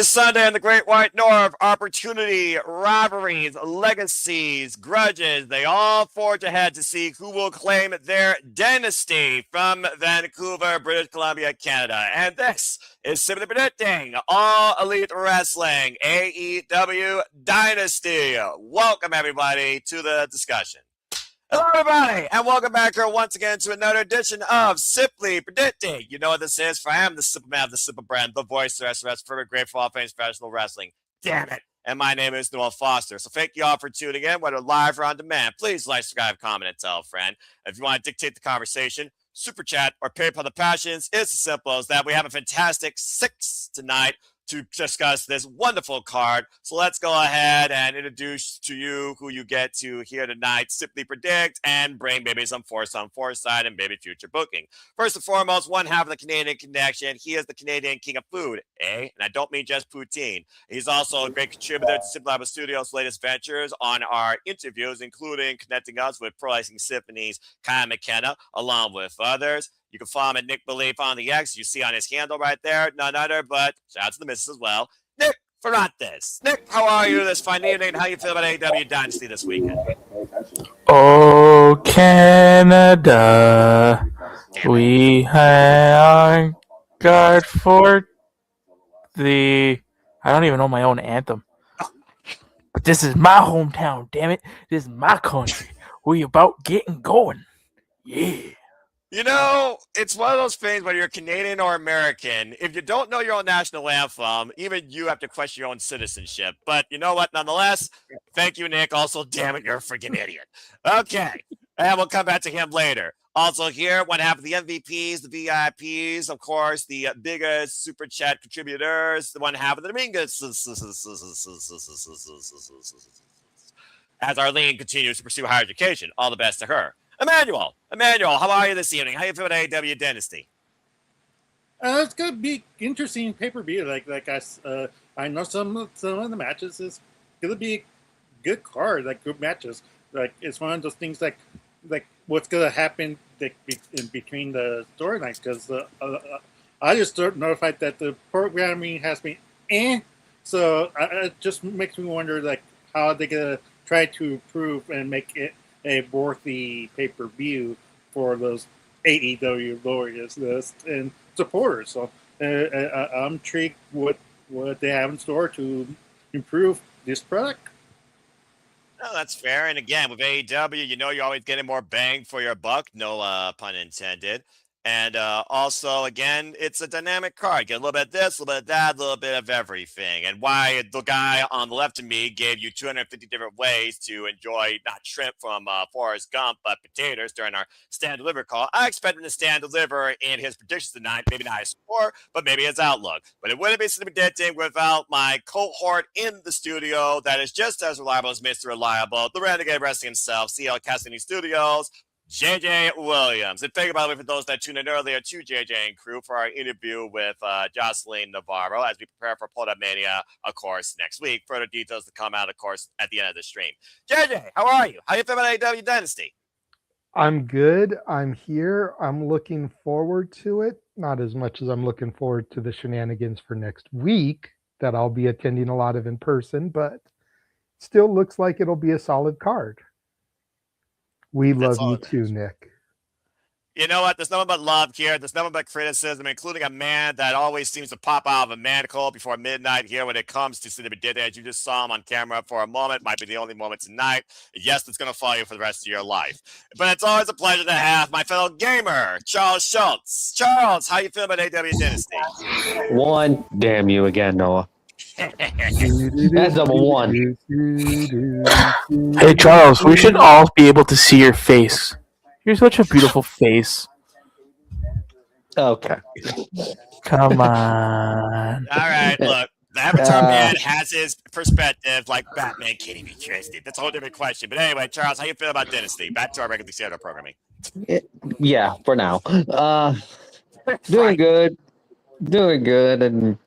This Sunday in the Great White North, opportunity, rivalries, legacies, grudges, they all forge ahead to see who will claim their dynasty from Vancouver, British Columbia, Canada. And this is simply predicting All Elite Wrestling, AEW Dynasty. Welcome, everybody, to the discussion. Hello, everybody, and welcome back here once again to another edition of Simply Predicting. You know what this is, for I am the Simple Man of the Simple Brand, the voice of the rest for great for all things professional wrestling. Damn it. And my name is Noel Foster. So thank you all for tuning in, whether live or on demand. Please like, subscribe, comment, and tell a friend. If you want to dictate the conversation, super chat or PayPal the passions, it's as simple as that. We have a fantastic 6 tonight to discuss this wonderful card. So let's go ahead and introduce to you who you get to here tonight, simply predict, and bring maybe some foresight and maybe future booking. First and foremost, one half of the Canadian connection. He is the Canadian king of food, eh? And I don't mean just poutine. He's also a great contributor to Simple Lab Studios' latest ventures on our interviews, including connecting us with Pro Racing Symphony's Kyle McKenna, along with others. You can follow him at Nick Belief on the X. You see on his handle right there. None other, but shout out to the missus as well. Nick Ferrantes. Nick, how are you this fine evening? How you feel about AEW Dynasty this weekend? Oh, Canada, we are guard for the... I don't even know my own anthem. But this is my hometown, damn it. This is my country. We about getting going. Yeah. You know, it's one of those things whether you're Canadian or American. If you don't know your own national anthem, even you have to question your own citizenship. But you know what? Nonetheless, thank you, Nick. Also, damn it, you're a freaking idiot. Okay. And we'll come back to him later. Also here, one half of the MVPs, the VIPs, of course, the biggest super chat contributors, the one half of the Dominguez. As Arlene continues to pursue higher education, all the best to her. Emmanuel, how are you this evening? How you feel about AEW Dynasty? It's gonna be interesting pay-per-view. I know some of the matches is gonna be a good card, like good matches. Like it's one of those things like what's gonna happen in between the storylines. Because I just notified that the programming has been so it just makes me wonder like how they're gonna try to improve and make it a worthy pay-per-view for those AEW Warriors and supporters. So I'm intrigued what they have in store to improve this product. No, that's fair. And again, with AEW, you know you're always getting more bang for your buck. No pun intended. And also, again, it's a dynamic card. Get a little bit of this, a little bit of that, a little bit of everything. And why the guy on the left of me gave you 250 different ways to enjoy not shrimp from Forrest Gump, but potatoes during our stand deliver call. I expect him to stand deliver in his predictions tonight. Maybe not his score, but maybe his outlook. But it wouldn't be something predicting without my cohort in the studio that is just as reliable as Mr. Reliable, the Renegade Wrestling himself, CEO Cassidy Studios, JJ Williams. And thank you, by the way, for those that tuned in earlier to JJ and crew for our interview with Jocelyn Navarro as we prepare for Podamania, of course, next week. Further details to come out, of course, at the end of the stream. JJ, how are you? How you feel about AEW Dynasty? I'm good. I'm here. I'm looking forward to it. Not as much as I'm looking forward to the shenanigans for next week that I'll be attending a lot of in person, but still looks like it'll be a solid card. We love you too, Nick. You know what? There's nothing but love here. There's nothing but criticism, including a man that always seems to pop out of a manacle before midnight here when it comes to Cinema Did. As you just saw him on camera for a moment. Might be the only moment tonight. Yes, it's going to follow you for the rest of your life. But it's always a pleasure to have my fellow gamer, Charles Schultz. Charles, how you feel about AEW Dynasty? One, damn you again, Noah. That's number one. Hey, Charles, we should all be able to see your face. You're such a beautiful face. Okay. Come on. All right, look. The Avatar man has his perspective like Batman can't even be trusted. That's a whole different question. But anyway, Charles, how you feel about Dynasty? Back to our regularly scheduled programming. Yeah, for now. Doing good. And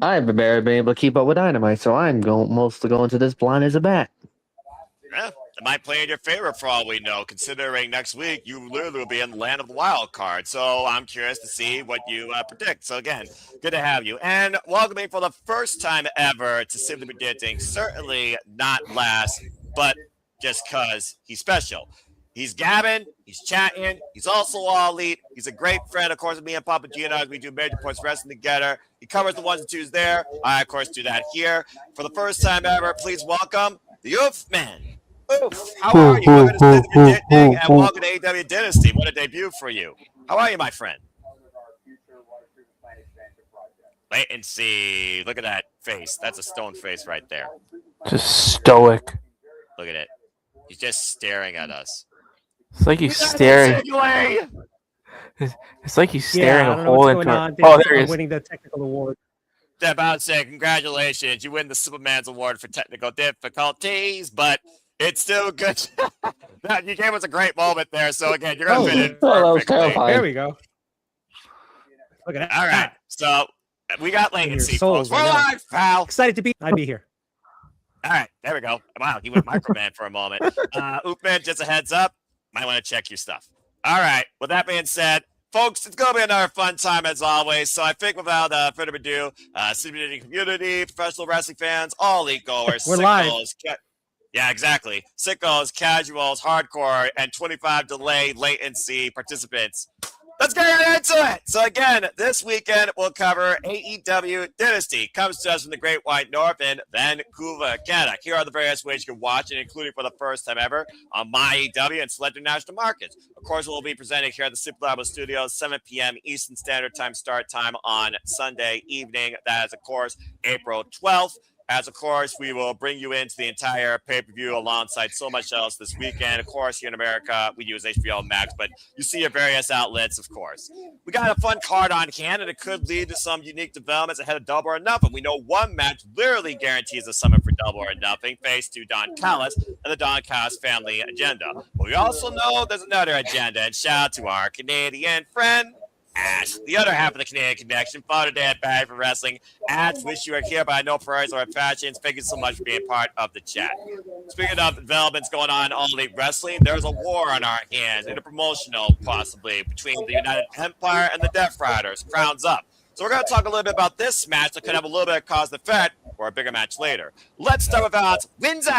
I've barely been able to keep up with Dynamite, so I'm mostly going to this blind as a bat. Yeah, it might play in your favor for all we know, considering next week you literally will be in the land of the wild card. So I'm curious to see what you predict. So again, good to have you. And welcoming for the first time ever to Simply Predicting, certainly not last, but just because he's special. He's Gavin. He's chatting. He's also all elite. He's a great friend, of course, with me and Papa Gino as we do Major Points Wrestling together. He covers the ones and twos there. I, of course, do that here. For the first time ever, please welcome the Oof Man. Oof, how are you? Welcome to Simply Predicting and welcome to AEW Dynasty. What a debut for you. How are you, my friend? Wait and see. Look at that face. That's a stone face right there. Just stoic. Look at it. He's just staring at us. It's like he's staring. It's like he's staring a hole into it. Oh, there he is. Winning the technical award. Step out and say, congratulations. You win the Superman's Award for technical difficulties, but it's still good. You gave us a great moment there. So, again, you're going to fit in perfectly. There we go. Look at that. All right. So, we got latency, souls, folks. We're live, pal. Excited to be here. All right. There we go. Wow. He went Microman for a moment. Oopman, just a heads up. Might want to check your stuff. All right. With that being said, folks, it's going to be another fun time as always. So I think without further ado, Simply community, professional wrestling fans, all elite goers, We're live. Yeah, exactly. Sickos, casuals, hardcore, and 25 delay latency participants. Let's get right into it. So again, this weekend we'll cover AEW Dynasty. Comes to us from the Great White North in Vancouver, Canada. Here are the various ways you can watch it, including for the first time ever on MyAEW and select international markets. Of course, we'll be presenting here at the Super Labo Studios, 7 p.m. Eastern Standard Time start time on Sunday evening. That is, of course, April 12th. As, of course, we will bring you into the entire pay-per-view alongside so much else this weekend. Of course, here in America, we use HBO Max, but you see your various outlets, of course. We got a fun card on hand, and it could lead to some unique developments ahead of Double or Nothing. We know one match literally guarantees a summon for Double or Nothing, face to Don Callis and the Don Callis family agenda. But we also know there's another agenda, and shout out to our Canadian friend, Ash, the other half of the Canadian connection, Father Dad Bad for Wrestling. Ash, wish you were here, but I know priorities are fashions. Thank you so much for being part of the chat. Speaking of developments going on in All Elite Wrestling, there's a war on our hands, interpromotional possibly, between the United Empire and the Death Riders. Crowns up. So we're going to talk a little bit about this match that could have a little bit of cause and effect for a bigger match later. Let's start with Alex Windsor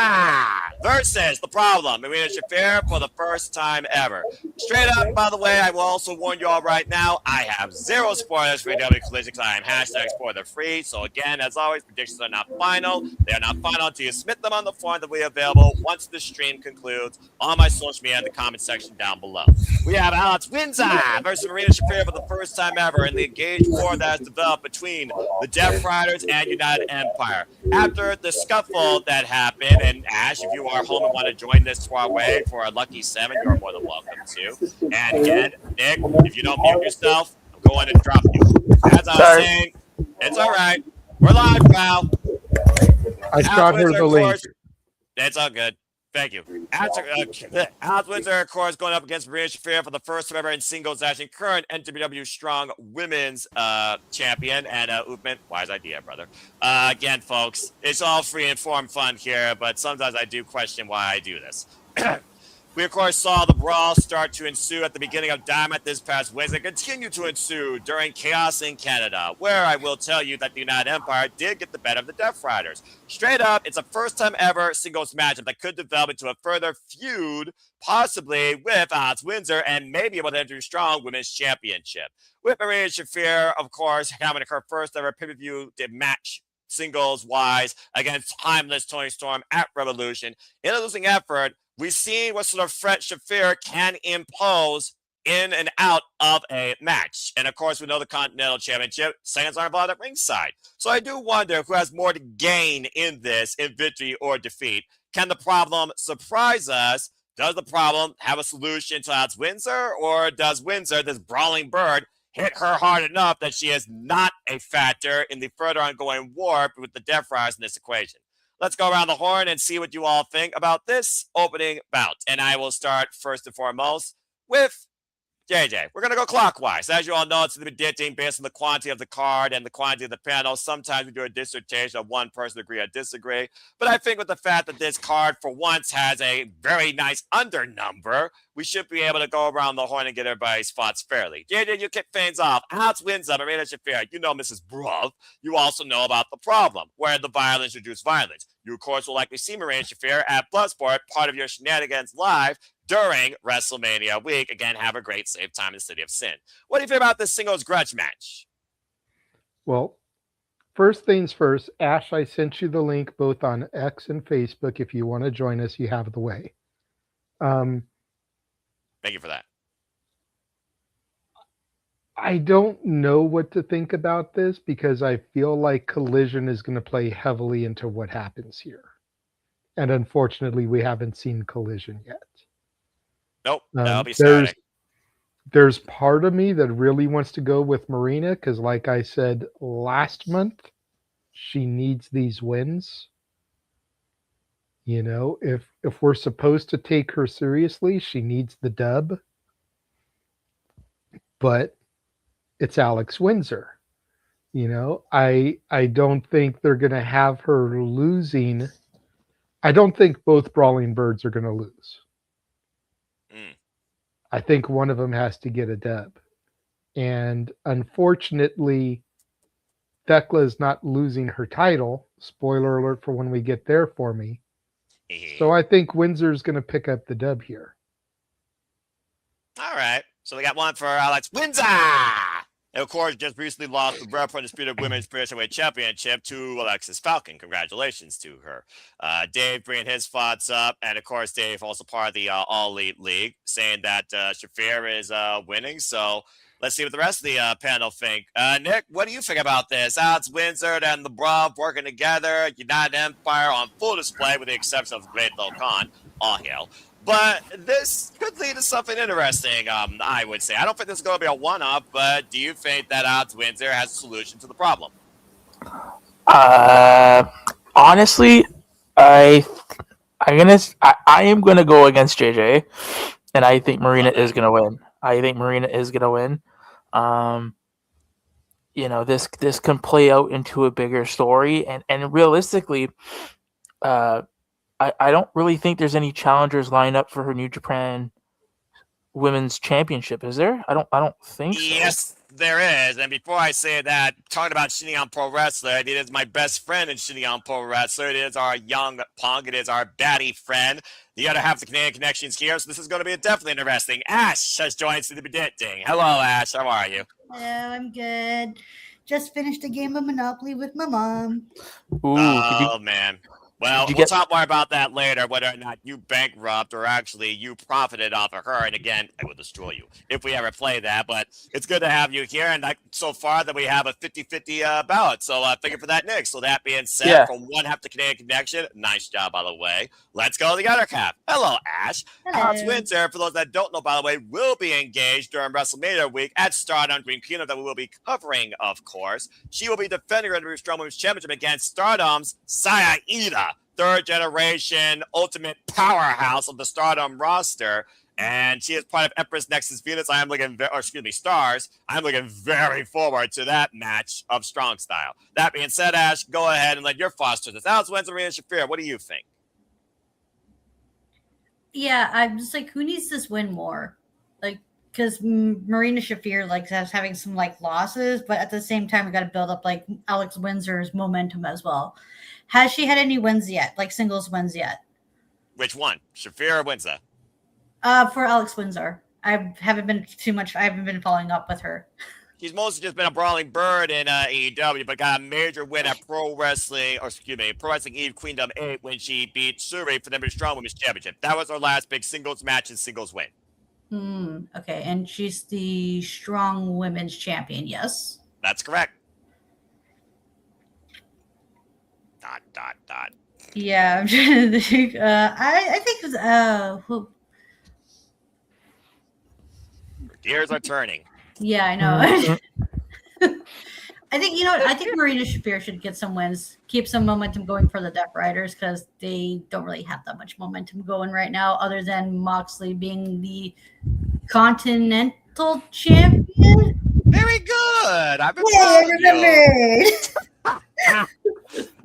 versus The Problem, Marina Shafir, for the first time ever. Straight up, by the way, I will also warn you all right now, I have zero spoilers for AEW Collision because I am hashtag spoiler free. So again, as always, predictions are not final. They are not final until you submit them on the form that we have available once the stream concludes on my social media in the comment section down below. We have Alex Windsor versus Marina Shafir for the first time ever in the engaged war that has developed between the Death Riders and United Empire. After the scuffle that happened, and Ash, if you are home and want to join this way for a lucky 7, you're more than welcome to. And again, Nick, if you don't mute yourself, I'm going to drop you. As I was saying, it's all right. We're live, pal. I shot her the link. It's all good. Thank you. Alex Windsor, of course, going up against Marina Shafir for the first time ever in singles action, current NWW Strong Women's Champion. And Oopman, wise idea, brother. Again, folks, it's all free and form fun here, but sometimes I do question why I do this. We, of course, saw the brawl start to ensue at the beginning of Dynamite this past Wednesday, continue to ensue during Chaos in Canada, where I will tell you that the United Empire did get the better of the Death Riders. Straight up, it's a first-time ever singles matchup that could develop into a further feud, possibly with Alex Windsor and maybe with Andrew Strong Women's Championship. With Marina Shafir, of course, having her first ever pay-per-view match singles-wise against timeless Toni Storm at Revolution. In a losing effort, we've seen what sort of threat Shafir can impose in and out of a match. And of course, we know the Continental Championship, seconds aren't involved at ringside. So I do wonder who has more to gain in this, in victory or defeat. Can the Problem surprise us? Does the Problem have a solution to Alex Windsor? Or does Windsor, this brawling bird, hit her hard enough that she is not a factor in the further ongoing war with the Death Riders in this equation? Let's go around the horn and see what you all think about this opening bout. And I will start first and foremost with JJ, we're going to go clockwise. As you all know, it's the predicting based on the quantity of the card and the quantity of the panel. Sometimes we do a dissertation of one person agree or disagree. But I think with the fact that this card for once has a very nice under number, we should be able to go around the horn and get everybody's thoughts fairly. JJ, you kick things off. Alex wins up. Marina Shafir, you know Mrs. Bruv. You also know about the problem, where the violence reduces violence. You, of course, will likely see Marina Shafir at Bloodsport, part of your shenanigans live during WrestleMania week. Again, have a great safe time in the City of Sin. What do you think about this singles grudge match? Well, first things first, Ash, I sent you the link both on X and Facebook. If you want to join us, you have the way. Thank you for that. I don't know what to think about this because I feel like Collision is going to play heavily into what happens here. And unfortunately, we haven't seen Collision yet. Nope, that'll be Saturday. There's part of me that really wants to go with Marina because, like I said last month, she needs these wins. You know, if we're supposed to take her seriously, she needs the dub. But it's Alex Windsor. You know, I don't think they're going to have her losing. I don't think both Brawling Birds are going to lose. I think one of them has to get a dub. And unfortunately, Thekla is not losing her title. Spoiler alert for when we get there for me. So I think Windsor's going to pick up the dub here. All right. So we got one for Alex Windsor. And of course, just recently lost the Brett Undisputed Women's Cruiserweight Championship to Alexis Falcon. Congratulations to her. Dave bringing his thoughts up. And of course, Dave also part of the All Elite League, saying that Shafir is winning. So let's see what the rest of the panel think. Nick, what do you think about this? Alex Windsor and the Brav working together. United Empire on full display with the exception of Great Low Khan. All hail. But this could lead to something interesting, I would say. I don't think this is going to be a one-off, but do you think that Alex Windsor has a solution to the problem? Honestly, I am gonna go against JJ, and I think Marina is gonna win. You know, this can play out into a bigger story, and realistically, I don't really think there's any challengers lined up for her New Japan Women's Championship, is there? I don't think so. Yes, there is. And before I say that, talking about Shinny on Pro Wrestler, it is my best friend in Shinny on Pro Wrestler. It is our young punk. It is our baddie friend. The other half of the Canadian Connections here, so this is going to be definitely interesting. Ash has joined us to the predicting. Hello, Ash. How are you? Hello, I'm good. Just finished a game of Monopoly with my mom. Ooh, man. Well, we'll talk more about that later, whether or not you bankrupt or actually you profited off of her. And again, I will destroy you if we ever play that. But it's good to have you here. And so far that we have a 50-50 ballot. So thank you for that, Nick. So that being said, from one half to Canadian Connection, nice job, by the way. Let's go to the other half. Hello, Ash. Alex Windsor, for those that don't know, by the way, will be engaged during WrestleMania week at Stardom Green Kingdom that we will be covering, of course. She will be defending her WWE Strong Women's Championship against Stardom's Saya Ida, third generation ultimate powerhouse of the Stardom roster. And she is part of Empress Nexus Venus. Stars. I'm looking very forward to that match of strong style. That being said, Ash, go ahead and let your foster this. Alex Windsor, Marina Shafir, what do you think? Yeah, I'm just like, who needs this win more? Like, because Marina Shafir having some losses, but at the same time, we got to build up Alex Windsor's momentum as well. Has she had any wins yet, singles wins yet? Which one, Shafir or Windsor? For Alex Windsor, I haven't been following up with her. She's mostly just been a brawling bird in AEW, but got a major win at Pro Wrestling Eve Queendom 8 when she beat Suri for the Strong Women's Championship. That was her last big singles match and singles win. Okay, and she's the Strong Women's Champion, yes? That's correct. ... Yeah, I'm trying to think. I think who... Gears are turning. Yeah, I know. I think, I think Marina Shafir should get some wins, keep some momentum going for the Death Riders, because they don't really have that much momentum going right now, other than Moxley being the Title champion. Very good. I've been Yay, I following you. remembered.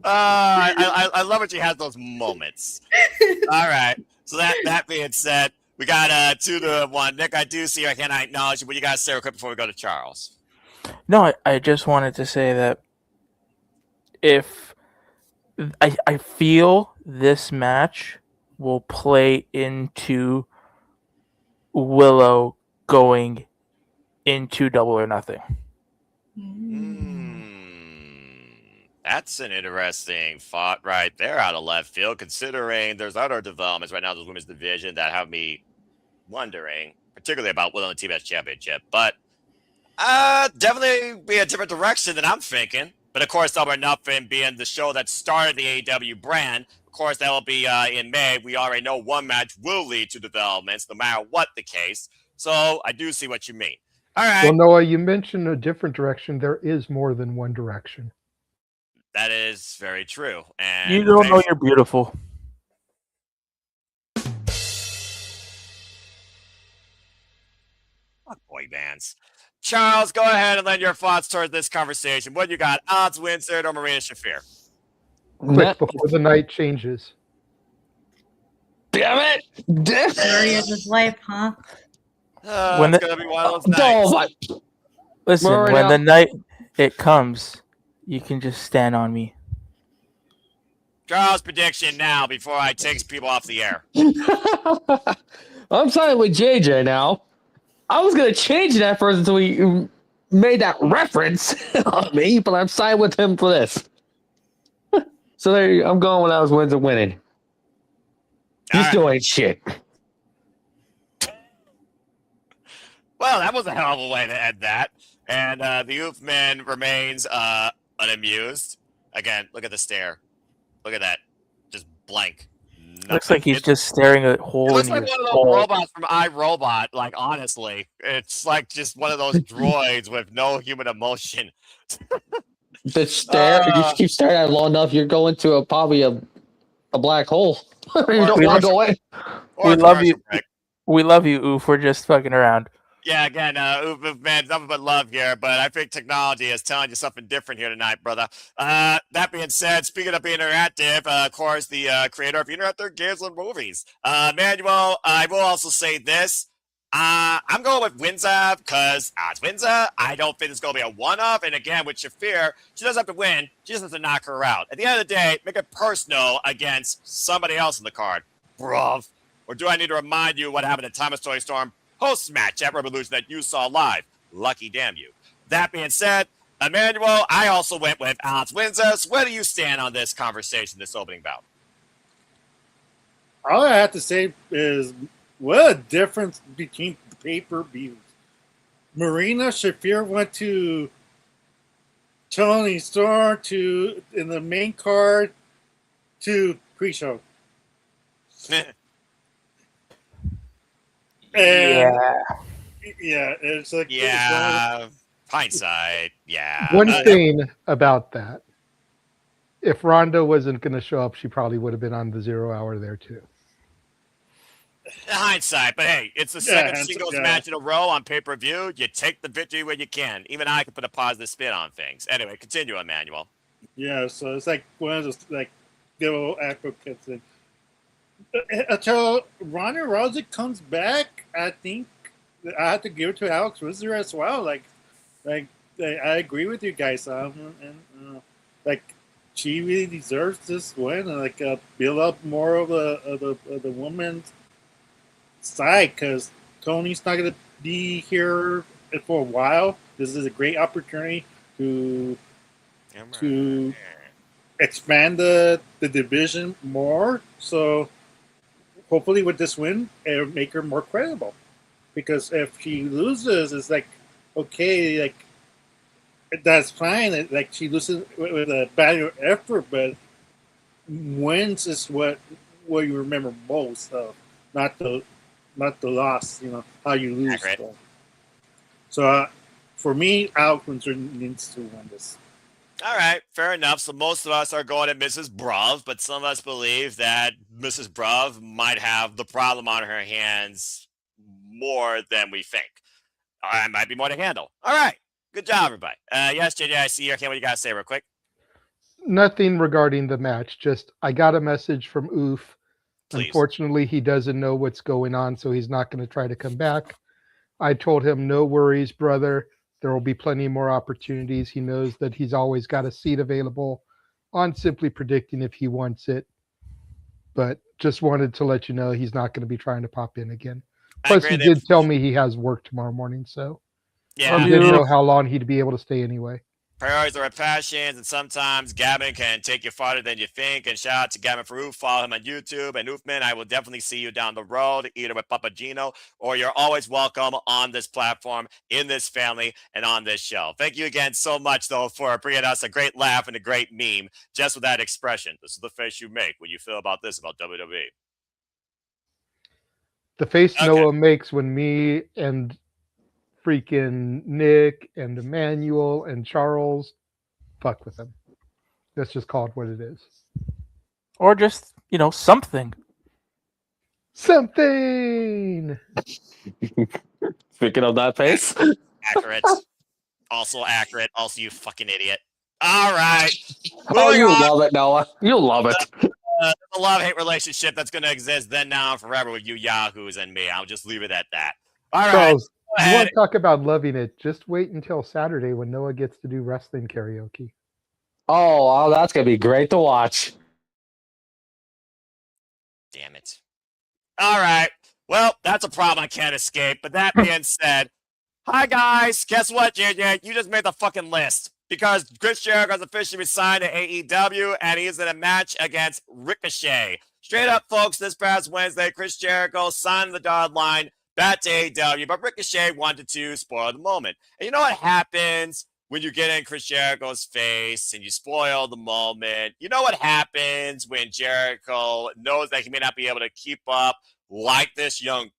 I love when she has those moments. All right. So that being said, we got 2-1. Nick, I do see I cannot acknowledge you, but you got to say real quick before we go to Charles. No, I just wanted to say that if I feel this match will play into Willow going into Double or Nothing. That's an interesting thought right there out of left field, considering there's other developments right now in the women's division that have me wondering, particularly about Willow and TBS Championship. But definitely be a different direction than I'm thinking. But of course, Double or Nothing being the show that started the AEW brand, of course, that will be in May. We already know one match will lead to developments, no matter what the case. So I do see what you mean. All right. Well, Noah, you mentioned a different direction. There is more than one direction. That is very true. And You don't know you're beautiful. Fuck boy bands. Charles, go ahead and lend your thoughts towards this conversation. What you got? Alex Windsor or Marina Shafir? Quick, before the night changes. Damn it! Story of his life, huh? It's gonna be one of those nights. Listen, Marina. when the night it comes, you can just stand on me. Charles' prediction now before I take people off the air. I'm siding with JJ now. I was gonna change that first until he made that reference on me, but I'm siding with him for this. So I'm going when I was winning. You still ain't shit. Well, that was a hell of a way to end that. And the Oofman remains unamused. Again, look at the stare. Look at that. Just blank. Looks like he's just staring at a hole It looks in like your one of those skull. robots from iRobot. Like, honestly, it's like just one of those droids with no human emotion. The stare. You just keep staring at it long enough, you're going to probably a black hole. You don't want to go in. We love you. We love you, Oof. We're just fucking around. Yeah, again, Oof, man, nothing but love here, but I think technology is telling you something different here tonight, brother. That being said, speaking of being interactive, of course, the creator of interactive games and movies, Manuel, I will also say this. I'm going with Windsor because it's Windsor. I don't think it's going to be a one-off. And again, with Shafir, she doesn't have to win. She just has to knock her out. At the end of the day, make it personal against somebody else in the card. Bruv. Or do I need to remind you what happened at Thomas Toy Storm post-match at Revolution that you saw live? Lucky damn you. That being said, Emmanuel, I also went with Alex Windsor. So where do you stand on this conversation, this opening bout? All I have to say is what a difference between the pay-per-views. Marina Shafir went to Tony Storm to in the main card to pre-show. Yeah. Yeah, it's like Hindsight. Yeah. One thing about that, if Ronda wasn't going to show up, she probably would have been on the 0 hour there too. Hindsight, but hey, it's the second singles match in a row on pay-per-view. You take the victory when you can. Even I can put a positive spin on things. Anyway, continue, Emmanuel. Yeah, so it's like one of those like good old advocates. And until Ronda Rousey comes back, I think I have to give it to Alex Windsor as well. Like I agree with you guys. Like she really deserves this win, and like build up more of the women's side because Tony's not going to be here for a while. This is a great opportunity to expand the division more. So hopefully with this win, it'll make her more credible. Because if she loses, it's like, okay, like that's fine. Like she loses with a bad effort, but wins is what you remember most of, not the loss. You know how you lose. So for me, Alex Windsor needs to win this. All right, fair enough. So most of us are going at Mrs. Bruv, but some of us believe that Mrs. Bruv might have the problem on her hands more than we think. I might be more to handle. All right. Good job, everybody. Yes, JJ, I see you. Okay, what you got to say real quick? Nothing regarding the match. Just I got a message from Oof. Please. Unfortunately, he doesn't know what's going on, so he's not going to try to come back. I told him, no worries, brother. There will be plenty more opportunities. He knows that he's always got a seat available on Simply Predicting if he wants it. But just wanted to let you know he's not going to be trying to pop in again. Plus, he did tell me he has work tomorrow morning, so yeah, he didn't know how long he'd be able to stay anyway. Priorities are our passions, and sometimes Gavin can take you farther than you think. And shout out to Gavin for Oof. Follow him on YouTube. And Oofman, I will definitely see you down the road, either with Papagino or you're always welcome on this platform, in this family, and on this show. Thank you again so much, though, for bringing us a great laugh and a great meme just with that expression. This is the face you make when you feel about this about WWE. The face Noah makes when me and freaking Nick and Emmanuel and Charles fuck with him. Let's just call it what it is. Or just, something. Something! Speaking of that face. Accurate. Also accurate. Also, you fucking idiot. All right. Oh, you love it, Noah. You love it. A love-hate relationship that's going to exist then, now, and forever with you yahoos and me. I'll just leave it at that. All right. Charles, you want to talk about loving it? Just wait until Saturday when Noah gets to do wrestling karaoke. Oh, wow, that's going to be great to watch. Damn it. All right. Well, that's a problem I can't escape. But that being said, hi, guys. Guess what, JJ? You just made the fucking list. Because Chris Jericho has officially signed to AEW, and he's in a match against Ricochet. Straight up, folks, this past Wednesday, Chris Jericho signed the dotted line back to AEW, but Ricochet wanted to spoil the moment. And you know what happens when you get in Chris Jericho's face and you spoil the moment? You know what happens when Jericho knows that he may not be able to keep up like this young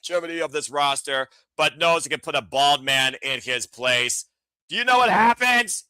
longevity of this roster, but knows he can put a bald man in his place? Do you know what happens?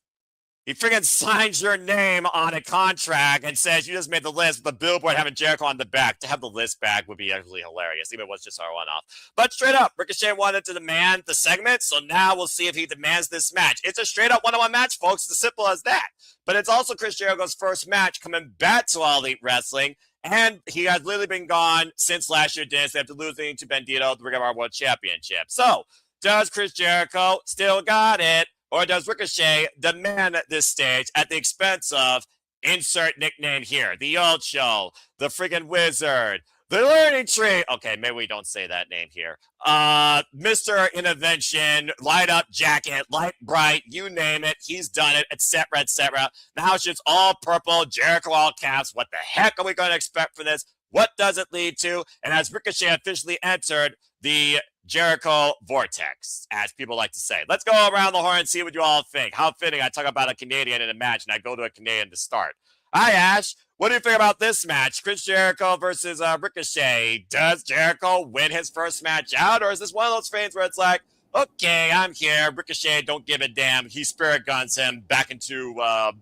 He freaking signs your name on a contract and says you just made the list with the billboard having Jericho on the back. To have the list back would be actually hilarious, even if it was just our one-off. But straight up, Ricochet wanted to demand the segment, so now we'll see if he demands this match. It's a straight-up one-on-one match, folks. It's as simple as that. But it's also Chris Jericho's first match coming back to All Elite Wrestling, and he has literally been gone since last year, Dynasty, after losing to Bandito, the Ring of Honor World Championship. So, does Chris Jericho still got it? Or does Ricochet demand this stage at the expense of insert nickname here? The Old Show, the friggin' Wizard, the Learning Tree. Okay, maybe we don't say that name here. Mr. Intervention, Light Up Jacket, Light Bright, you name it. He's done it, etc., etc. Now it's just all purple, Jericho all caps. What the heck are we going to expect for this? What does it lead to? And has Ricochet officially entered the Jericho Vortex, as people like to say? Let's go around the horn and see what you all think. How fitting I talk about a Canadian in a match and I go to a Canadian to start. Hi, Ash. What do you think about this match? Chris Jericho versus Ricochet. Does Jericho win his first match out? Or is this one of those things where it's like, okay, I'm here. Ricochet, don't give a damn. He spirit guns him back into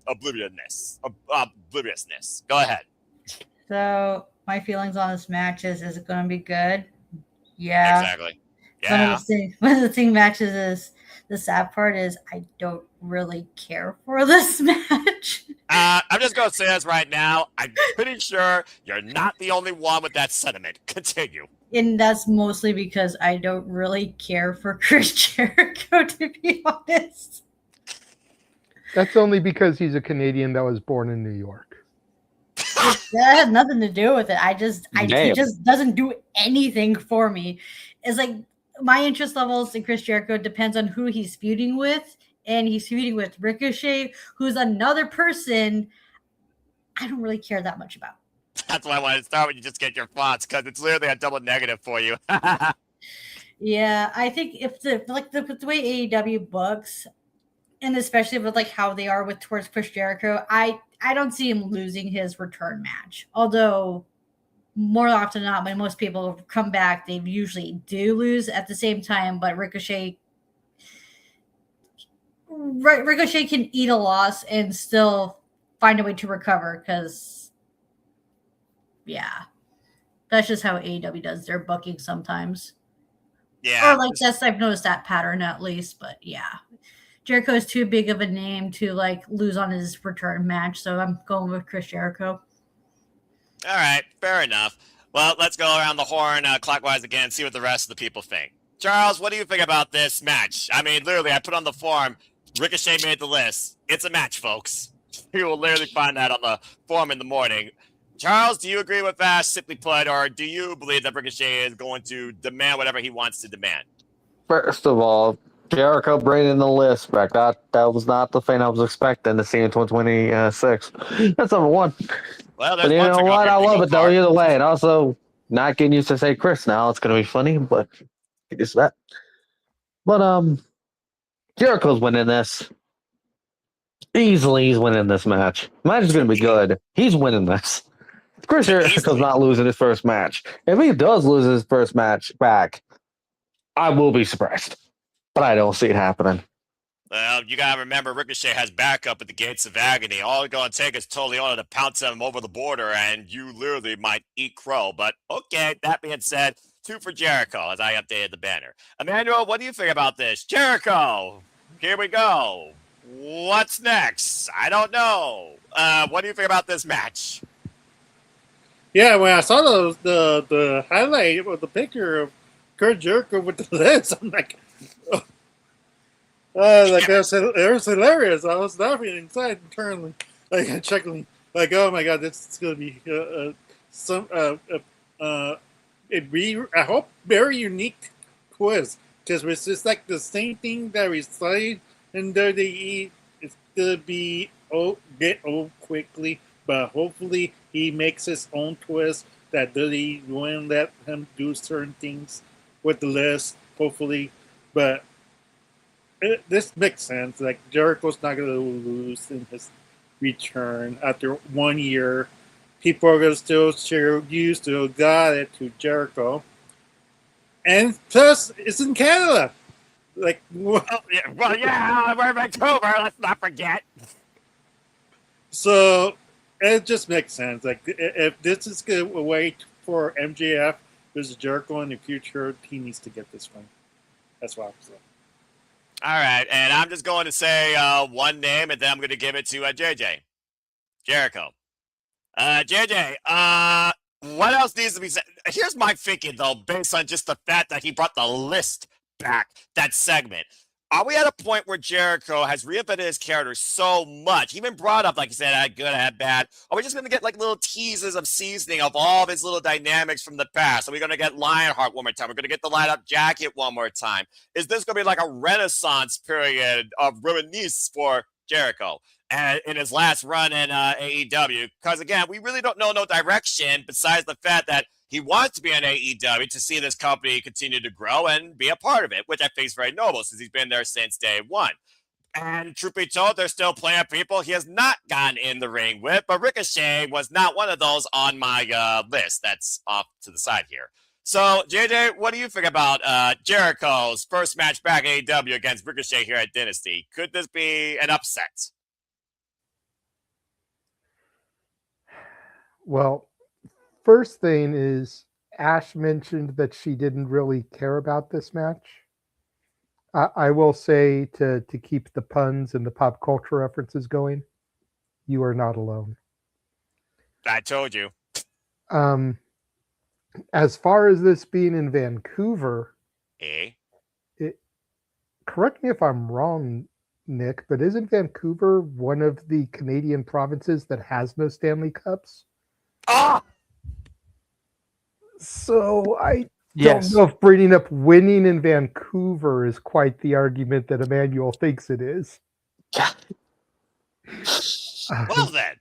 obliviousness. Go ahead. So my feelings on this match is it going to be good? Yeah. Exactly. Yeah. One of the thing matches is the sad part is I don't really care for this match. I'm just going to say this right now. I'm pretty sure you're not the only one with that sentiment. Continue. And that's mostly because I don't really care for Chris Jericho, to be honest. That's only because he's a Canadian that was born in New York. That has nothing to do with it. He just doesn't do anything for me. It's like my interest levels in Chris Jericho depends on who he's feuding with, and he's feuding with Ricochet, who's another person I don't really care that much about. That's why I wanted to start when you just get your thoughts, because it's literally a double negative for you. Yeah, I think if the way AEW books, and especially with like how they are towards Chris Jericho, I don't see him losing his return match. Although more often than not, when most people come back, they usually do lose at the same time. But Ricochet can eat a loss and still find a way to recover, because, yeah, that's just how AEW does their booking sometimes. Yeah. Or like that's I've noticed that pattern at least, but yeah. Jericho is too big of a name to like lose on his return match, so I'm going with Chris Jericho. All right, fair enough. Well, let's go around the horn clockwise again, see what the rest of the people think. Charles, what do you think about this match? I mean, literally, I put on the forum, Ricochet made the list. It's a match, folks. You will literally find that on the forum in the morning. Charles, do you agree with that, simply put, or do you believe that Ricochet is going to demand whatever he wants to demand? First of all, Jericho bringing the list back. That was not the thing I was expecting to see in 2026. That's number one. Well, But there's you one know thing off what? your I love bingo it though. card. Either way, and also not getting used to say Chris now. It's gonna be funny, but get used to that. But Jericho's winning this. Easily, he's winning this match. Match is gonna be good. He's winning this. Chris Jericho's Easily. not losing his first match. If he does lose his first match back, I will be surprised. But I don't see it happening. Well, you gotta remember, Ricochet has backup at the gates of agony. All it's gonna take is Tony Ono to pounce him over the border, and you literally might eat crow. But okay, that being said, 2 for Jericho as I updated the banner. Emmanuel, what do you think about this? Jericho, here we go. What's next? I don't know. What do you think about this match? Yeah, when I saw the highlight of the picture of Kurt Jericho with the list, I'm like, like it was hilarious. I was laughing inside internally, like chuckling, like, oh my god, this is gonna be I hope very unique quiz, because it's just like the same thing that we studied in WWE. It's gonna be get old quickly, but hopefully he makes his own twist that WWE won't let him do certain things with the list. Hopefully, but this makes sense. Like Jericho's not going to lose in his return after 1 year. People are going to still share you still got it to Jericho, and plus it's in Canada. Like, Well, yeah, we're in Vancouver. Let's not forget. so it just makes sense. Like, if this is a way for MJF versus Jericho in the future, he needs to get this one. That's why I'm saying. All right, and I'm just going to say one name, and then I'm going to give it to JJ. Jericho. JJ, what else needs to be said? Here's my thinking, though, based on just the fact that he brought the list back, that segment. Are we at a point where Jericho has reinvented his character so much? He even brought up, like you said, I had good, I had bad. Are we just going to get like little teases of seasoning of all of his little dynamics from the past? Are we going to get Lionheart one more time? We're going to get the light up jacket one more time. Is this going to be like a renaissance period of reminiscence for Jericho and in his last run in AEW? Because again, we really don't know no direction besides the fact that he wants to be in AEW to see this company continue to grow and be a part of it, which I think is very noble since he's been there since day one. And truth be told, there's still plenty of people he has not gotten in the ring with, but Ricochet was not one of those on my list. That's off to the side here. So, JJ, what do you think about Jericho's first match back in AEW against Ricochet here at Dynasty? Could this be an upset? Well, first thing is Ash mentioned that she didn't really care about this match. I will say to keep the puns and the pop culture references going, you are not alone. I told you. As far as this being in Vancouver, correct me if I'm wrong, Nick, but isn't Vancouver one of the Canadian provinces that has no Stanley Cups? Ah! So I Yes. don't know if bringing up winning in Vancouver is quite the argument that Emmanuel thinks it is. Well then.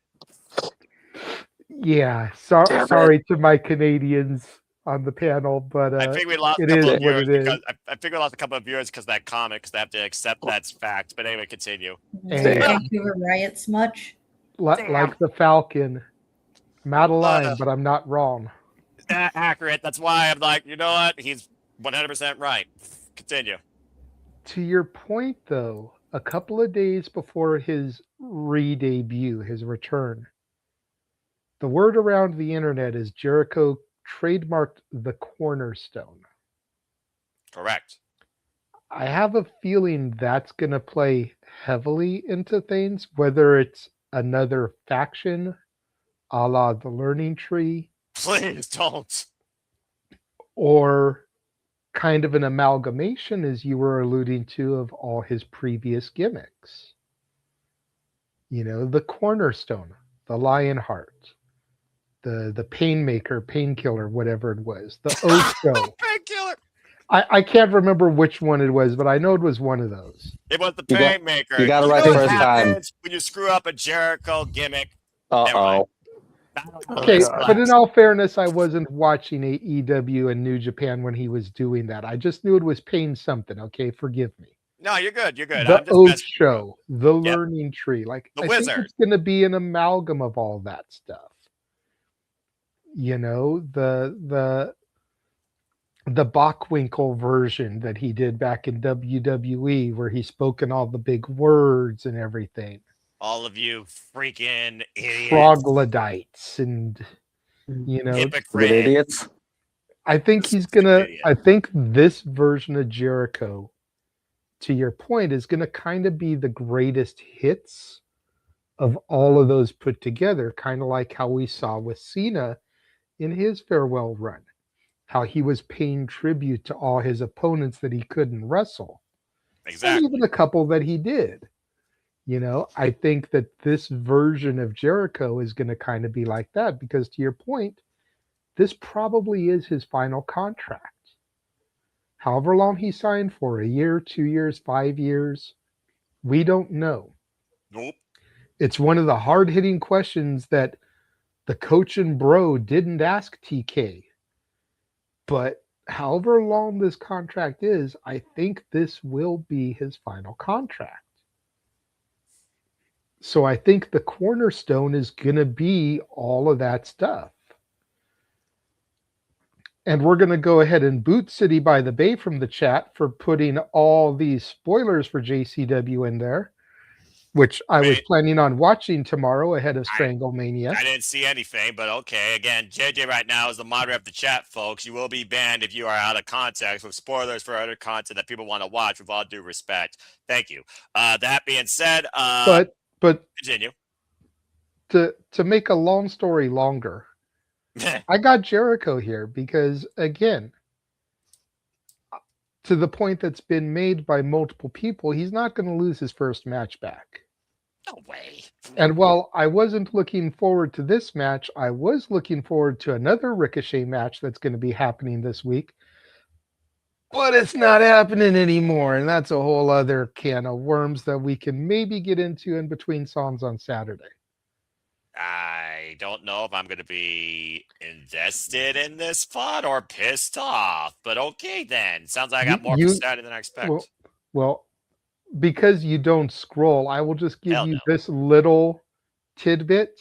Yeah, sorry to my Canadians on the panel, but I think we lost a it couple is of what viewers it is. because I think we lost a couple of viewers because of that comment, because they have to accept that's fact. But anyway, continue. Hey. Vancouver riots much. Like the Falcon. I'm out of line, but I'm not wrong. Accurate. That's why I'm like, you know what? He's 100% right. Continue. To your point, though, a couple of days before his re-debut, his return, the word around the internet is Jericho trademarked the cornerstone. Correct. I have a feeling that's going to play heavily into things, whether it's another faction a la the Learning Tree Please don't. or kind of an amalgamation, as you were alluding to, of all his previous gimmicks. You know, the Cornerstone, the Lionheart, the Painmaker, Painkiller, whatever it was, the Ocho. Painkiller. I can't remember which one it was, but I know it was one of those. It was the You got- Painmaker. you got it know right what first time. happens when you screw up a Jericho gimmick? Uh-oh. Okay, God. but in all fairness, I wasn't watching AEW and New Japan when he was doing that. I just knew it was Pain something. Okay, forgive me. No, you're good. You're good. The I'm just messing with you. Ocho, the Learning Tree, like The I think Wizard. it's going to be an amalgam of all that stuff. You know, the Bockwinkel version that he did back in WWE, where he spoke in all the big words and everything. All of you freaking idiots. Troglodytes and you know, Good Hypocrite. idiots. I think he's gonna. I think this version of Jericho, to your point, is gonna kind of be the greatest hits of all of those put together. Kind of like how we saw with Cena in his farewell run, how he was paying tribute to all his opponents that he couldn't wrestle, Exactly. and even a couple that he did. You know, I think that this version of Jericho is going to kind of be like that because, to your point, this probably is his final contract. However long he signed for, a year, 2 years, 5 years, we don't know. Nope. It's one of the hard-hitting questions that the coach and bro didn't ask TK. But however long this contract is, I think this will be his final contract. So I think the cornerstone is going to be all of that stuff. And we're going to go ahead and boot City by the Bay from the chat for putting all these spoilers for JCW in there, which I was Wait. planning on watching tomorrow ahead of Stranglemania. I didn't see anything, but okay. Again, JJ right now is the moderator of the chat, folks. You will be banned if you are out of context with spoilers for other content that people want to watch, with all due respect. Thank you. That being said, But continue. to make a long story longer, I got Jericho here because, again, to the point that's been made by multiple people, he's not going to lose his first match back. No way. And while I wasn't looking forward to this match, I was looking forward to another Ricochet match that's going to be happening this week. But it's not happening anymore, and that's a whole other can of worms that we can maybe get into in between songs on Saturday. I don't know if I'm going to be invested in this pod or pissed off, but okay then. Sounds like I got more Saturday than I expect. Well, because you don't scroll, I will just give Hell you no. this little tidbit.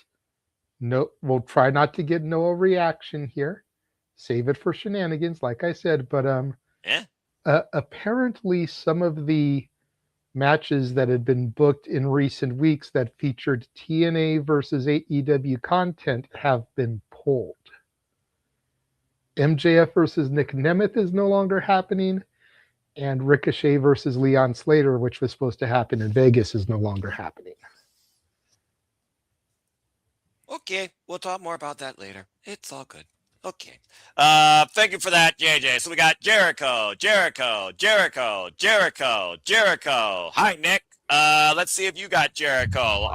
No, we'll try not to get no reaction here. Save it for shenanigans, like I said. But apparently, some of the matches that had been booked in recent weeks that featured TNA versus AEW content have been pulled. MJF versus Nick Nemeth is no longer happening, and Ricochet versus Leon Slater, which was supposed to happen in Vegas, is no longer happening. Okay, we'll talk more about that later. It's all good. Okay. Thank you for that, JJ. So we got Jericho. Hi, Nick. Let's see if you got Jericho.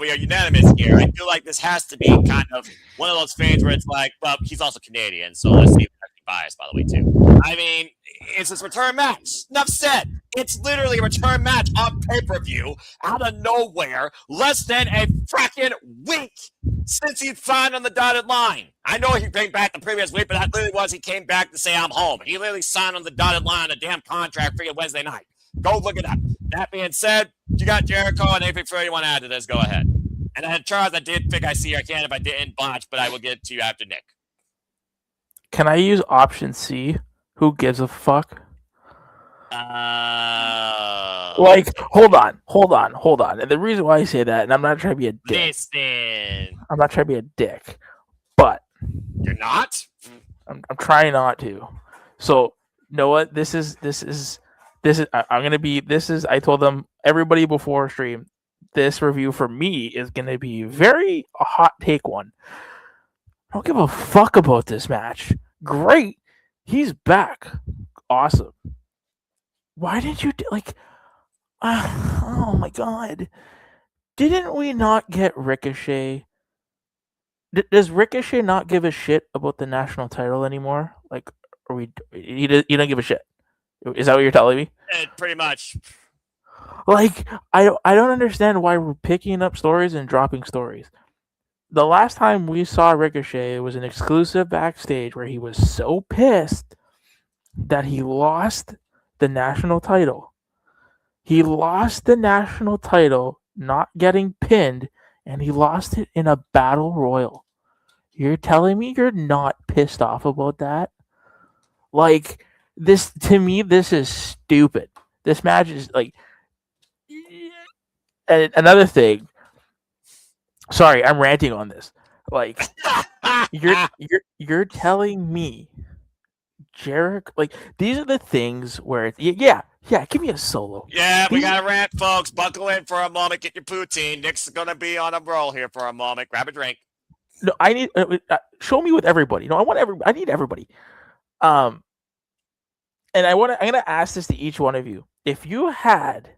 We are unanimous here. I feel like this has to be kind of one of those things where it's like, well, he's also Canadian, so let's see if he's actually biased, by the way, too. I mean, it's his return match. Enough said. It's literally a return match on pay-per-view out of nowhere, less than a fracking week since he signed on the dotted line. I know he came back the previous week, but that literally was he came back to say I'm home. He literally signed on the dotted line on a damn contract freaking Wednesday night. Go look it up. That being said, you got Jericho and anything further you want to add to this, go ahead. And then Charles, I did think I see your hand if I didn't botch, but I will get to you after Nick. Can I use option C? Who gives a fuck? Like, hold on. And the reason why I say that, and I'm not trying to be a dick. Listen. I'm not trying to be a dick, but You're not? I'm trying not to. So know what? I'm gonna be. This is. I told them everybody before stream. This review for me is gonna be very a hot take one. I don't give a fuck about this match. Great, he's back. Awesome. Why did you like? Oh my god! Didn't we not get Ricochet? Does Ricochet not give a shit about the national title anymore? Like, are we? You don't give a shit. Is that what you're telling me? Pretty much. Like, I don't understand why we're picking up stories and dropping stories. The last time we saw Ricochet was an exclusive backstage where he was so pissed that he lost the national title. He lost the national title, not getting pinned, and he lost it in a battle royal. You're telling me you're not pissed off about that? Like, this, to me, this is stupid. This match is like. And another thing, sorry, I'm ranting on this. Like, you're telling me Jericho, like, these are the things where it's, yeah, give me a solo. Yeah, we got a rant, folks. Buckle in for a moment. Get your poutine. Nick's gonna be on a roll here for a moment. Grab a drink. No, I need show me with everybody. No, I need everybody. And I'm gonna ask this to each one of you. If you had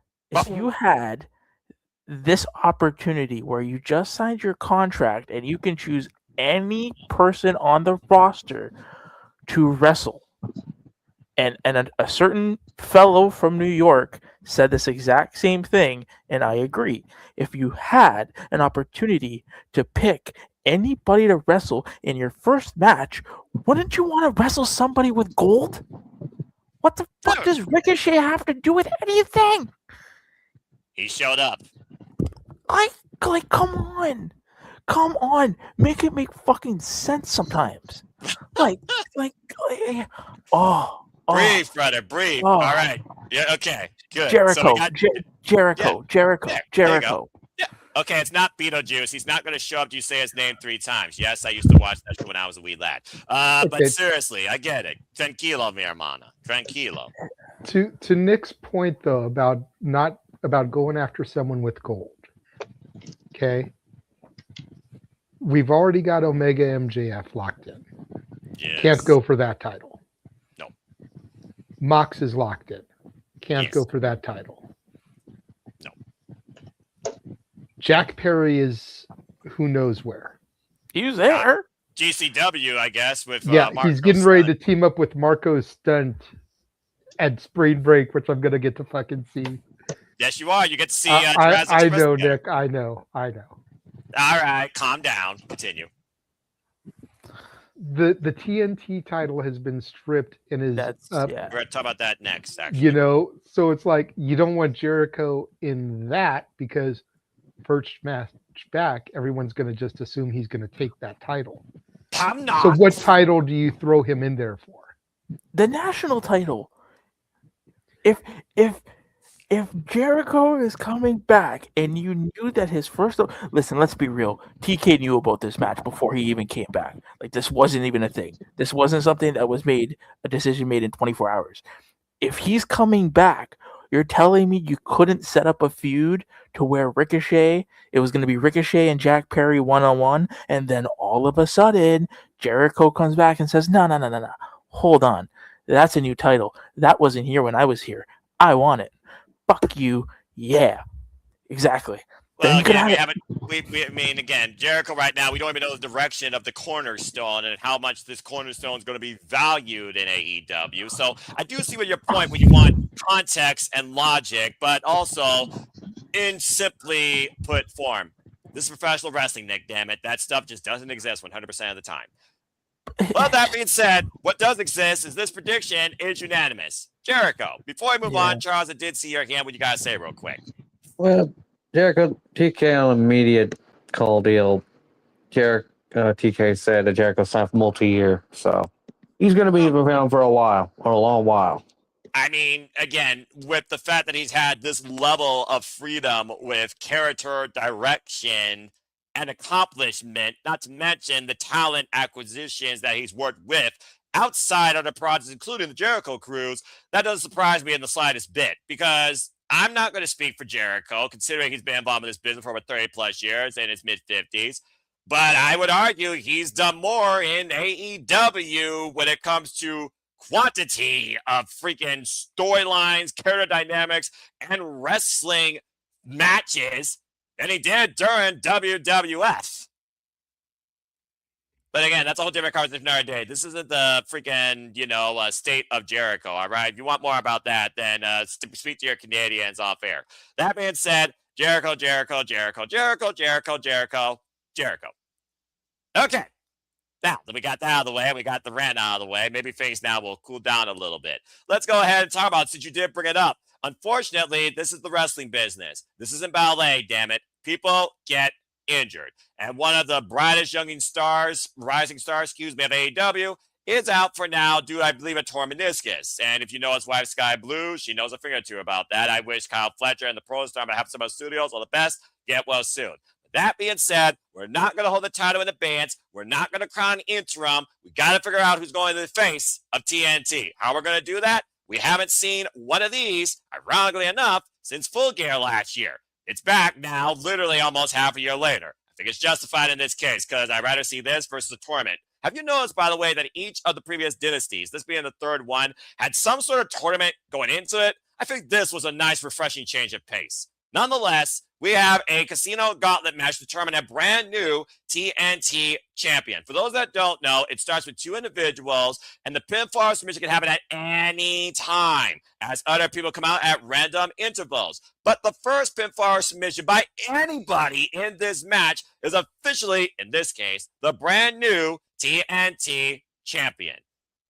this opportunity where you just signed your contract and you can choose any person on the roster to wrestle, and a certain fellow from New York said this exact same thing, and I agree. If you had an opportunity to pick anybody to wrestle in your first match, wouldn't you want to wrestle somebody with gold? What the fuck does Ricochet have to do with anything? He showed up. Like, come on, make it make fucking sense sometimes. Like, Breathe, brother, breathe. All right, yeah, okay, good. Jericho, So Jericho. Yeah. Okay, it's not Beetlejuice. He's not going to show up to you say his name 3 times. Yes, I used to watch that show when I was a wee lad. But seriously, I get it. Tranquilo, mi hermana. Tranquilo. To Nick's point though about going after someone with gold. Okay. We've already got Omega MJF locked in. Yes. Can't go for that title. No. Mox is locked in. Can't Yes. go for that title. No. Jack Perry is who knows where. He's there. GCW, I guess, with he's getting ready to team up with Marco Stunt at Spring Break, which I'm gonna get to fucking see. Yes, you are. You get to see. I know, Nick. I know. All right, calm down. Continue. The TNT title has been stripped and is We're gonna talk about that next. Actually, so it's like you don't want Jericho in that because first match back, everyone's gonna just assume he's gonna take that title. I'm not. So what title do you throw him in there for? The national title. If Jericho is coming back and you knew that his first... Listen, let's be real. TK knew about this match before he even came back. Like, this wasn't even a thing. This wasn't something that was a decision made in 24 hours. If he's coming back, you're telling me you couldn't set up a feud to where it was going to be Ricochet and Jack Perry one-on-one, and then all of a sudden, Jericho comes back and says, no. Hold on. That's a new title. That wasn't here when I was here. I want it. Fuck you. Yeah. Exactly. Well, I mean, again, Jericho right now, we don't even know the direction of the cornerstone and how much this cornerstone is going to be valued in AEW. So I do see what your point when you want context and logic, but also in simply put form. This is professional wrestling, Nick, damn it. That stuff just doesn't exist 100% of the time. Well, that being said, what does exist is this prediction is unanimous. Jericho, before we move on, Charles, I did see your hand. What you got to say real quick? Well, Jericho, TK on a media call deal. TK said that Jericho signed for multi-year, so he's going to be around for a long while. I mean, again, with the fact that he's had this level of freedom with character, direction, and accomplishment, not to mention the talent acquisitions that he's worked with outside of the projects, including the Jericho Cruise, that doesn't surprise me in the slightest bit, because I'm not going to speak for Jericho, considering he's been involved in this business for over 30 plus years in his mid 50s. But I would argue he's done more in AEW when it comes to quantity of freaking storylines, character dynamics, and wrestling matches than he did during WWF. But again, that's a whole different conversation for another day. This isn't the freaking, state of Jericho, all right? If you want more about that, then speak to your Canadians off air. That being said, Jericho. Okay. Now that we got that out of the way, we got the rant out of the way, maybe things now will cool down a little bit. Let's go ahead and talk about, since you did bring it up. Unfortunately, this is the wrestling business. This isn't ballet, damn it. People get injured. And one of the brightest rising stars, of AEW is out for now due, I believe, a torn meniscus. And if you know his wife, Sky Blue, she knows a thing or two about that. I wish Kyle Fletcher and the Pro Star have some of studios all the best. Get well soon. That being said, we're not going to hold the title in advance. We're not going to crown interim. We got to figure out who's going to the face of TNT. How we're going to do that? We haven't seen one of these, ironically enough, since Full Gear last year. It's back now, literally almost half a year later. I think it's justified in this case, because I'd rather see this versus a tournament. Have you noticed, by the way, that each of the previous dynasties, this being the third one, had some sort of tournament going into it? I think this was a nice, refreshing change of pace. Nonetheless, we have a Casino Gauntlet match to determine a brand new TNT champion. For those that don't know, it starts with two individuals, and the pinfall submission can happen at any time as other people come out at random intervals. But the first pinfall submission by anybody in this match is officially, in this case, the brand new TNT champion.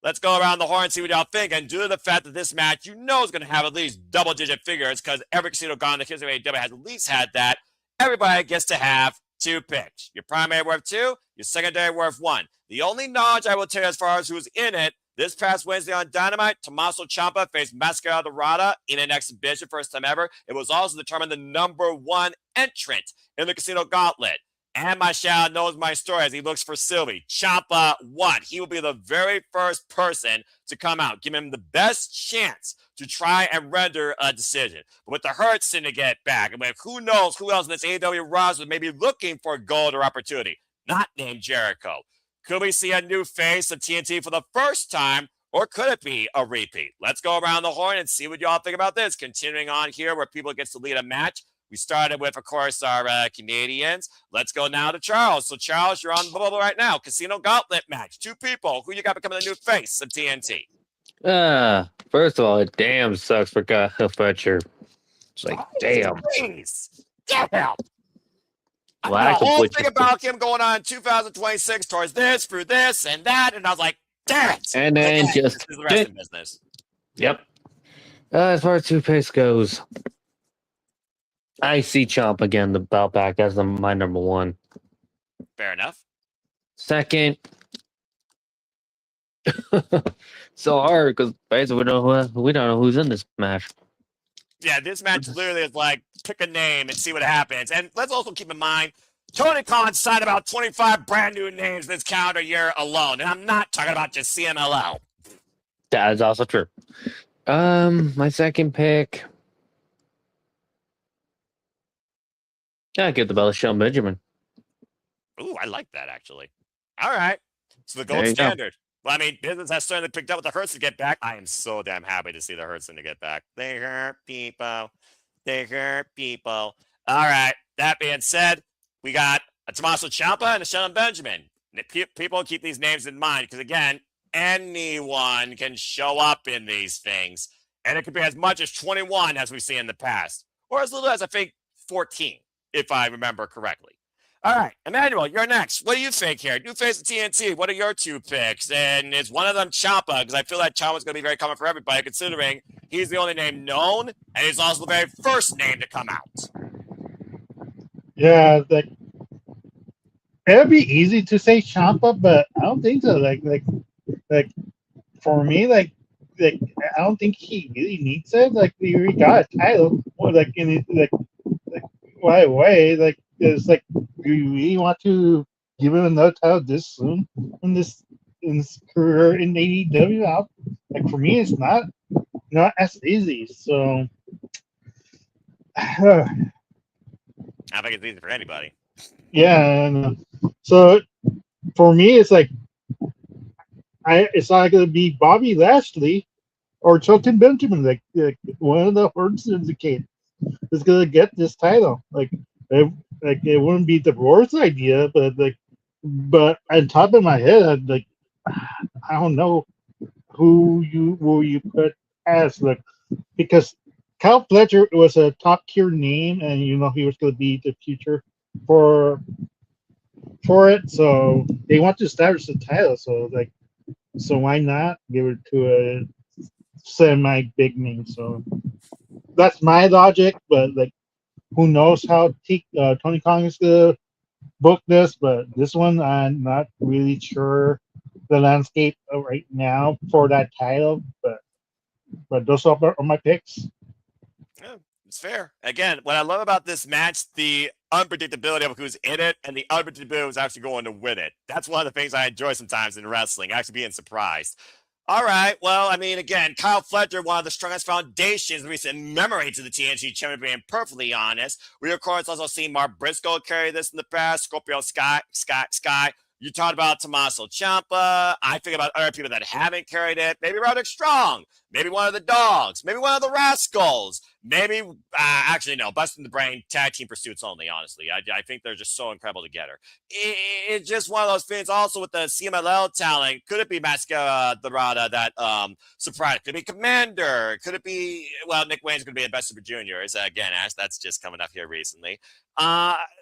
Let's go around the horn and see what y'all think. And due to the fact that this match, is going to have at least double-digit figures, because every Casino Gauntlet in the history of AEW has at least had that, everybody gets to have 2 picks. Your primary worth 2, your secondary worth 1. The only knowledge I will tell you as far as who's in it, this past Wednesday on Dynamite, Tommaso Ciampa faced Mascara Dorada in an exhibition, first time ever. It was also determined the number 1 entrant in the Casino Gauntlet. And my shout knows my story as he looks for Sylvie. Ciampa won. He will be the very first person to come out. Give him the best chance to try and render a decision. But with the Hurt Syndicate back, who knows who else in this AEW roster may be looking for gold or opportunity? Not named Jericho. Could we see a new face of TNT for the first time? Or could it be a repeat? Let's go around the horn and see what y'all think about this. Continuing on here where people get to lead a match. We started with, of course, our Canadians. Let's go now to Charles. So, Charles, you're on the bubble right now. Casino Gauntlet match. 2 people. Who you got becoming the new face of TNT? First of all, it damn sucks for Kyle Fletcher. It's like, damn. Please. Get help. Well, I the whole thing about him going on 2026 towards this, through this, and that, and I was like, damn it. And then this is the rest of the business. Yep. As far as 2 picks goes, I see Ciampa again, the belt back as my number 1. Fair enough. Second, so hard because basically we don't know who's in this match. Yeah, this match literally is like pick a name and see what happens. And let's also keep in mind, Tony Khan signed about 25 brand new names this calendar year alone, and I'm not talking about just CMLL. That is also true. My second pick. I give the belt to Shelton Benjamin. Ooh, I like that, actually. All right. So the gold standard. Well, I mean, business has certainly picked up with the Hurts to get back. I am so damn happy to see the Hurts to get back. They hurt people. They hurt people. All right. That being said, we got a Tommaso Ciampa and a Shelton Benjamin. People keep these names in mind because, again, anyone can show up in these things. And it could be as much as 21 as we've seen in the past. Or as little as, I think, 14. If I remember correctly. All right, Emmanuel, you're next. What do you think here? You face the TNT. What are your 2 picks? And is one of them Ciampa? Because I feel like Ciampa's going to be very common for everybody, considering he's the only name known, and he's also the very first name to come out. Yeah, it'd be easy to say Ciampa, but I don't think so. Like for me, I don't think he really needs it. Like he already got a title, right away. It's like, do you really want to give him another title this soon in this in his career in AEW. Like for me, it's not as easy. So I think it's easy for anybody. yeah, so for me, it's like it's either gonna be Bobby Lashley or Shelton Benjamin, like one of the Horde Syndicate is gonna get this title. It wouldn't be the Roar's idea, but on top of my head, I don't know who you will you put as because Kyle Fletcher was a top tier name, and he was going to be the future for it. So they want to establish the title. So why not give it to a semi big name? So that's my logic. But who knows how Tony Khan is going to book this? But this one, I'm not really sure the landscape right now for that title. But those are my picks. Yeah, it's fair. Again, what I love about this match, the unpredictability of who's in it and the unpredictability who's actually going to win it. That's one of the things I enjoy sometimes in wrestling, actually being surprised. All right. Well, I mean, again, Kyle Fletcher, one of the strongest foundations in recent memory to the TNT champion, being perfectly honest. We, of course, also seen Mark Briscoe carry this in the past, Scorpio Sky. You talked about Tommaso Ciampa. I think about other people that haven't carried it. Maybe Roderick Strong. Maybe one of the Dogs. Maybe one of the Rascals. Maybe, actually, no, Busting the Brain, Tag Team Pursuits only, honestly. I think they're just so incredible together. It's just one of those things also with the CMLL talent. Could it be Mascara Dorada that surprised? Could it be Commander? Could it be, well, Nick Wayne's going to be the Best Super Juniors. Again, Ash, that's just coming up here recently.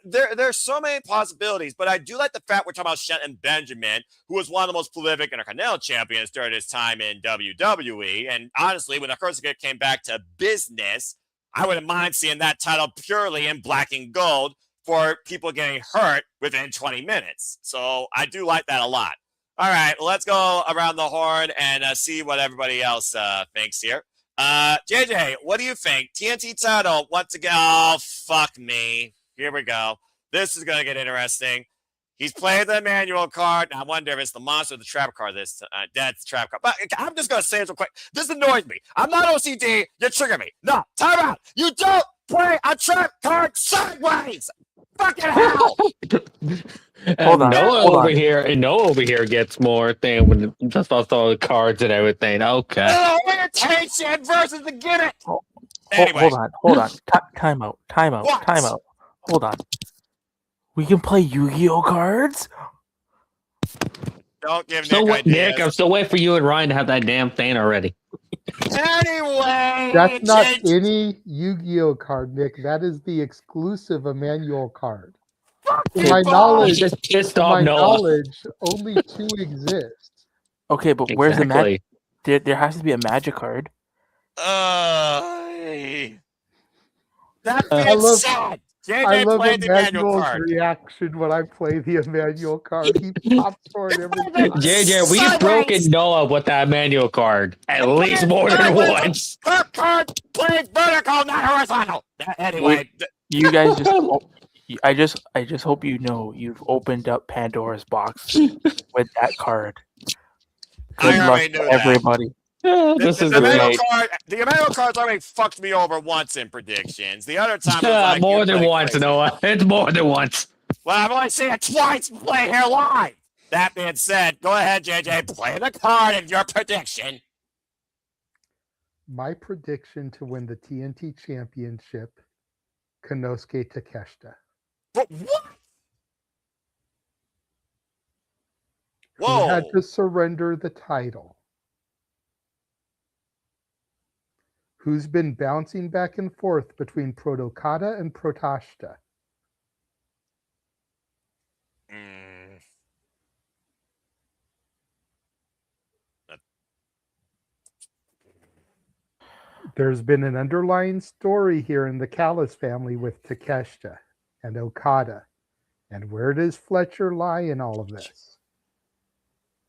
There's so many possibilities, but I do like the fact we're talking about Shelton Benjamin, who was one of the most prolific Intercontinental champions during his time in WWE. And honestly, when the Kurtzker came back to business, I wouldn't mind seeing that title purely in black and gold for people getting hurt within 20 minutes. So I do like that a lot. All right, let's go around the horn and see what everybody else thinks here. JJ, what do you think? TNT title once again. Oh, fuck me. Here we go. This is going to get interesting. He's played the manual card. I wonder if it's the monster or the trap card this time. That's the trap card. But I'm just going to say it real quick. This annoys me. I'm not OCD. You trigger me. No, time out. You don't play a trap card sideways. Fucking hell. Hold on, Noah hold over on. here, and Noah over here gets more thing when just about all the cards and everything. Okay. The orientation versus the gimmick. Anyway. Hold on. Time out. What? Hold on. We can play Yu-Gi-Oh cards? Don't give So Nick what, ideas. Nick? I'm still waiting for you and Ryan to have that damn thing already. Anyway, That's not any Yu-Gi-Oh card, Nick. That is the exclusive Emmanuel card. To my people. knowledge, Just pissed off Noah. only 2 exist. Okay, but where's the magic? Exactly. There has to be a magic card. That I being love- said, I JJ love played the manual Emmanuel's card. reaction when I play the Emmanuel card. He pops for it every time. JJ, we've Sideways. broken Noah with that manual card at least more than once. Her card plays vertical, not horizontal. Anyway, You guys just I just hope you know you've opened up Pandora's box with that card. Good I luck already knew to that. everybody. This is the manual great. card. The manual card's already fucked me over once in predictions. The other time, it was like, More you're than playing once, crazy. Noah. It's more than once. Well, I've only seen it twice play here live. That being said, go ahead, JJ, play the card and your prediction. My prediction to win the TNT Championship, Konosuke Takeshita. But what? Who Whoa. had to surrender the title. Who's been bouncing back and forth between Protokata and Protashta. There's been an underlying story here in the Callis family with Takeshita and Okada. And where does Fletcher lie in all of this?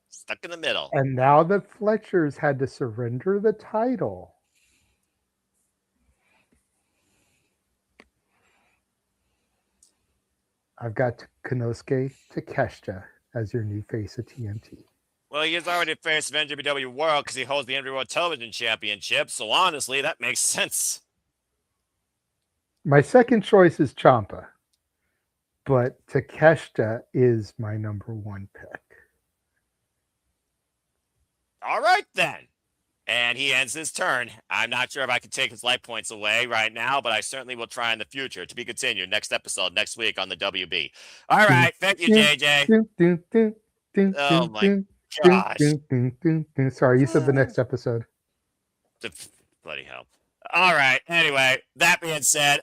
Stuck in the middle. And now that Fletcher's had to surrender the title, I've got Konosuke Takeshita as your new face of TNT. Well, he is already faced of NWW World because he holds the NWA World Television Championship. So honestly, that makes sense. My second choice is Champa, but Takeshita is my number one pick. All right, then. And he ends his turn. I'm not sure if I can take his life points away right now, but I certainly will try in the future. To be continued next episode, next week on the WB. All right. Thank you, JJ. Oh, my gosh. Sorry, you said the next episode. Bloody hell. All right. Anyway, that being said,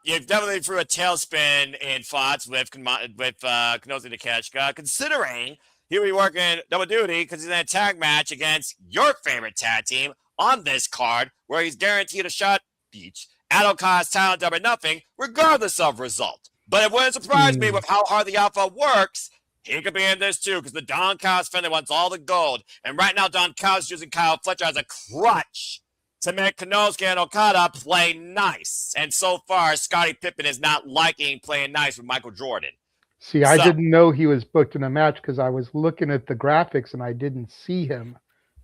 you've definitely threw a tailspin in thoughts with Kenosi Takeshita, considering he'll be working double duty because he's in a tag match against your favorite tag team on this card, where he's guaranteed a shot each at Okada's title double nothing, regardless of result. But it wouldn't surprise me with how hard the Alpha works. He could be in this too, because the Don Callis family wants all the gold. And right now, Don Callis is using Kyle Fletcher as a crutch to make Konosuke and Okada play nice. And so far, Scottie Pippen is not liking playing nice with Michael Jordan. See, I didn't know he was booked in a match because I was looking at the graphics and I didn't see him,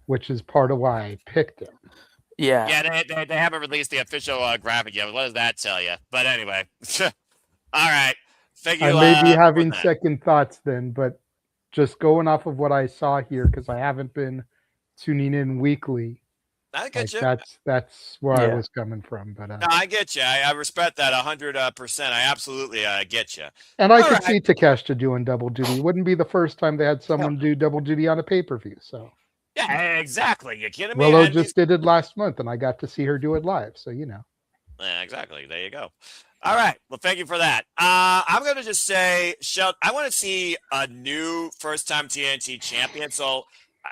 which is part of why I picked him. Yeah. Yeah, they haven't released the official graphic yet. What does that tell you? But anyway. All right. I may be having second thoughts then, but just going off of what I saw here, because I haven't been tuning in weekly. I get you. That's where I was coming from. But no, I get you. I respect that 100%. I absolutely get you. And I could see Takeshita doing double duty. It wouldn't be the first time they had someone do double duty on a pay-per-view. So yeah, exactly. You kidding me? Willow just did it last month, and I got to see her do it live. So you know. Yeah, exactly. There you go. All right. Well, thank you for that. I'm going to just say, I want to see a new first-time TNT champion. So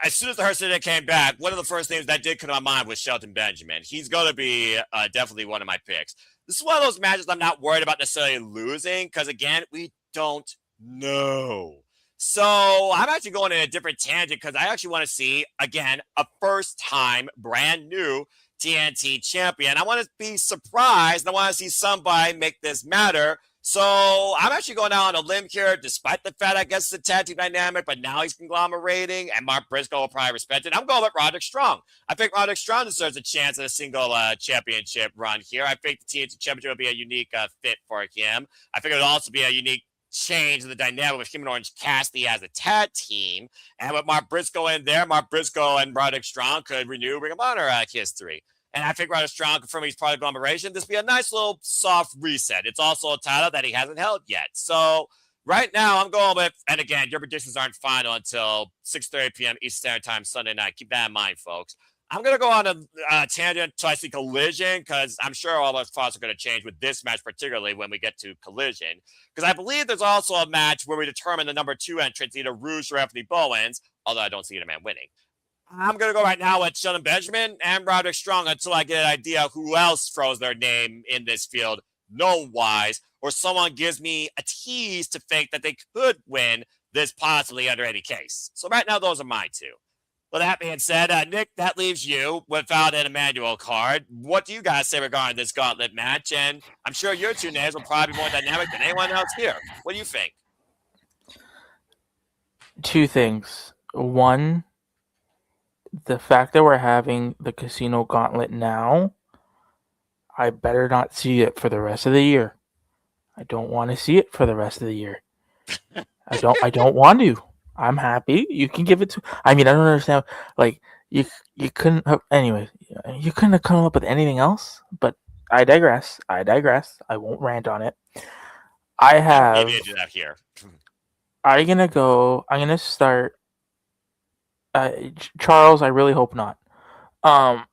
as soon as the Hurt came back, one of the first names that did come to my mind was Shelton Benjamin. He's going to be definitely one of my picks. This is one of those matches I'm not worried about necessarily losing because, again, we don't know. So I'm actually going in a different tangent because I actually want to see, again, a first-time, brand new TNT champion. I want to be surprised. I want to see somebody make this matter. So I'm actually going out on a limb here, despite the fact I guess it's a tag team dynamic, but now he's conglomerating, and Mark Briscoe will probably respect it. I'm going with Roderick Strong. I think Roderick Strong deserves a chance at a single championship run here. I think the TNT championship would be a unique fit for him. I think it would also be a unique change in the dynamic with him and Orange Cassidy as a tag team. And with Mark Briscoe in there, Mark Briscoe and Roderick Strong could renew Ring of Honor history. And I think Roderick Strong confirming he's part of agglomeration. This would be a nice little soft reset. It's also a title that he hasn't held yet. So right now I'm going with, and again, your predictions aren't final until 6:30 p.m. Eastern Standard Time Sunday night. Keep that in mind, folks. I'm going to go on a tangent to I see Collision because I'm sure all those thoughts are going to change with this match, particularly when we get to Collision. Because I believe there's also a match where we determine the number 2 entrants, either Rouge or Anthony Bowens, although I don't see either man winning. I'm going to go right now with Shelton Benjamin and Roderick Strong until I get an idea who else throws their name in this field, known-wise, or someone gives me a tease to think that they could win this possibly under any case. So right now, those are my two. Well, that being said, Nick, that leaves you without an Emmanuel card. What do you guys say regarding this gauntlet match? And I'm sure your two names will probably be more dynamic than anyone else here. What do you think? Two things. One, the fact that we're having the Casino Gauntlet now, I better not see it for the rest of the year. I don't want to see it for the rest of the year. I don't want to. I'm happy. You can give it to. I mean, I don't understand. Like you couldn't have. Anyway, you couldn't have come up with anything else. But I digress. I won't rant on it. I have. Maybe I do that here. I'm gonna start. Charles, I really hope not. I'm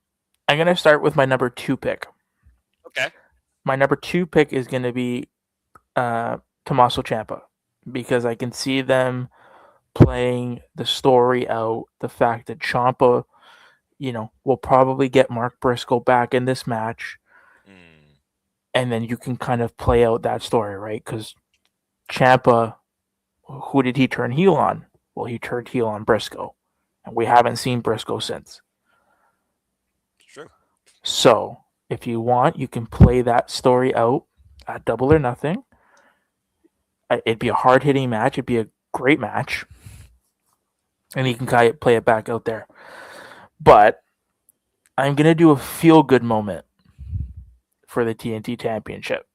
gonna start with my number 2 pick. Okay. My number 2 pick is gonna be Tommaso Ciampa because I can see them playing the story out. The fact that Ciampa, will probably get Mark Briscoe back in this match, and then you can kind of play out that story, right? Because Ciampa, who did he turn heel on? Well, he turned heel on Briscoe. And we haven't seen Briscoe since. True. So, if you want, you can play that story out at Double or Nothing. It'd be a hard-hitting match. It'd be a great match. and he can play it back out there. But I'm going to do a feel-good moment for the TNT Championship.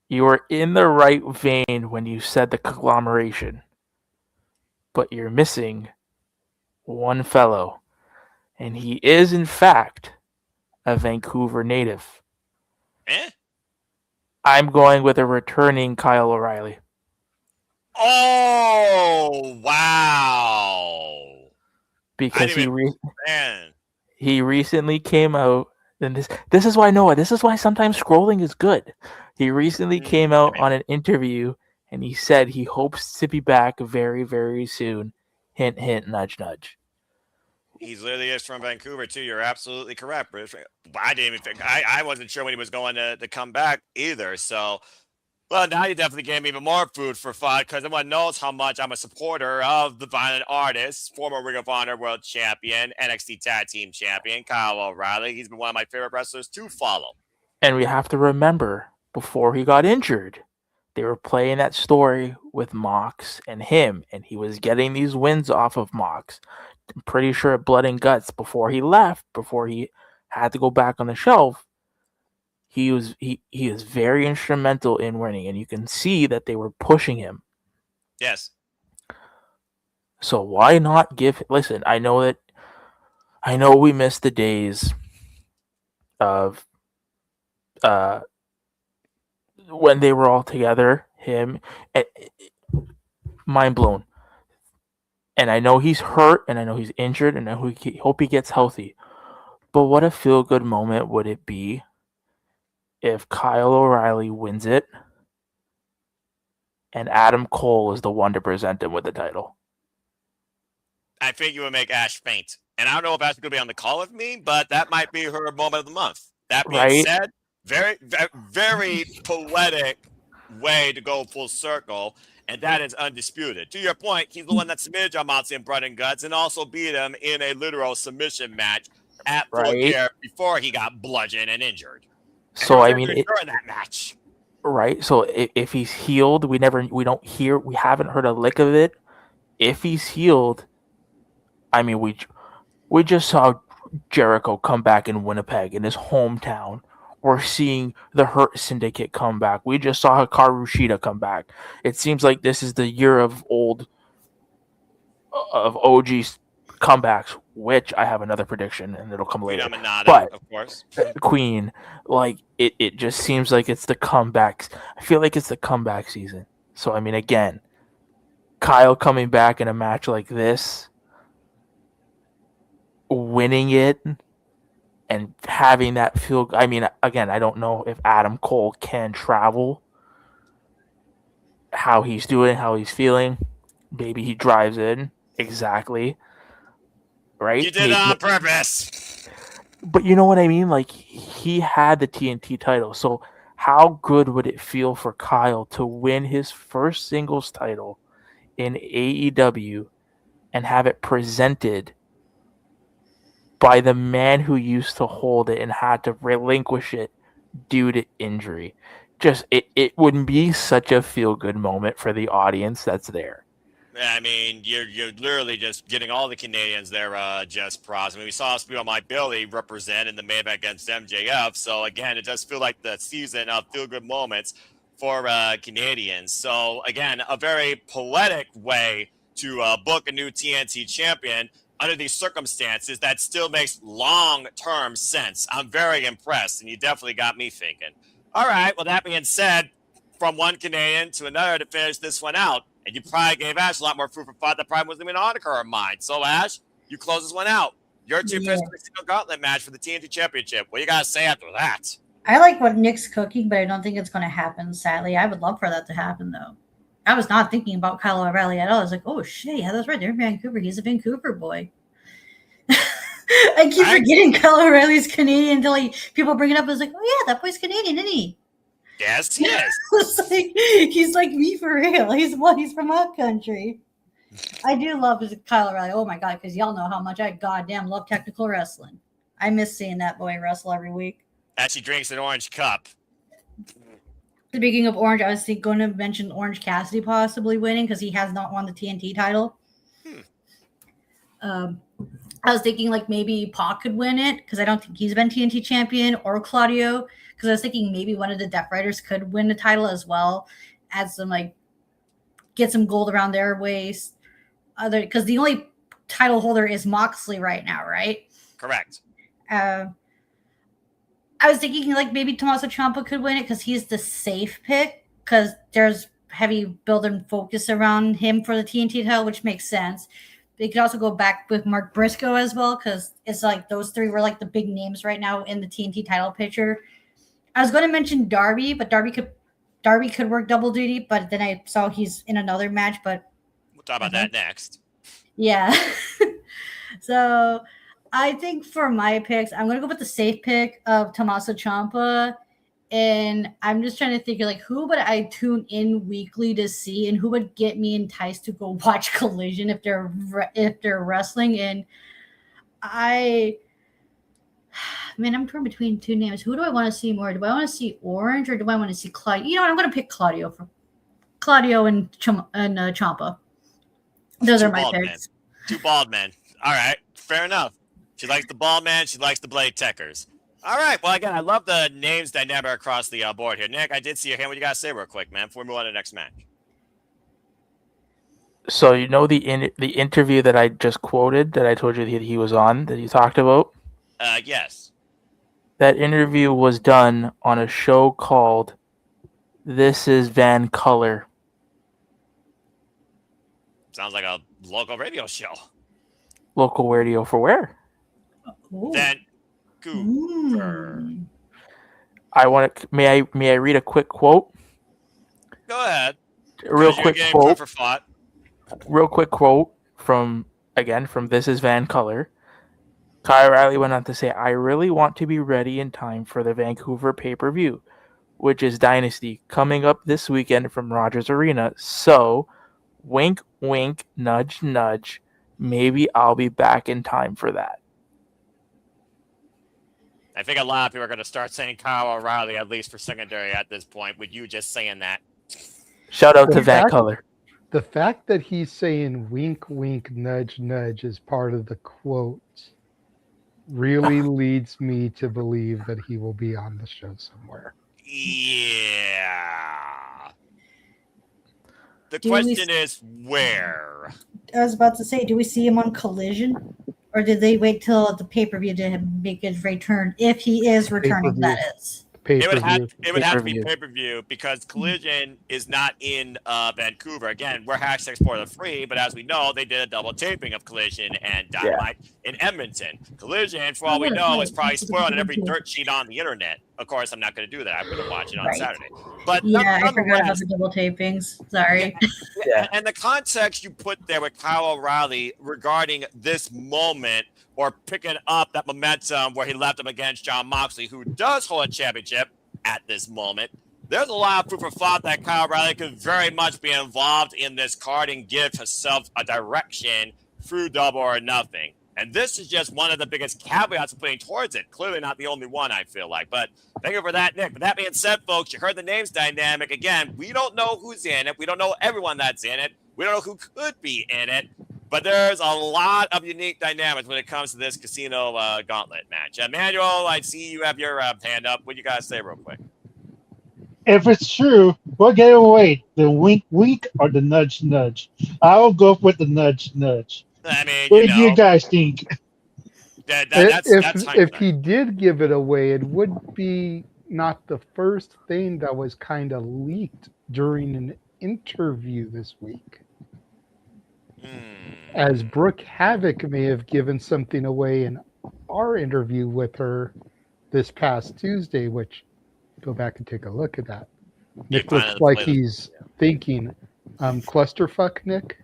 You were in the right vein when you said the conglomeration, but you're missing one fellow, and he is, in fact, a Vancouver native. Eh? I'm going with a returning Kyle O'Reilly. Oh, wow. Because Man. he recently came out, and this is why Noah. This is why sometimes scrolling is good. He recently came out on an interview, and he said he hopes to be back very, very soon. Hint, hint, nudge, nudge. He's literally is from Vancouver too. You're absolutely correct, Bruce. I didn't even think I wasn't sure when he was going to come back either. So, well, now you definitely gave me even more food for thought because everyone knows how much I'm a supporter of the Violent Artist, former Ring of Honor World Champion, NXT Tag Team Champion, Kyle O'Reilly. He's been one of my favorite wrestlers to follow. And we have to remember, before he got injured, they were playing that story with Mox and him, and he was getting these wins off of Mox. I'm pretty sure at Blood and Guts, before he left, before he had to go back on the shelf, he was very instrumental in winning, and you can see that they were pushing him. Yes. So why not give? Listen, I know we missed the days of when they were all together. Him, and, mind blown. And I know he's hurt, and I know he's injured, and I hope he gets healthy. But what a feel-good moment would it be if Kyle O'Reilly wins it and Adam Cole is the one to present him with the title? I think you would make Ash faint. And I don't know if Ash is going to be on the call with me, but that might be her moment of the month. That being said, very, very poetic way to go full circle. And that is undisputed. To your point, he's the one that submitted John Moxley in Blood and Guts and also beat him in a literal submission match at Full Gear before he got bludgeoned and injured. So I mean, during that match, right? So if he's healed, we haven't heard a lick of it. If he's healed, I mean, we just saw Jericho come back in Winnipeg in his hometown. We're seeing the Hurt Syndicate come back. We just saw Hikaru Shida come back. It seems like this is the year of OG's comebacks, which I have another prediction, and it'll come later. But of course, Queen, like it just seems like it's the comebacks. I feel like it's the comeback season. So I mean, again, Kyle coming back in a match like this, winning it, and having that feel. I mean, again, I don't know if Adam Cole can travel, how he's doing, how he's feeling. Maybe he drives in. Exactly. Right? You did it on purpose. But you know what I mean? Like, he had the TNT title. So how good would it feel for Kyle to win his first singles title in AEW and have it presented by the man who used to hold it and had to relinquish it due to injury? Just it would be such a feel-good moment for the audience that's there. I mean, you're literally just getting all the Canadians there, just pros. I mean, we saw Speed on My Billy represent in the main event against MJF. So again, it does feel like the season of feel-good moments for Canadians. So again, a very poetic way to book a new TNT champion under these circumstances that still makes long-term sense. I'm very impressed, and you definitely got me thinking. All right, well, that being said, from one Canadian to another to finish this one out, and you probably gave Ash a lot more food for thought that probably wasn't even on her mind. So, Ash, you close this one out. Your two picks for the single gauntlet match for the TNT Championship. What do you got to say after that? I like what Nick's cooking, but I don't think it's going to happen, sadly. I would love for that to happen, though. I was not thinking about Kyle O'Reilly at all. I was like, oh, shit, yeah, that's right. They're in Vancouver. He's a Vancouver boy. I keep forgetting Kyle O'Reilly's Canadian until people bring it up. I was like, oh, yeah, that boy's Canadian, isn't he? Yes, he is. He's like me for real. He's from our country. I do love Kyle O'Reilly. Oh, my God, because y'all know how much I goddamn love technical wrestling. I miss seeing that boy wrestle every week. As he drinks an orange cup. Speaking of Orange, I was going to mention Orange Cassidy possibly winning because he has not won the TNT title. I was thinking like maybe Pac could win it because I don't think he's been TNT champion, or Claudio, because I was thinking maybe one of the Death Riders could win the title as well, add some like get some gold around their waist. Other because the only title holder is Moxley right now, right? Correct. I was thinking like maybe Tommaso Ciampa could win it because he's the safe pick because there's heavy build and focus around him for the TNT title, which makes sense. They could also go back with Mark Briscoe as well because it's like those three were like the big names right now in the TNT title picture. I was going to mention Darby, but Darby could work double duty, but then I saw he's in another match. But We'll talk about that next. yeah. So I think for my picks, I'm going to go with the safe pick of Tommaso Ciampa. And I'm just trying to think of like who would I tune in weekly to see, and who would get me enticed to go watch Collision if they're wrestling. And I'm torn between two names. Who do I want to see more? Do I want to see Orange or do I want to see Claudio? You know what? I'm going to pick Claudio and Ciampa. Those are my picks. Two bald men. All right, fair enough. She likes the bald man. She likes the blade techers. All right. Well, again, I love the names dynamic across the board here. Nick, I did see your hand. What you got to say real quick, man, before we move on to the next match? So you know the interview that I just quoted that I told you that he was on that you talked about? Yes. That interview was done on a show called This Is Van Color. Sounds like a local radio show. Local radio for where? Ooh. Vancouver. I want to. May I read a quick quote? Go ahead. A real quick quote. For thought. Real quick quote from This Is Van Color. Kyle O'Reilly went on to say, "I really want to be ready in time for the Vancouver pay-per-view, which is Dynasty, coming up this weekend from Rogers Arena. So, wink, wink, nudge, nudge. Maybe I'll be back in time for that." I think a lot of people are going to start saying Kyle O'Reilly, at least for secondary at this point, with you just saying that. Shout out to Van Color. The fact that he's saying wink, wink, nudge, nudge is part of the quote really leads me to believe that he will be on the show somewhere. Yeah. The question is where? I was about to say, do we see him on Collision? Or did they wait till the pay-per-view to make his return? If he is returning, that is. It would have to be pay-per-view because Collision is not in Vancouver. Again, we're hashtag spoiler free, but as we know, they did a double taping of Collision and Dynamite in Edmonton. Collision, for all we know, is probably spoiled on every dirt sheet on the internet. Of course, I'm not going to do that. I'm going to watch it on Saturday. But yeah, I forgot about the double tapings. Sorry. Yeah. And the context you put there with Kyle O'Reilly regarding this moment or picking up that momentum where he left him against Jon Moxley, who does hold a championship at this moment. There's a lot of proof of thought that Kyle O'Reilly could very much be involved in this card and give himself a direction through Double or Nothing. And this is just one of the biggest caveats of putting towards it. Clearly not the only one, I feel like. But thank you for that, Nick. But that being said, folks, you heard the names dynamic. Again, we don't know who's in it. We don't know everyone that's in it. We don't know who could be in it. But there's a lot of unique dynamics when it comes to this Casino Gauntlet match. Emmanuel, I see you have your hand up. What do you guys say real quick? If it's true, we'll get away. The wink, wink, or the nudge, nudge. I'll go with the nudge, nudge. I mean, what do you guys think? If he did give it away, it would be not the first thing that was kind of leaked during an interview this week. As Brooke Havoc may have given something away in our interview with her this past Tuesday, which go back and take a look at that. Nick looks like he's thinking, clusterfuck, Nick?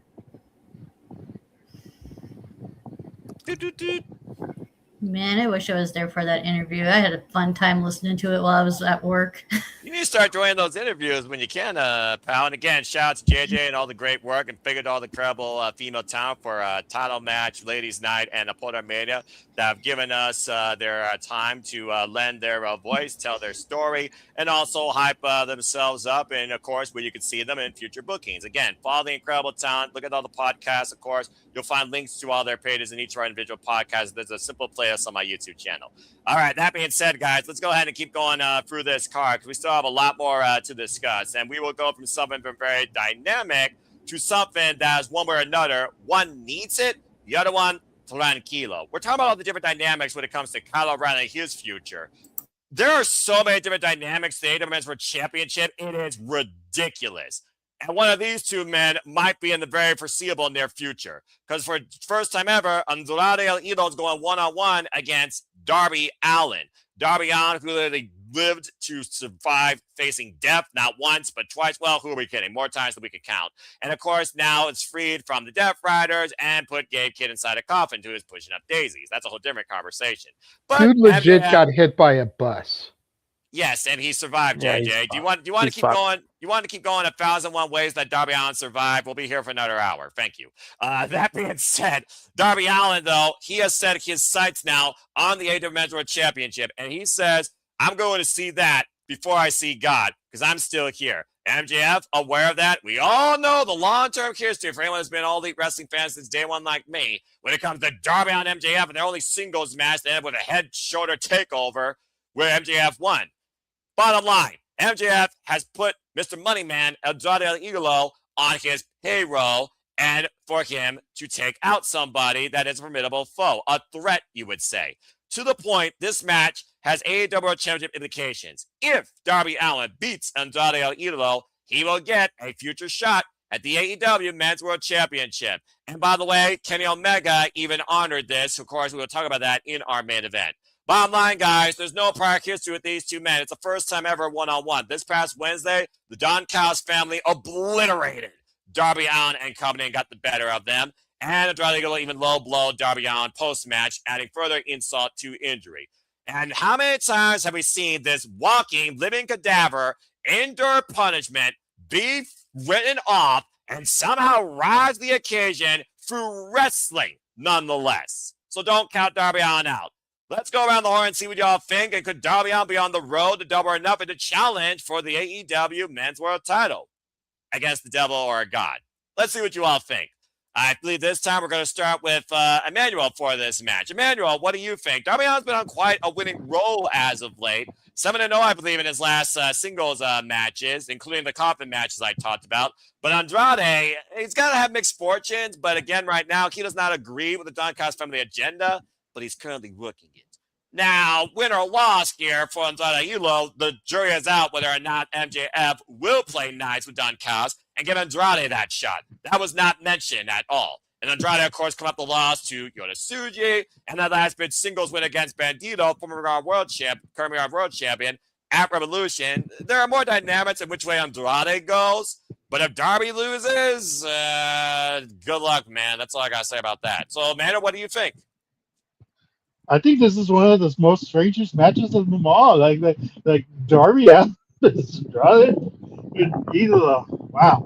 Man, I wish I was there for that interview. I had a fun time listening to it while I was at work. You need to start doing those interviews when you can, pal. And again, shout out to JJ and all the great work and figured all the incredible female talent for title match, ladies' night, and Porter Mania that have given us their time to lend their voice, tell their story, and also hype themselves up. And of course, where you can see them in future bookings. Again, follow the incredible talent. Look at all the podcasts. Of course, you'll find links to all their pages in each of our individual podcasts. There's a simple playlist on my YouTube channel. All right, that being said, guys, let's go ahead and keep going through this card because we still have a lot more to discuss. And we will go from something very dynamic to something that is one way or another. One needs it, the other one, tranquilo. We're talking about all the different dynamics when it comes to Kyle O'Reilly and his future. There are so many different dynamics to the AEW Men's World Championship. It is ridiculous. And one of these two men might be in the very foreseeable near future. Because for the first time ever, Andrade El Idolo is going one-on-one against Darby Allin. Darby Allin, who literally lived to survive facing death, not once, but twice. Well, who are we kidding? More times than we could count. And of course, now it's freed from the Death Riders and put Gabe Kidd inside a coffin who is pushing up daisies. That's a whole different conversation. But Dude legit MJF got hit by a bus. Yes, and he survived, Yeah, JJ. he's Do you want to He's keep fucked. going? You want to keep going 1,001 ways that Darby Allin survived? We'll be here for another hour. Thank you. That being said, Darby Allin, though, he has set his sights now on the AEW Men's World Championship, and he says, I'm going to see that before I see God, because I'm still here. MJF, aware of that. We all know the long-term history for anyone who's been all elite wrestling fans since day one like me, when it comes to Darby Allin and MJF and their only singles match, they end up with a head-shoulder takeover where MJF won. Bottom line, MJF has put Mr. Moneyman, Andrade El Idolo, on his payroll and for him to take out somebody that is a formidable foe, a threat, you would say. To the point, this match has AEW World Championship implications. If Darby Allin beats Andrade El Idolo, he will get a future shot at the AEW Men's World Championship. And by the way, Kenny Omega even honored this. Of course, we will talk about that in our main event. Bottom line, guys, there's no prior history with these two men. It's the first time ever one-on-one. This past Wednesday, the Don Callis family obliterated Darby Allin and company and got the better of them. And Andrade Idolo even low-blow Darby Allin post-match, adding further insult to injury. And how many times have we seen this walking, living cadaver endure punishment, be written off, and somehow rise to the occasion through wrestling nonetheless? So don't count Darby Allin out. Let's go around the horn and see what y'all think. And could Darby Allin be on the road to Double or Nothing to challenge for the AEW Men's World title against the Devil or a God? Let's see what you all think. I believe this time we're going to start with Emmanuel for this match. Emmanuel, what do you think? Darby Allin's been on quite a winning roll as of late. 7-0, I believe, in his last singles matches, including the coffin matches I talked about. But Andrade, he's got to have mixed fortunes. But again, right now, he does not agree with the Don Callis family agenda, but he's currently working it. Now, win or loss here for Andrade Idolo, the jury is out whether or not MJF will play nice with Don Callis and give Andrade that shot. That was not mentioned at all. And Andrade, of course, come up the loss to Yota Tsuji, and that last bit singles win against Bandito, former current world champion, at Revolution. There are more dynamics in which way Andrade goes, but if Darby loses, good luck, man. That's all I got to say about that. So, Amanda, what do you think? I think this is one of the most strangest matches of them all. Like Darby Allin, Andrade, Idolo. Wow,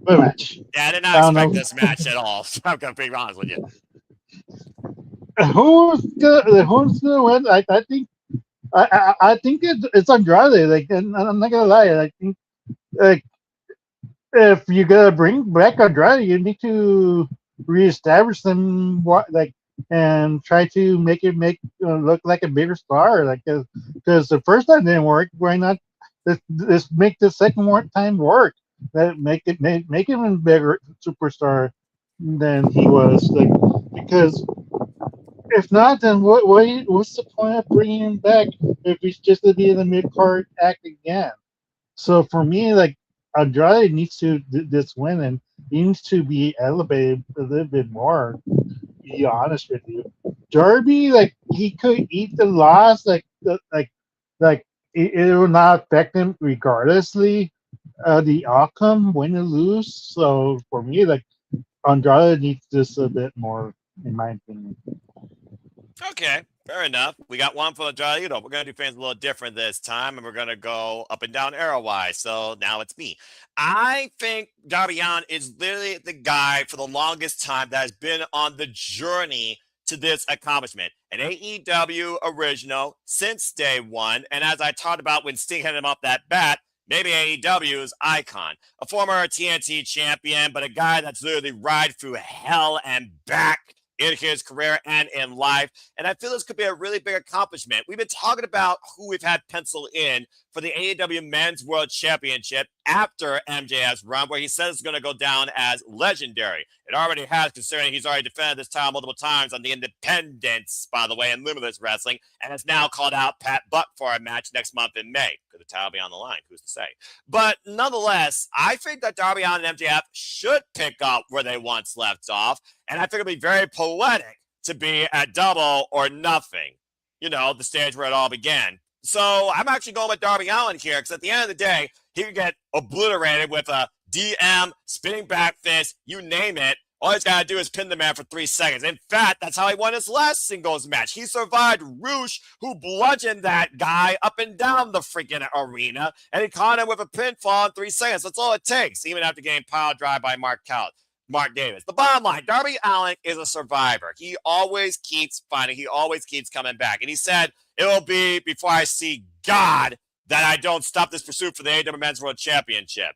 what a match! Yeah, I did not expect this match at all. So I'm going to be honest with you. Who's gonna win? I think it's Andrade. Like, and I'm not gonna lie. I think like if you're gonna bring back Andrade, you need to reestablish them. And try to make it look like a bigger star, like because the first time didn't work. Why not this make the second time work? That make him a bigger superstar than he was. Like, because if not, then what's the point of bringing him back if he's just to be in the mid card act again? So for me, like Andrade needs to this win and he needs to be elevated a little bit more. Be honest with you, Darby, like he could eat the loss, like it will not affect him regardlessly the outcome, win or lose. So for me, like Andrade needs this a bit more, in my opinion. Okay. Fair enough. We got one for Andrade. We're going to do things a little different this time, and we're going to go up and down arrow wise. So now it's me. I think Darby Allin is literally the guy for the longest time that has been on the journey to this accomplishment. An AEW original since day one. And as I talked about when Sting hit him up that bat, maybe AEW's icon. A former TNT champion, but a guy that's literally ride through hell and back in his career and in life. And I feel this could be a really big accomplishment. We've been talking about who we've had penciled in for the AEW Men's World Championship after MJF's run, where he says it's going to go down as legendary. It already has, considering he's already defended this title multiple times on the Independents, by the way, in Limitless Wrestling, and has now called out Pat Buck for a match next month in May. Could the title be on the line? Who's to say? But nonetheless, I think that Darby Allin and MJF should pick up where they once left off. And I think it'd be very poetic to be at Double or Nothing, the stage where it all began. So I'm actually going with Darby Allin here because at the end of the day, he could get obliterated with a DM, spinning back fist, you name it. All he's got to do is pin the man for 3 seconds. In fact, that's how he won his last singles match. He survived Roosh, who bludgeoned that guy up and down the freaking arena, and he caught him with a pinfall in 3 seconds. That's all it takes, even after getting pile drive by Mark Davis. The bottom line, Darby Allin is a survivor. He always keeps fighting. He always keeps coming back. And he said, it will be before I see God that I don't stop this pursuit for the AEW Men's World Championship.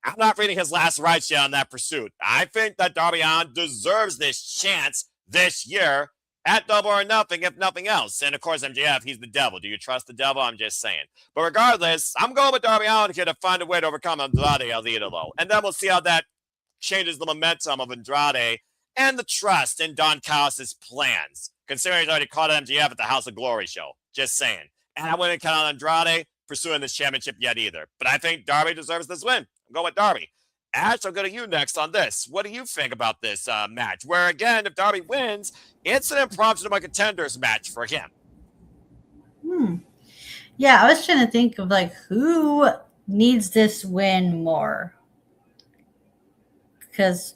I'm not reading his last rights yet on that pursuit. I think that Darby Allin deserves this chance this year at Double or Nothing, if nothing else. And of course, MJF, he's the devil. Do you trust the devil? I'm just saying. But regardless, I'm going with Darby Allin here to find a way to overcome Andrade El Idolo. And then we'll see how that changes the momentum of Andrade and the trust in Don Callis' plans, considering he's already caught MJF at the House of Glory show. Just saying. And I wouldn't count on Andrade pursuing this championship yet either. But I think Darby deserves this win. I'm going with Darby. Ash, I'll go to you next on this. What do you think about this match? Where, again, if Darby wins, it's an impromptu to my contenders match for him. Yeah, I was trying to think of, who needs this win more? Because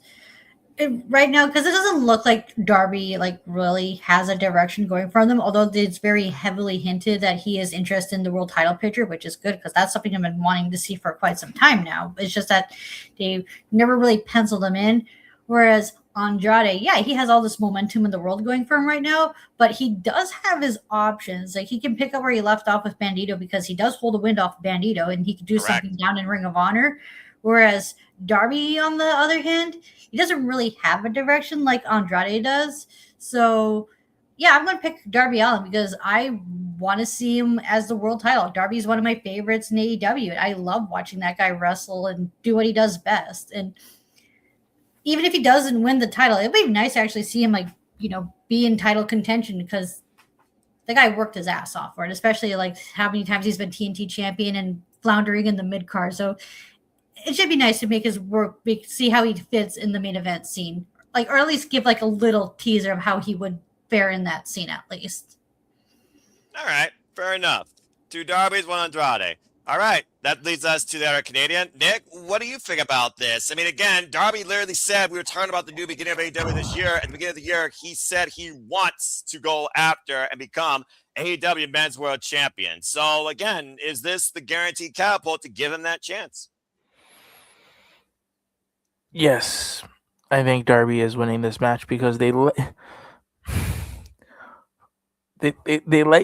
right now, because it doesn't look like Darby really has a direction going for them, although it's very heavily hinted that he is interested in the world title picture, which is good because that's something I've been wanting to see for quite some time now. It's just that they never really penciled him in. Whereas Andrade, yeah, he has all this momentum in the world going for him right now, but he does have his options. He can pick up where he left off with Bandito because he does hold the wind off of Bandito, and he can do something down in Ring of Honor. Whereas Darby, on the other hand, he doesn't really have a direction like Andrade does. So, yeah, I'm going to pick Darby Allin because I want to see him as the world title. Darby's one of my favorites in AEW. I love watching that guy wrestle and do what he does best. And even if he doesn't win the title, it'd be nice to actually see him, be in title contention because the guy worked his ass off for it, especially how many times he's been TNT champion and floundering in the mid card. So it should be nice to make his work, see how he fits in the main event scene, or at least give a little teaser of how he would fare in that scene at least. All right, fair enough. 2 Darbys, 1 Andrade. All right, that leads us to the other Canadian. Nick, what do you think about this? I mean, again, Darby literally said, we were talking about the new beginning of AEW this year. At the beginning of the year, he said he wants to go after and become AEW Men's World Champion. So, again, is this the guaranteed catapult to give him that chance? Yes, I think Darby is winning this match because they let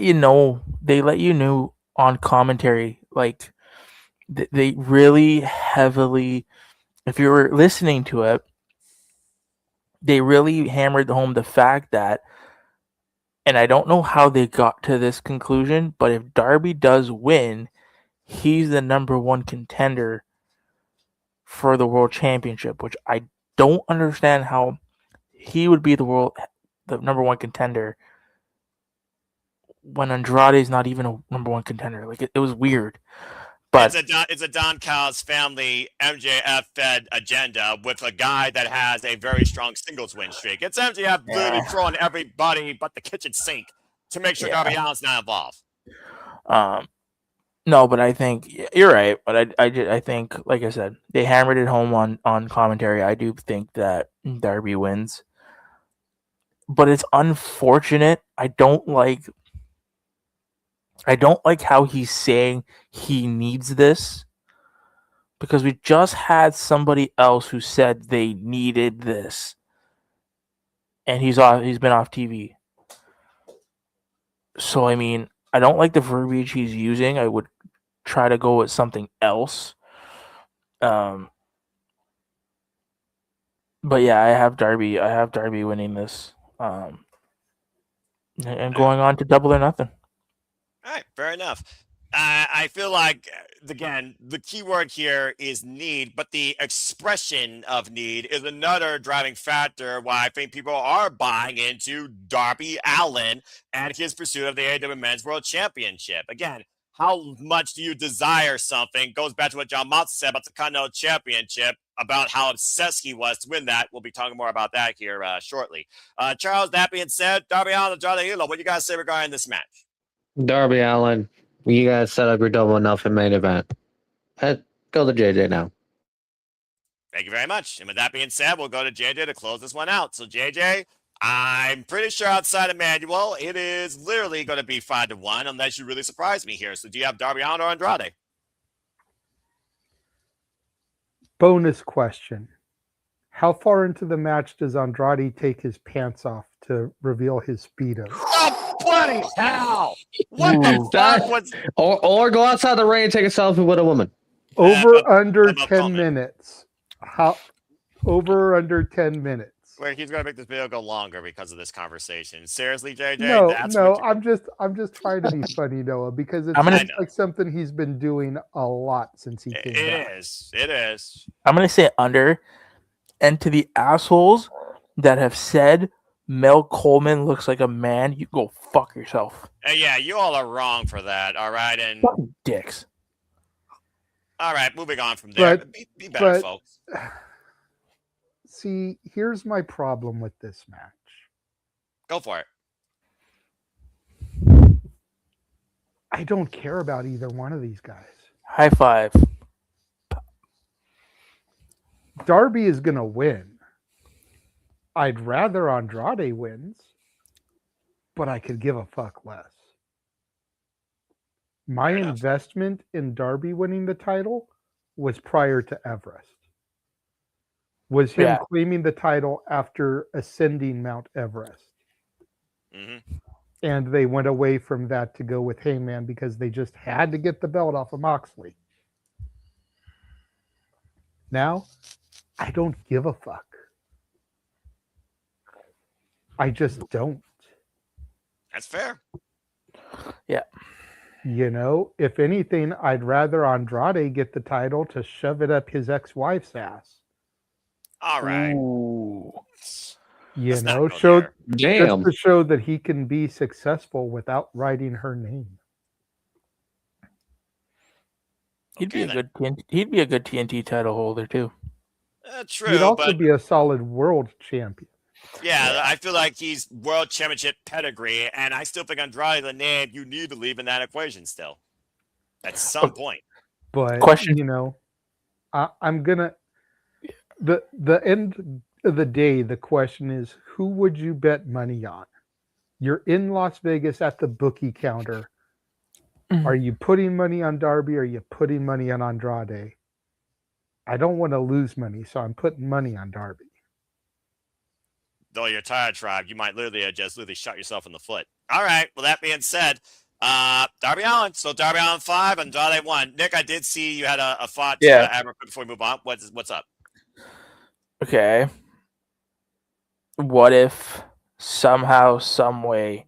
you know on commentary, they really heavily, if you were listening to it, they really hammered home the fact that, and I don't know how they got to this conclusion, but if Darby does win, he's the number 1 contender for the world championship, which I don't understand how he would be the number 1 contender when Andrade is not even a number 1 contender. It was weird. But it's a Don Callis family MJF fed agenda with a guy that has a very strong singles win streak. It's MJF literally throwing everybody but the kitchen sink to make sure Darby Allin's not involved. No, but I think you're right. But I think, like I said, they hammered it home on commentary. I do think that Darby wins, but it's unfortunate. I don't like I don't like how he's saying he needs this because we just had somebody else who said they needed this, and he's been off TV. So I mean, I don't like the verbiage he's using. I would try to go with something else. But yeah, I have Darby. I have Darby winning this. And going on to Double or Nothing. All right, fair enough. I feel like, again, the key word here is need, but the expression of need is another driving factor why I think people are buying into Darby Allin and his pursuit of the AEW Men's World Championship. Again, how much do you desire something goes back to what John Moxley said about the Continental Championship, about how obsessed he was to win that. We'll be talking more about that here shortly. Charles, that being said, Darby Allin and Andrade Hilo, what do you guys say regarding this match? Darby Allin, you guys set up your Double or Nothing main event. Go to JJ now. Thank you very much. And with that being said, we'll go to JJ to close this one out. So, JJ, I'm pretty sure outside of Manuel, it is literally going to be 5-1 unless you really surprise me here. So, do you have Darby Allin or Andrade? Bonus question. How far into the match does Andrade take his pants off to reveal his Speedo? Oh, bloody hell! What the fuck was... Or go outside the ring and take a selfie with a woman. Under 10 minutes. Over under 10 minutes. Wait, he's going to make this video go longer because of this conversation. Seriously, JJ? No, I'm just trying to be funny, Noah, because it seems like something he's been doing a lot since he came back. It is. I'm going to say under. And to the assholes that have said Mel Coleman looks like a man, you go fuck yourself. Yeah, you all are wrong for that, all right? And fucking dicks. All right, moving on from there. Be better, folks. See, here's my problem with this match. Go for it. I don't care about either one of these guys. High five. Darby is going to win. I'd rather Andrade wins, but I could give a fuck less. My investment in Darby winning the title was prior to Everest. Was him claiming the title after ascending Mount Everest. Mm-hmm. And they went away from that to go with Hangman because they just had to get the belt off of Moxley. Now, I don't give a fuck. I just don't. That's fair. Yeah. You know, if anything, I'd rather Andrade get the title to shove it up his ex-wife's ass. All right. Ooh. You know, just to show that he can be successful without writing her name. He'd be a good TNT title holder too. True. He'd also be a solid world champion. Yeah, I feel like he's world championship pedigree, and I still think Andrade the name you need to leave in that equation still. At some point. But you know, I'm gonna the end of the day, the question is, who would you bet money on? You're in Las Vegas at the bookie counter. Mm-hmm. Are you putting money on Darby or are you putting money on Andrade? I don't want to lose money, so I'm putting money on Darby. Though you're tired, Tribe, you might literally shot yourself in the foot. All right. Well, that being said, Darby Allin. So Darby Allin 5, Andrade 1. Nick, I did see you had a thought to add before we move on. What's up? Okay. What if somehow, some way,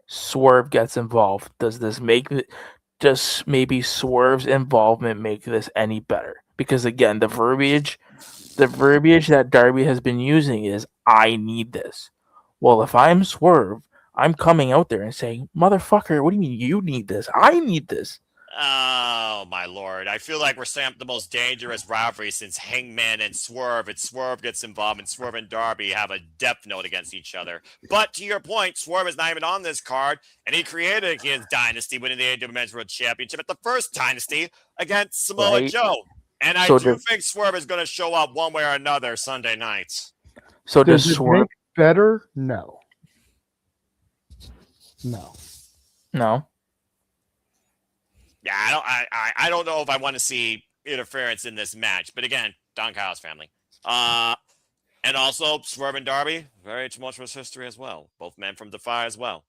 Swerve gets involved? Does maybe Swerve's involvement make this any better? Because again, the verbiage that Darby has been using is, I need this. Well, if I'm Swerve, I'm coming out there and saying, motherfucker, what do you mean you need this? I need this. Oh, my Lord. I feel like we're setting up the most dangerous rivalry since Hangman and Swerve. And Swerve gets involved, and Swerve and Darby have a depth note against each other. But to your point, Swerve is not even on this card, and he created his dynasty winning the AEW Men's World Championship at the first dynasty against Samoa Joe. And I do think Swerve is going to show up one way or another Sunday nights. So does it Swerve make better? No. No. Yeah, I don't know if I want to see interference in this match, but again, Don Kyle's family. And also Swerve and Darby, very tumultuous history as well. Both men from Defy as well.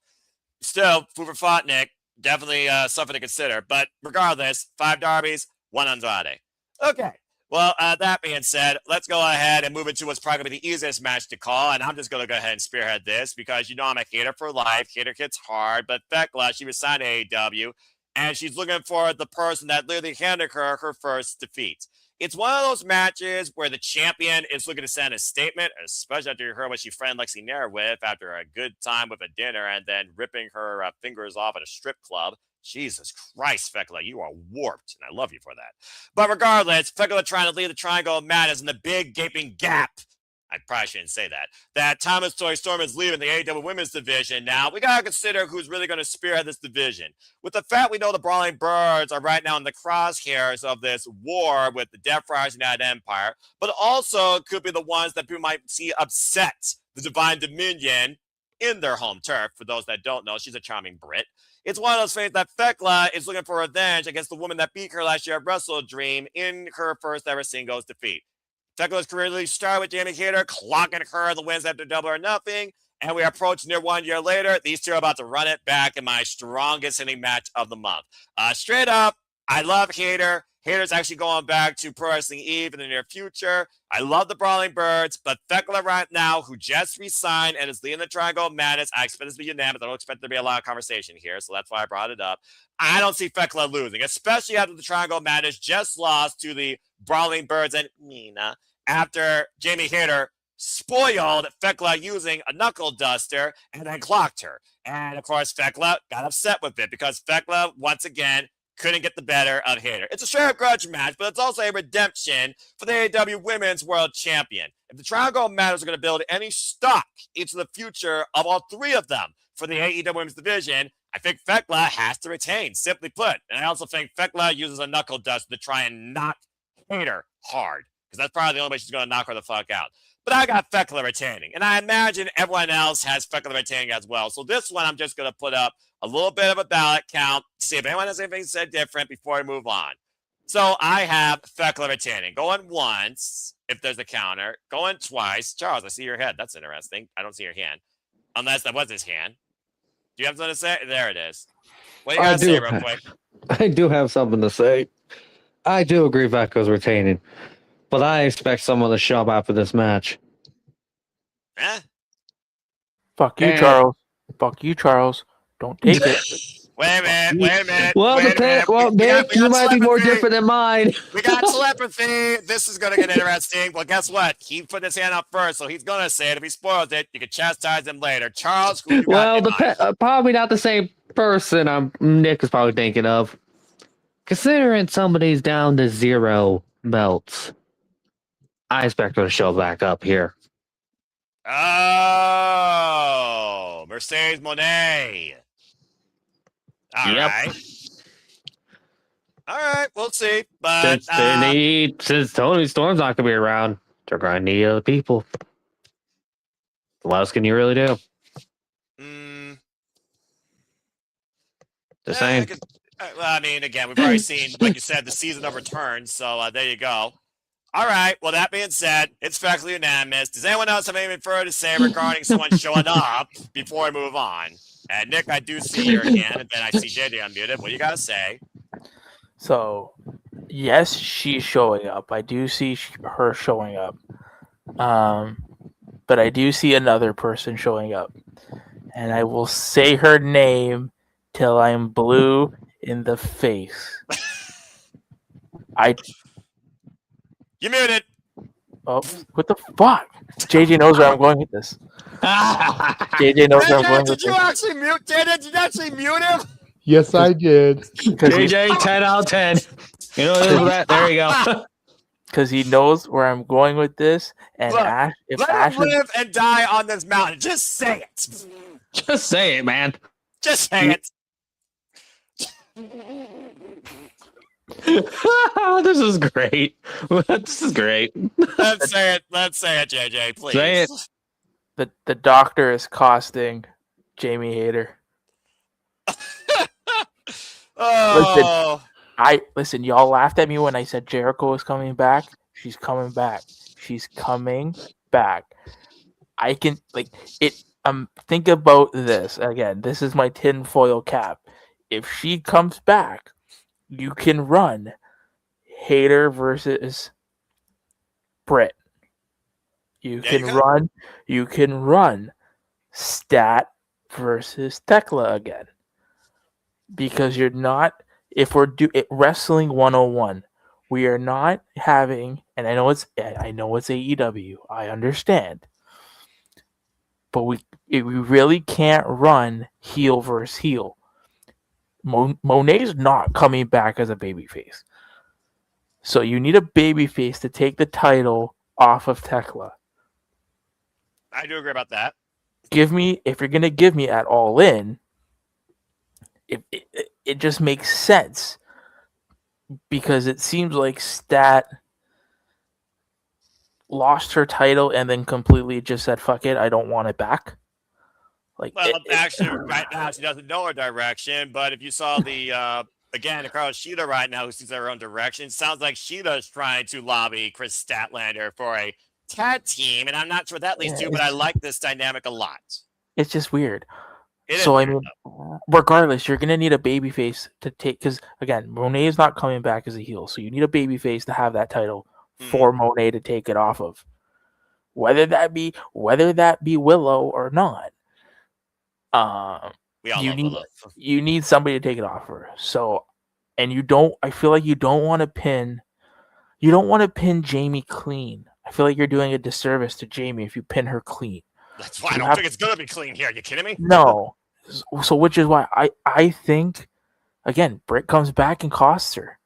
Still, food for thought, Nick. Definitely something to consider. But regardless, 5 Darbys, 1 Andrade. Okay. Well, that being said, let's go ahead and move into what's probably going to be the easiest match to call. And I'm just going to go ahead and spearhead this because you know I'm a hater for life. Hater hits hard. But Thekla, she was signed to AEW. And she's looking for the person that literally handed her her first defeat. It's one of those matches where the champion is looking to send a statement, especially after you heard what she friend Lexi Nair with after a good time with a dinner and then ripping her fingers off at a strip club. Jesus Christ, Fekla, you are warped, and I love you for that. But regardless, Fekla trying to lead the Triangle of Madness in the big gaping gap. I probably shouldn't say that. That Thomas Toy Storm is leaving the AEW Women's Division now. We got to consider who's really going to spearhead this division. With the fact we know the Brawling Birds are right now in the crosshairs of this war with the Death Friars United Empire, but also could be the ones that people might see upset the Divine Dominion in their home turf. For those that don't know, she's a charming Brit. It's one of those things that Thekla is looking for revenge against the woman that beat her last year at Wrestle Dream in her first ever singles defeat. Tekla's career really started with Jamie Hayter clocking her the wins after Double or Nothing, and we approach near 1 year later. These two are about to run it back in my strongest hitting match of the month. Straight up, I love Hayter. Hayter's actually going back to Pro Wrestling Eve in the near future. I love the Brawling Birds, but Thekla right now, who just resigned and is leading the Triangle of Madness, I expect this to be unanimous. I don't expect there to be a lot of conversation here, so that's why I brought it up. I don't see Thekla losing, especially after the Triangle of Madness just lost to the Brawling Birds and Nina after Jamie Hayter spoiled Thekla using a knuckle duster and then clocked her. And of course, Thekla got upset with it because Thekla, once again, couldn't get the better of Hayter. It's a straight-up grudge match, but it's also a redemption for the AEW Women's World Champion. If the Triangle Matters are going to build any stock into the future of all 3 of them for the AEW Women's Division, I think Thekla has to retain, simply put. And I also think Thekla uses a knuckle duster to try and knock Hayter hard, because that's probably the only way she's going to knock her the fuck out. But I got Thekla retaining, and I imagine everyone else has Thekla retaining as well. So this one, I'm just going to put up a little bit of a ballot count to see if anyone has anything said different before I move on. So I have Thekla retaining. Going once, if there's a counter. Going twice. Charles, I see your head. That's interesting. I don't see your hand. Unless that was his hand. Do you have something to say? There it is. What do you got to say real quick? I do have something to say. I do agree Vecco's retaining, but I expect someone to show up after this match. Eh? Fuck you, Charles. Fuck you, Charles. Don't take it. Wait a minute. Well, Nick, you might be more different than mine. We got telepathy. This is going to get interesting. Well, guess what? He put his hand up first, so he's going to say it. If he spoils it, you can chastise him later. Charles, who you got in mind? Probably not the same person Nick is probably thinking of. Considering somebody's down to 0 belts, I expect her to show back up here. Oh, Mercedes Moné. All right, we'll see. But since Tony Storm's not gonna be around, they're gonna need other people. What else can you really do? Just saying. Well, I mean, again, we've already seen, like you said, the season of returns. So there you go. All right. Well, that being said, it's factually unanimous. Does anyone else have anything further to say regarding someone showing up before I move on? And Nick, I do see your hand, and then I see JJ unmuted. What do you got to say? So, yes, she's showing up. I do see her showing up. But I do see another person showing up. And I will say her name till I'm blue in the face. You muted. Oh, what the fuck? JJ knows where I'm going with this. JJ knows where I'm going with this. Did you actually mute JJ? Did you actually mute him? Yes, I did. JJ, 10 out of 10. You know that? There you go. Because he knows where I'm going with this. And Look, if let Ash him live and die on this mountain. Just say it. Just say it, man. Just say it. This is great. This is great. Let's say it, JJ, please. Say it. The doctor is costing Jamie Hayter. Oh, Listen. Y'all laughed at me when I said Jericho was coming back. She's coming back. She's coming back. I can like it. Think about this again. This is my tinfoil cap. If she comes back, you can run Hater versus Britt. You yeah, you can could. run. You can run Stat versus Tekla again, because you're not. If we're wrestling 101, we are not having. And I know it's AEW. I understand, but we really can't run heel versus heel. Monet's not coming back as a babyface, so you need a babyface to take the title off of Tekla. I do agree about that. If you're gonna give me at All In, it just makes sense, because it seems like Stat lost her title and then completely just said, "Fuck it, I don't want it back." Like, Well, actually, right now she doesn't know her direction. But if you saw the again, across Sheeta right now, who sees her own direction, sounds like Sheeta's trying to lobby Chris Statlander for a tag team, and I'm not sure what that leads to. But I like this dynamic a lot. it's just weird. It is So I weird, mean, regardless, you're gonna need a babyface to take, because again, Monet is not coming back as a heel, so you need a babyface to have that title for Monet to take it off of, whether that be Willow or not. We all You love need Willow. you need somebody to take it off her. So, and you don't. I feel like you don't want to pin. You don't want to pin Jamie clean. I feel like you're doing a disservice to Jamie if you pin her clean. That's why I don't think it's gonna be clean here. Are you kidding me? No. So which is why I think, again, Britt comes back and costs her.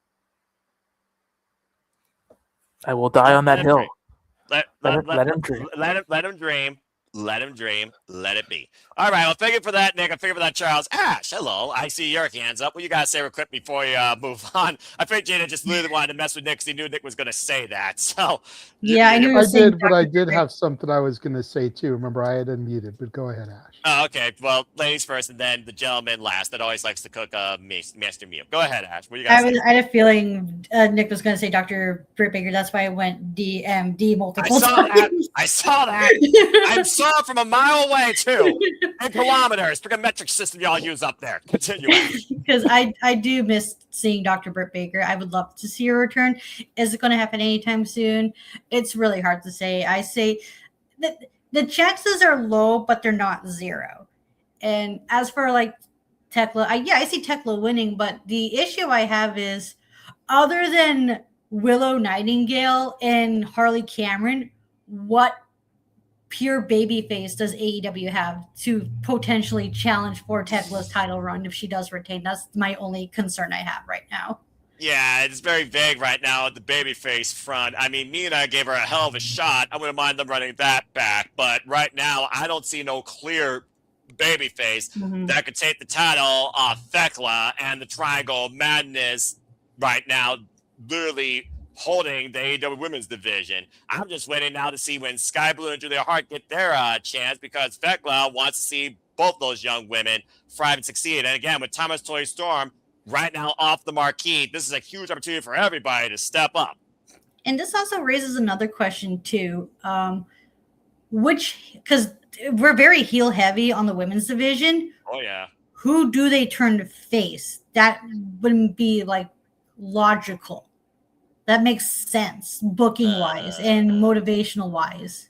I will die on that hill. Let him dream. Let him dream. Let him dream. Let it be. All right. Well, thank you for that, Nick. I figured for that, Charles. Ash, hello. I see your hands up. What you guys say real quick before you move on? I think Jada just literally wanted to mess with Nick because he knew Nick was going to say that. So Yeah, I knew you were I saying did, but I Dr. did Dre. have something I was going to say too. Remember, I had unmuted, but go ahead, Ash. Oh, okay. Well, ladies first, and then the gentleman last. That always likes to cook a master meal. Go ahead, Ash. What you guys say? I had a feeling Nick was going to say Dr. Britt Baker. That's why I went DMD multiple times. I saw that. I saw it from a mile away too. And kilometers. Pick a metric system y'all use up there. Continue. Because I do miss seeing Dr. Britt Baker. I would love to see her return. Is it going to happen anytime soon? It's really hard to say. I say that the chances are low, but they're not zero. And as for like Tekla, I see Tekla winning, but the issue I have is, other than Willow Nightingale and Harley Cameron, what pure babyface does AEW have to potentially challenge for Tekla's title run if she does retain? That's my only concern I have right now. Yeah, it's very vague right now at the babyface front. I mean, Mina gave her a hell of a shot. I wouldn't mind them running that back, but right now I don't see no clear babyface that could take the title off Thekla, and the Triangle of Madness right now literally holding the AEW women's division. I'm just waiting now to see when Sky Blue and Julia Hart get their chance, because Thekla wants to see both those young women thrive and succeed. And again, with Thomas Toy Storm right now off the marquee, this is a huge opportunity for everybody to step up. And this also raises another question too, because we're very heel heavy on the women's division. Oh yeah. Who do they turn to face? That wouldn't be like logical. That makes sense booking wise and motivational wise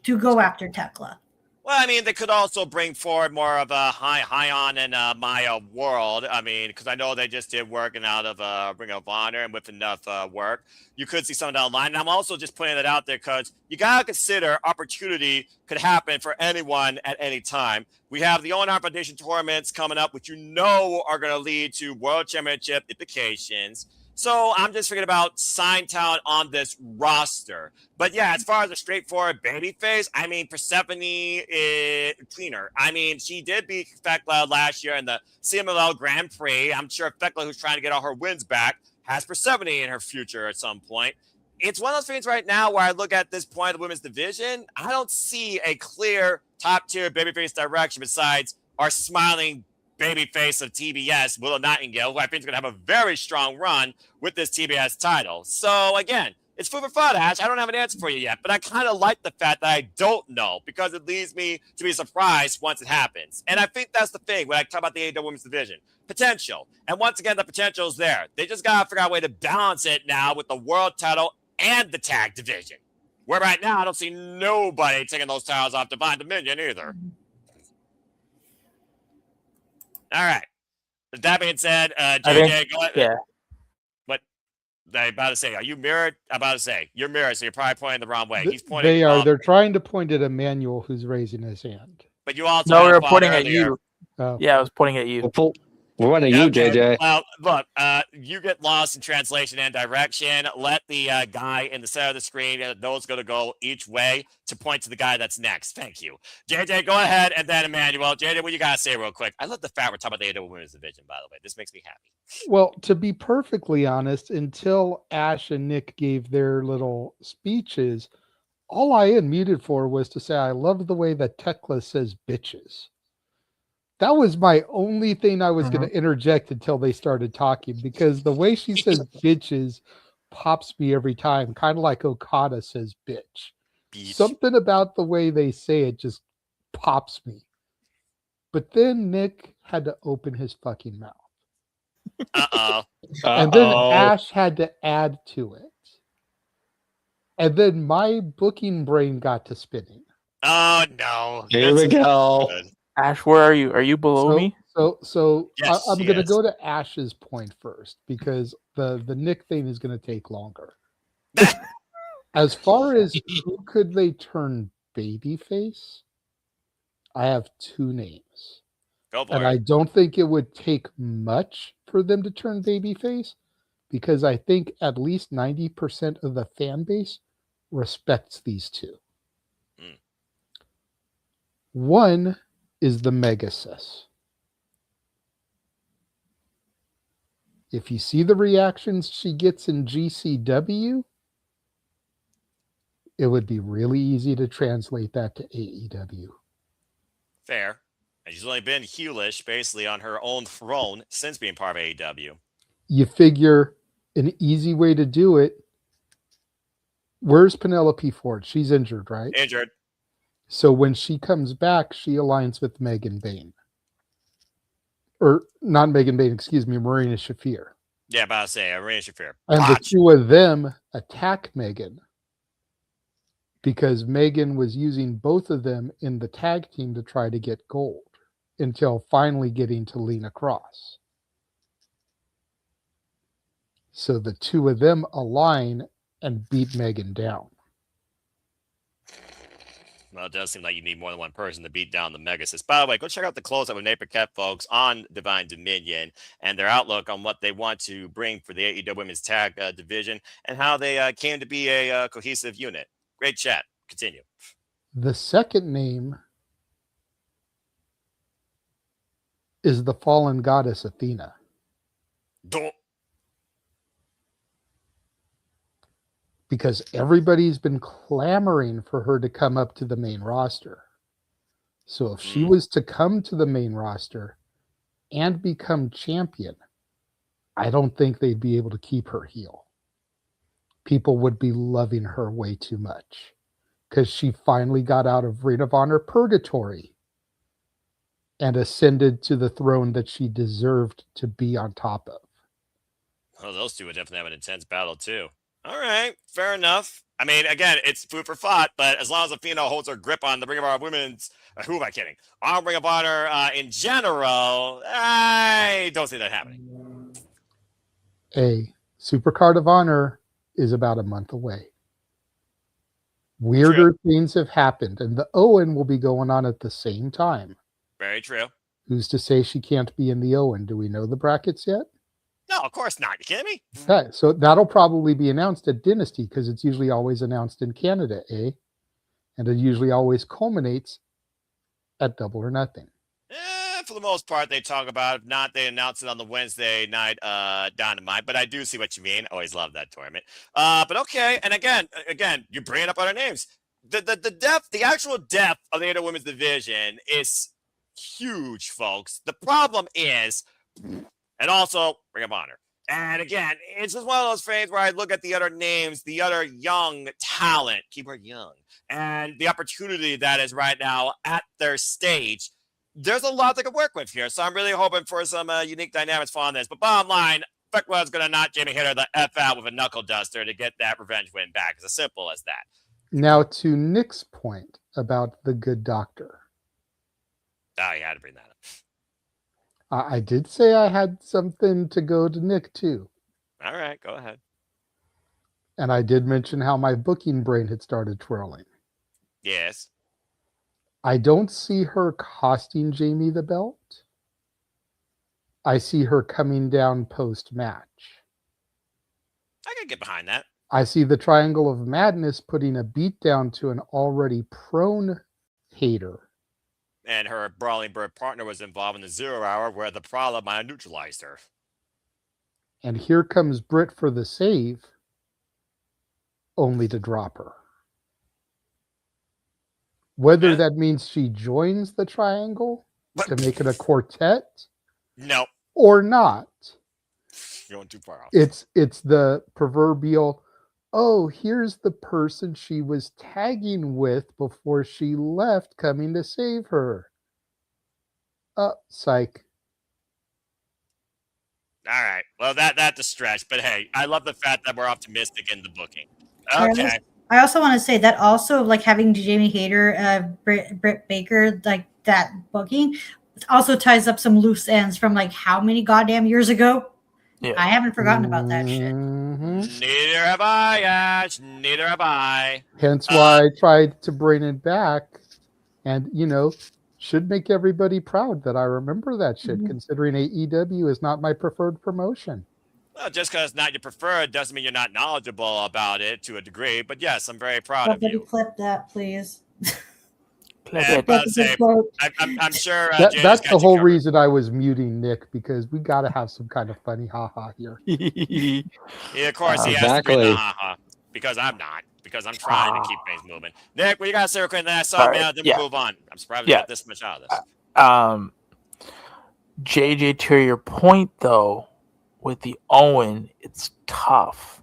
to go after Tekla. Well, I mean, they could also bring forward more of a Hyon and Maya world. I mean, because I know they just did working out of Ring of Honor, and with enough work, you could see something down the line. And I'm also just putting it out there because you got to consider opportunity could happen for anyone at any time. We have the ONR Foundation tournaments coming up, which you know are going to lead to World Championship implications. So I'm just thinking about sign talent on this roster. But yeah, as far as a straightforward babyface, I mean, Persephone is cleaner. I mean, she did beat Thekla last year in the CMLL Grand Prix. I'm sure Thekla, who's trying to get all her wins back, has Persephone in her future at some point. It's one of those things right now where I look at this point of the women's division, I don't see a clear top-tier babyface direction besides our smiling babyface of TBS, Willow Nightingale, who I think is going to have a very strong run with this TBS title. So again, it's food for thought, Ash. I don't have an answer for you yet, but I kind of like the fact that I don't know because it leads me to be surprised once it happens. And I think that's the thing when I talk about the AEW Women's Division. Potential. And once again, the potential is there. They just got to figure out a way to balance it now with the world title and the tag division. Where right now, I don't see nobody taking those titles off Divine Dominion either. All right. With that being said, JJ, go ahead. Yeah. I'm about to say, are you mirrored? I'm about to say, you're mirrored, so you're probably pointing the wrong way. He's pointing. They are. They're trying to point at Emmanuel, who's raising his hand. But you also No, we were pointing at you. Oh. Yeah, I was pointing at you. We're pointing at you, JJ. Well, look, you get lost in translation and direction. Let the guy in the center of the screen, those going to go each way to point to the guy that's next. Thank you. JJ, go ahead, and then Emmanuel. JJ, what you got to say real quick? I love the fact we're talking about the AEW Women's Division, by the way. This makes me happy. Well, to be perfectly honest, until Ash and Nick gave their little speeches, all I unmuted for was to say I loved the way that Tekla says bitches. That was my only thing I was going to interject until they started talking, because the way she says bitches pops me every time, kind of like Okada says bitch. Something about the way they say it just pops me. But then Nick had to open his fucking mouth. And then Ash had to add to it. And then my booking brain got to spinning. Oh, no. Here we go. Ash, where are you? Are you below me? So Yes, I'm she going to is. go to Ash's point first, because the Nick thing is going to take longer. As far as who could they turn babyface, I have two names. Go for And it. I don't think it would take much for them to turn babyface, because I think at least 90% of the fan base respects these two. Mm. One is the Megasis. If you see the reactions she gets in GCW, it would be really easy to translate that to AEW. Fair. And she's only been heelish, basically, on her own throne since being part of AEW. You figure an easy way to do it. Where's Penelope Ford? She's injured, right? Injured. So when she comes back, she aligns with Megan Bain. Or not Megan Bain, excuse me, Marina Shafir. Yeah, about to say, Marina Shafir. And the two of them attack Megan, because Megan was using both of them in the tag team to try to get gold, until finally getting to Lena Cross. So the two of them align and beat Megan down. Well, it does seem like you need more than one person to beat down the Megasis. By the way, go check out the close-up with Nate Paquette, folks, on Divine Dominion and their outlook on what they want to bring for the AEW Women's Tag Division and how they came to be a cohesive unit. Great chat. Continue. The second name is the fallen goddess Athena. Don't. Because everybody's been clamoring for her to come up to the main roster. So if she was to come to the main roster and become champion, I don't think they'd be able to keep her heel. People would be loving her way too much, because she finally got out of Ring of Honor purgatory and ascended to the throne that she deserved to be on top of. Well, those two would definitely have an intense battle, too. All right, fair enough. I mean, again, it's food for thought, but as long as Athena holds her grip on the Ring of Honor Women's, who am I kidding? On Ring of Honor in general, I don't see that happening. A Supercard of Honor is about a month away. Weirder things have happened, and the Owen will be going on at the same time. Very true. Who's to say she can't be in the Owen? Do we know the brackets yet? No, of course not. You kidding me? Okay, so that'll probably be announced at Dynasty, because it's usually always announced in Canada, and it usually always culminates at Double or Nothing. For the most part, they talk about it. If not, they announce it on the Wednesday night Dynamite. But I do see what you mean. Always love that tournament. But okay, and again, you're bringing up other names. The depth, the actual depth of the AEW Women's Division is huge, folks. The problem is, and also Ring of Honor. And again, it's just one of those things where I look at the other names, the other young talent, keyword young, and the opportunity that is right now at their stage. There's a lot they could work with here. So I'm really hoping for some unique dynamics on this. But bottom line, Feckwell's going to knock Jamie Hitter the F out with a knuckle duster to get that revenge win back. It's as simple as that. Now, to Nick's point about the good doctor, Oh, you had to bring that up. I did say I had something to go to Nick too. All right, go ahead. And I did mention how my booking brain had started twirling. Yes. I don't see her costing Jamie the belt. I see her coming down post-match. I can get behind that. I see the Triangle of Madness putting a beat down to an already prone hater. And her Brawling Bird partner was involved in the 0 hour where the problem might have neutralized her. And here comes Britt for the save, only to drop her. Whether that means she joins the triangle to make it a quartet, no, or not, you're going too far off. it's the proverbial, oh, here's the person she was tagging with before she left coming to save her. Psych. All right. Well, that's a stretch, but hey, I love the fact that we're optimistic in the booking. I Okay. also want to say that also like having Jamie Hayter, Britt Baker, like that booking also ties up some loose ends from like how many goddamn years ago. Yeah. I haven't forgotten about that shit. Neither have I, Ash. Neither have I. Hence why I tried to bring it back, and should make everybody proud that I remember that shit, considering AEW is not my preferred promotion. Well, just because it's not your preferred doesn't mean you're not knowledgeable about it to a degree. But yes, I'm very proud of you. Clip that, please. And I'm sure that's the whole reason I was muting Nick, because we got to have some kind of funny haha here. Yeah, of course he has to bring the haha, because I'm not. Because I'm trying to keep things moving. Nick, what you got to say real quick? Then I saw man, then we move on. I'm surprised we got this much out of this. JJ, to your point though, with the Owen, it's tough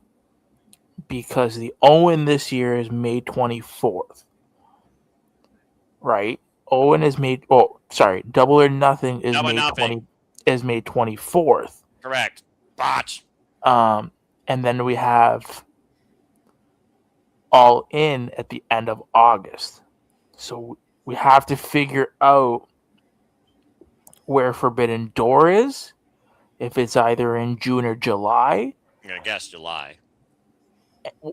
because the Owen this year is May 24th, right? Owen is May. Oh, sorry, Double or Nothing is May 24th. Correct. Botch. And then we have All In at the end of August. So we have to figure out where Forbidden Door is, if it's either in June or July. I'm going to guess July.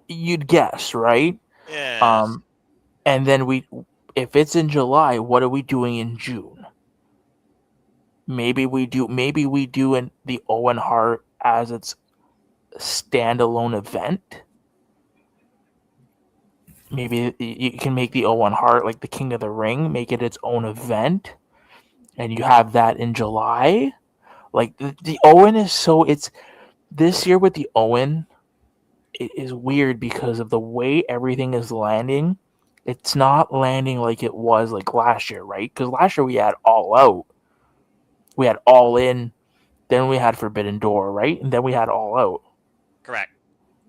You'd guess, right? Yeah. And then if it's in July, what are we doing in June? Maybe we do in the Owen Hart as its standalone event. Maybe you can make the Owen Hart like the King of the Ring, make it its own event, and you have that in July. Like the Owen is it's this year with the Owen, it is weird because of the way everything is landing. It's not landing like it was like last year, right? Because last year we had All Out, we had All In, then we had Forbidden Door, right? And then we had All Out. Correct.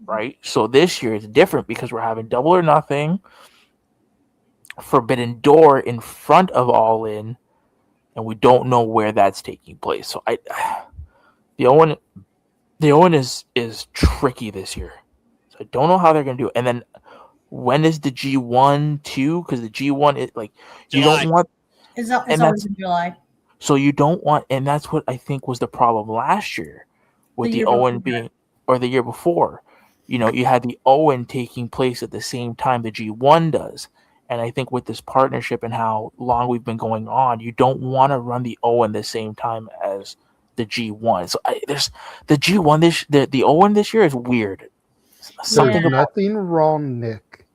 Right? So this year it's different because we're having Double or Nothing, Forbidden Door in front of All In, and we don't know where that's taking place. So the Owen is tricky this year. So I don't know how they're gonna do it. And then when is the G1 too? Because the G1 is like you July. don't want It's always in July. So you don't want, and that's what I think was the problem last year with the Owen being, or the year before. You had the Owen taking place at the same time the G1 does. And I think with this partnership and how long we've been going on, you don't want to run the Owen the same time as the G1. So there's the G1 the Owen this year is weird. There's nothing wrong, Nick,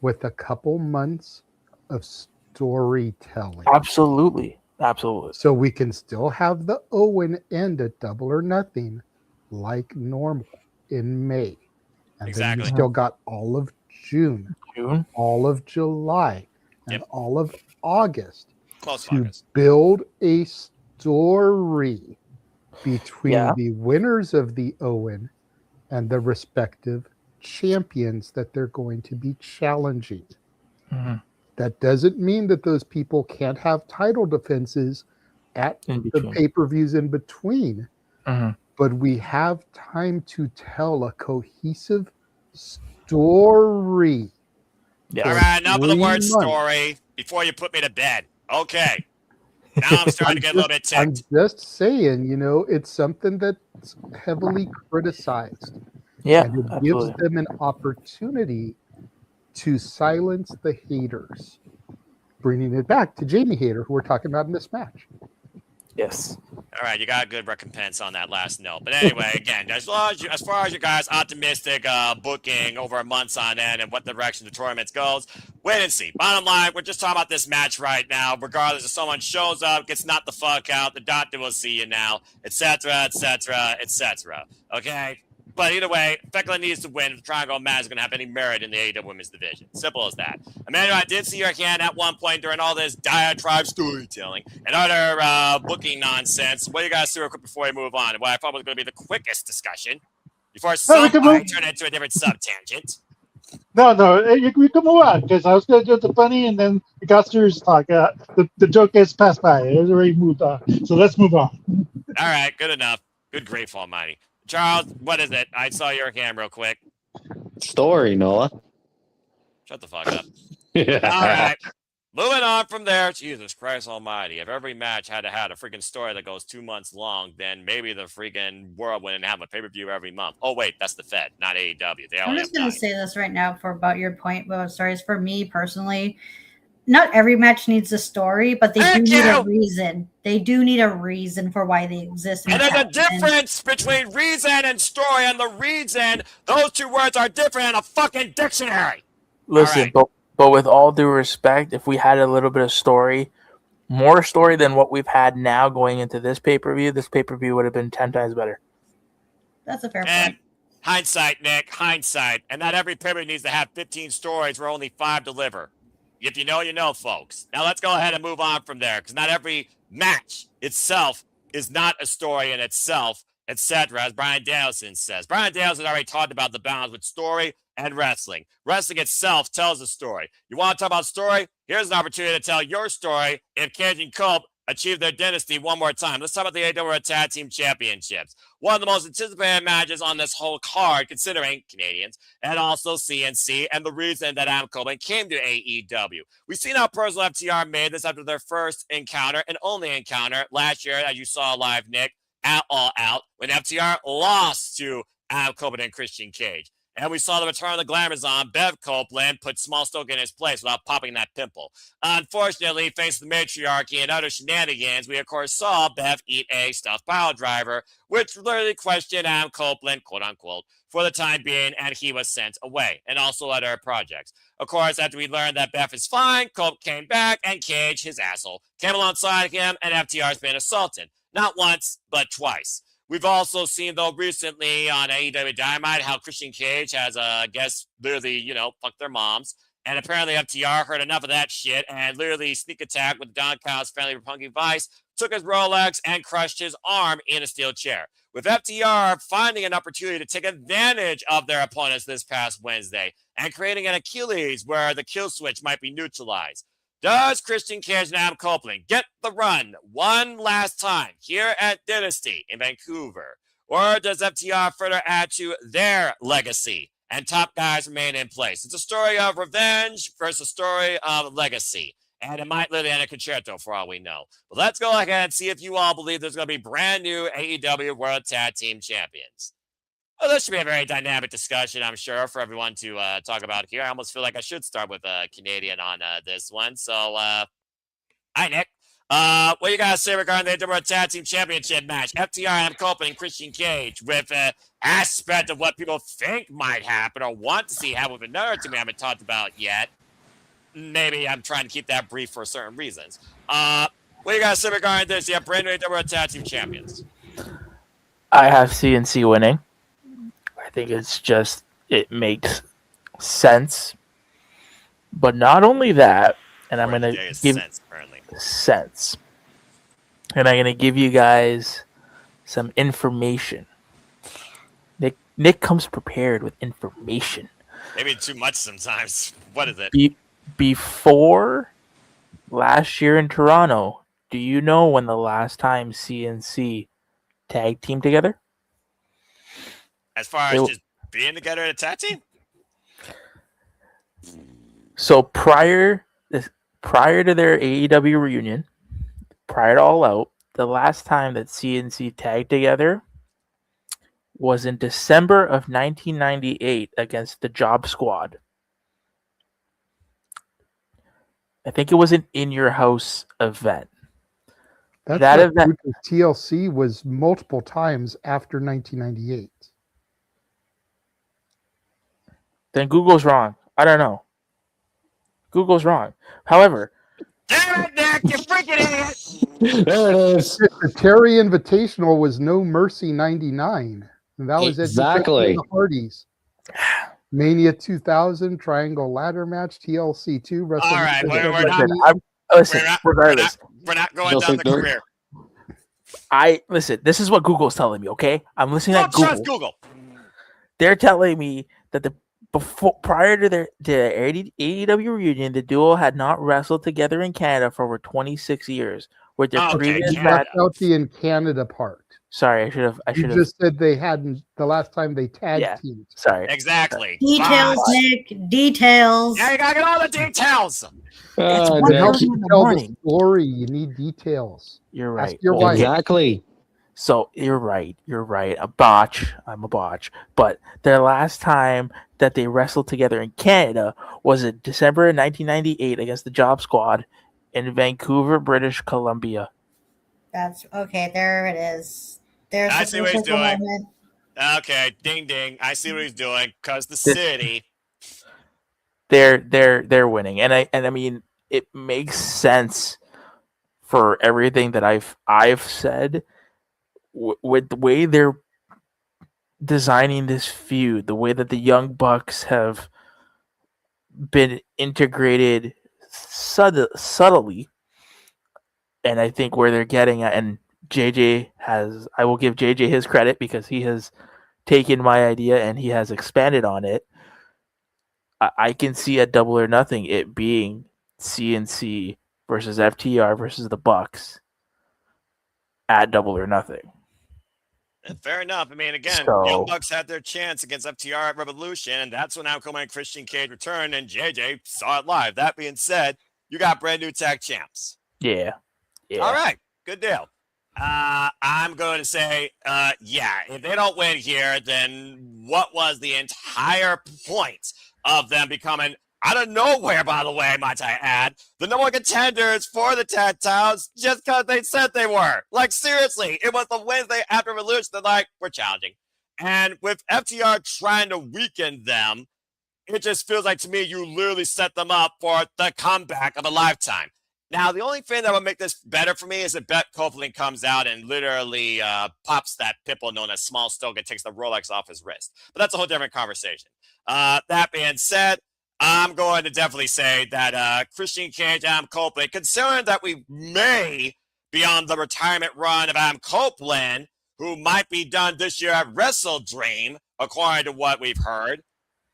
with a couple months of storytelling. Absolutely. So we can still have the Owen end at Double or Nothing like normal in May. And then you still got all of June, all of July, and all of August. Close to fuckers. build a story between Yeah. the winners of the Owen and the respective champions that they're going to be challenging. Mhm. That doesn't mean that those people can't have title defenses at In the between. pay-per-views in between, Mhm. but we have time to tell a cohesive story. Yes. All right, enough of the 3 word months. story before you put me to bed. Okay. Now I'm starting to get a little bit I'm ticked. just saying, it's something that's heavily criticized, Yeah, and it gives absolutely. them an opportunity to silence the haters, bringing it back to Jamie Hater, who we're talking about in this match. Yes. All right, you got a good recompense on that last note. But anyway, again, as far as you guys optimistic booking over a months on end and what direction the tournament goes, wait and see. Bottom line, we're just talking about this match right now. Regardless if someone shows up, gets knocked the fuck out, the doctor will see you now, etc., etc., etc. Okay? But either way, Fekla needs to win if the Triangle match is going to have any merit in the AEW Women's Division. Simple as that. Emmanuel, I did see your hand at one point during all this diatribe storytelling and other booking nonsense. What do you guys do real quick before we move on? What I thought was going to be the quickest discussion before we can somebody move. turned into a different sub-tangent. No, we can move on because I was going to do the funny and then it got serious talk. The joke gets passed by. It was already moved on. So let's move on. All right, good enough. Good grief almighty. Charles, what is it? I saw your hand real quick. Story, Noah. Shut the fuck up. All right. Moving on from there, Jesus Christ almighty. If every match had to have a freaking story that goes 2 months long, then maybe the freaking world wouldn't have a pay-per-view every month. Oh, wait, that's the Fed, not AEW. They I'm only just have going 9. to say this right now about your point about stories. For me personally, not every match needs a story, but they Thank do need a you! reason. They do need a reason for why they exist. And there's a happen. difference between reason and story, and the reason, those two words are different in a fucking dictionary. Listen, right. but with all due respect, if we had a little bit of story, more story than what we've had now going into this pay-per-view would have been 10 times better. That's a fair And point. hindsight, Nick, hindsight. And not every pay-per-view needs to have 15 stories where only 5 deliver. If you know, you know, folks. Now let's go ahead and move on from there, because not every match itself is not a story in itself, etc., as Brian Danielson says. Brian Danielson already talked about the balance with story and wrestling. Wrestling itself tells a story. You want to talk about story? Here's an opportunity to tell your story if Cage and Cope achieve their dynasty one more time. Let's talk about the AEW Tag Team Championships. One of the most anticipated matches on this whole card, considering Canadians, and also CNC, and the reason that Adam Coleman came to AEW. We've seen how Personal FTR made this after their first encounter and only encounter last year, as you saw live, Nick, at All Out, when FTR lost to Adam Coleman and Christian Cage. And we saw the return of the Glamazon. Bev Copeland put Small Stoke in his place without popping that pimple. Unfortunately, thanks to the matriarchy and other shenanigans, we of course saw Bev eat a stuffed pile driver, which literally questioned Adam Copeland, quote unquote, for the time being, and he was sent away, and also other projects. Of course, after we learned that Bev is fine, Cope came back, and Cage, his asshole, came alongside him, and FTR's been assaulted. Not once, but twice. We've also seen, though, recently on AEW Dynamite how Christian Cage has, I guess, literally, fucked their moms. And apparently FTR heard enough of that shit and literally sneak attack with Don Kyle's family Punky Vice, took his Rolex, and crushed his arm in a steel chair. With FTR finding an opportunity to take advantage of their opponents this past Wednesday and creating an Achilles where the kill switch might be neutralized. Does Christian Cage and Adam Copeland get the run one last time here at Dynasty in Vancouver? Or does FTR further add to their legacy and top guys remain in place? It's a story of revenge versus a story of legacy. And it might literally end a concerto for all we know. But let's go ahead and see if you all believe there's going to be brand new AEW World Tag Team Champions. Well, this should be a very dynamic discussion, I'm sure, for everyone to talk about here. I almost feel like I should start with a Canadian on this one. So, hi, Nick. What do you guys say regarding the AEW Tag Team Championship match? FTR, Adam Copeland, and Christian Cage with an aspect of what people think might happen or want to see happen with another team we haven't talked about yet. Maybe I'm trying to keep that brief for certain reasons. What do you guys say regarding this? You have brand new AEW Tag Team Champions. I have CNC winning. I think it makes sense. But not only that, and I'm Word of going the to day is give sense, apparently. sense, and I'm going to give you guys some information. Nick comes prepared with information. Maybe too much sometimes. What is it? Before last year in Toronto, do you know when the last time CNC tag team together? As far as just being together in a tag team? So prior to their AEW reunion, prior to All Out, the last time that CNC tagged together was in December of 1998 against the Job Squad. I think it was an In Your House event. That's That what event, TLC was multiple times after 1998. then Google's wrong. I don't know. Google's wrong. However, Damn it, Nick! You freaking idiot! There it is. The Terry Invitational was No Mercy 99. And that was Eddie Kingston Exactly. and the Hardys. Mania 2000, Triangle Ladder Match, TLC 2, WrestleMania. All right, we're not- regardless, We're not going No down the fake dirt. career. This is what Google's telling me, okay? I'm listening Don't at Google. trust Google. They're telling me that prior to their AEW reunion, the duo had not wrestled together in Canada for over 26 years. With their Okay, previous Canada. match. Left out the in Canada part. Sorry, I should You have. just said they hadn't the last time they tag Yeah. teamed. Sorry. Exactly. Details, Bosh. Nick. Details. Yeah, you gotta get all the details. It's Ah, one It Nick. helps thirty you in the tell the morning. story. You need details. You're Ask right. your wife. Exactly. So you're right. You're right. I'm a botch. But their last time that they wrestled together in Canada was in December of 1998 against the Job Squad in Vancouver, British Columbia. That's okay. There it is. There's I the see what he's critical doing. moment. Okay, ding ding. I see what he's doing. Cause the city. They're winning, and I mean it makes sense for everything that I've said with the way they're designing this feud, the way that the Young Bucks have been integrated subtly, and I think where they're getting at, and I will give JJ his credit because he has taken my idea and he has expanded on it. I can see a Double or Nothing it being CNC versus FTR versus the Bucks at Double or Nothing. Fair enough. I mean, again, So- Young Bucks had their chance against FTR at Revolution, and that's when Outcome and Christian Cage returned, and JJ saw it live. That being said, you got brand new tag champs. Yeah. All right, good deal. I'm going to say, yeah, if they don't win here, then what was the entire point of them becoming, out of nowhere, by the way, might I add, the number one contenders for the tag titles just because they said they were? Like, seriously, it was the Wednesday after Revolution. They're like, we're challenging. And with FTR trying to weaken them, it just feels like to me you literally set them up for the comeback of a lifetime. Now, the only thing that would make this better for me is if Brett Copeland comes out and literally pops that pimple known as Small Stoke and takes the Rolex off his wrist. But that's a whole different conversation. That being said, I'm going to definitely say that Christian Cage, Adam Copeland, considering that we may be on the retirement run of Adam Copeland, who might be done this year at Wrestle Dream, according to what we've heard.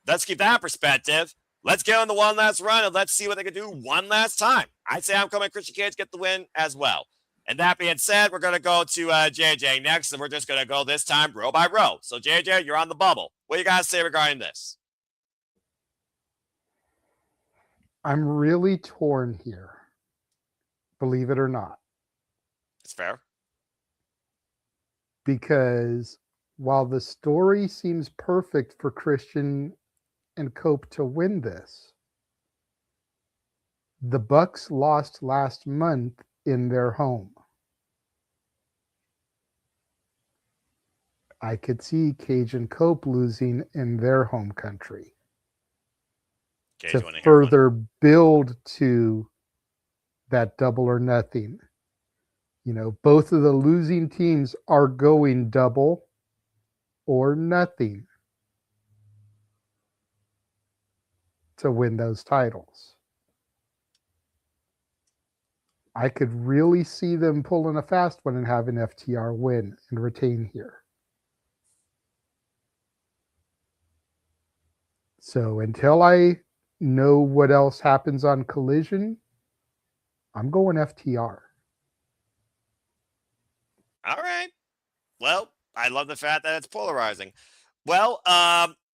Let's keep that in perspective. Let's get on the one last run and let's see what they can do one last time. I'd say I'm coming Christian Cage get the win as well. And that being said, we're going to go to JJ next, and we're just going to go this time row by row. So, JJ, you're on the bubble. What do you guys say regarding this? I'm really torn here, believe it or not, It's fair. because while the story seems perfect for Christian and Cope to win this, the Bucks lost last month in their home. I could see Cage and Cope losing in their home country Cage to winning here. further build to that Double or Nothing. You know, both of the losing teams are going Double or Nothing to win those titles. I could really see them pulling a fast one and having FTR win and retain here. So until I know what else happens on Collision, I'm going FTR. All right. Well, I love the fact that it's polarizing. Well,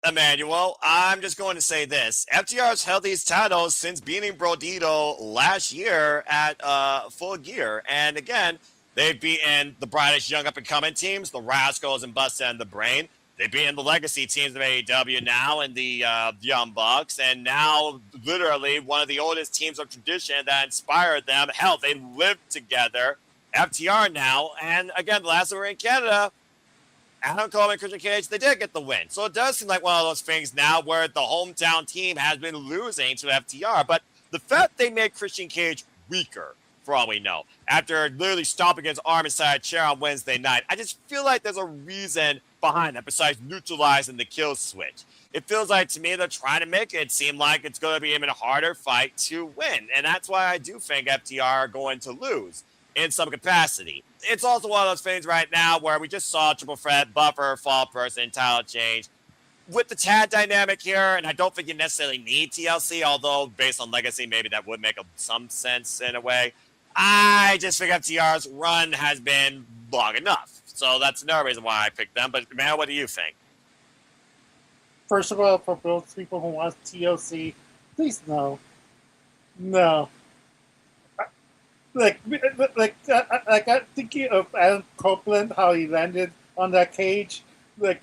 Emmanuel, I'm just going to say this. FTR's held these titles since beating Brodito last year at Full Gear. And again, they've beaten the brightest young up-and-coming teams, the Rascals and Busta and the Brain. They've beaten the legacy teams of AEW now and the Young Bucks. And now, literally, one of the oldest teams of tradition that inspired them. Hell, they lived together. FTR now. And again, the last time we were in Canada, Adam Cole and Christian Cage, they did get the win. So it does seem like one of those things now where the hometown team has been losing to FTR. But the fact they made Christian Cage weaker, for all we know, after literally stomping his arm inside a chair on Wednesday night, I just feel like there's a reason behind that besides neutralizing the kill switch. It feels like to me they're trying to make it seem like it's going to be even a harder fight to win. And that's why I do think FTR are going to lose in some capacity. It's also one of those things right now where we just saw Triple Threat, Buffer, Fall Person, title change. With the tag dynamic here, and I don't think you necessarily need TLC, although based on Legacy, maybe that would make some sense in a way. I just think FTR's run has been long enough. So that's another reason why I picked them. But, man, what do you think? First of all, for those people who want TLC, please no. No. Like I'm thinking of Adam Copeland, how he landed on that cage, like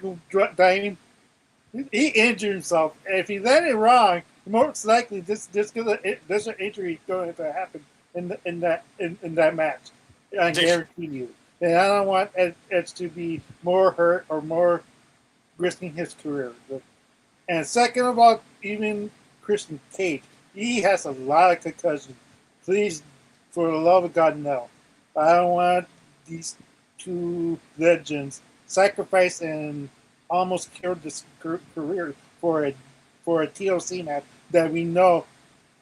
diving. He injured himself. And if he landed wrong, most likely there's an injury going to happen in that match. I guarantee you. And I don't want Edge to be more hurt or more risking his career. And second of all, even Christian Cage, he has a lot of concussions. Please, for the love of God, no. I don't want these two legends sacrifice and almost killed this career for a TLC match that we know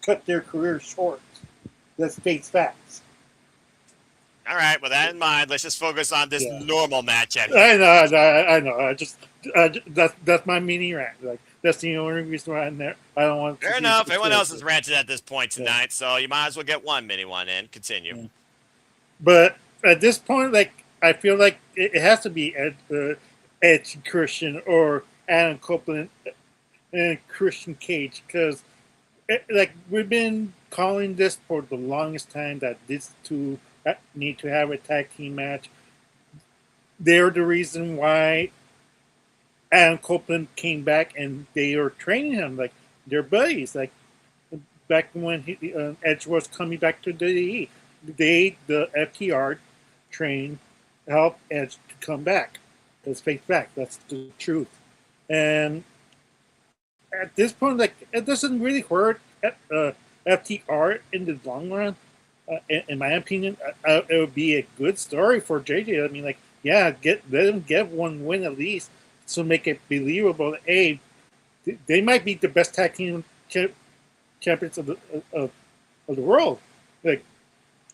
cut their career short. Let's face facts. All right, with that in mind, let's just focus on this normal match. I know. That's my mini rant. Like that's the only reason why I'm there. I don't want. Fair enough. Everyone else has ranted at this point tonight, so you might as well get one mini one in. Continue. Yeah. But at this point, like I feel like it has to be Edge Christian or Adam Copeland and Christian Cage because, like we've been calling this for the longest time that these two need to have a tag team match. They're the reason why Adam Copeland came back and they were training him like they're buddies. Like back when Edge was coming back to WWE, the FTR trained helped Edge to come back. That's fake fact. That's the truth. And at this point, like it doesn't really hurt FTR in the long run. In my opinion, it would be a good story for JJ. I mean, like, yeah, let them get one win at least to make it believable. Hey, they might be the best tag team champions of the world. Like,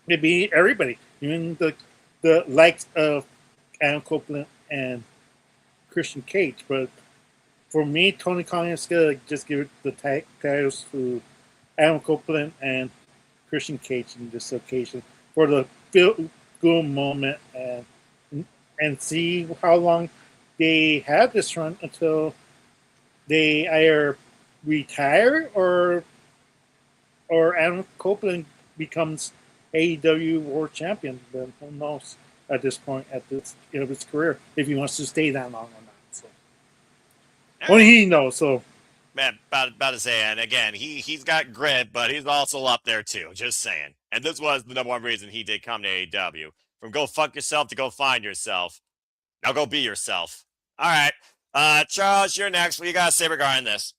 they beat everybody, even the likes of Adam Copeland and Christian Cage. But for me, Tony Khan is gonna just give it the titles to Adam Copeland and Christian Cage in this occasion for the feel-good moment and see how long they have this run until they either retire or Adam Copeland becomes AEW World Champion. Then who knows at this point at this of his career if he wants to stay that long or not. So only he knows. So. Man, about to say, and again, he's got grit, but he's also up there too. Just saying. And this was the number one reason he did come to AEW. From go fuck yourself to go find yourself. Now go be yourself. All right. Charles, you're next. What you got to say regarding this?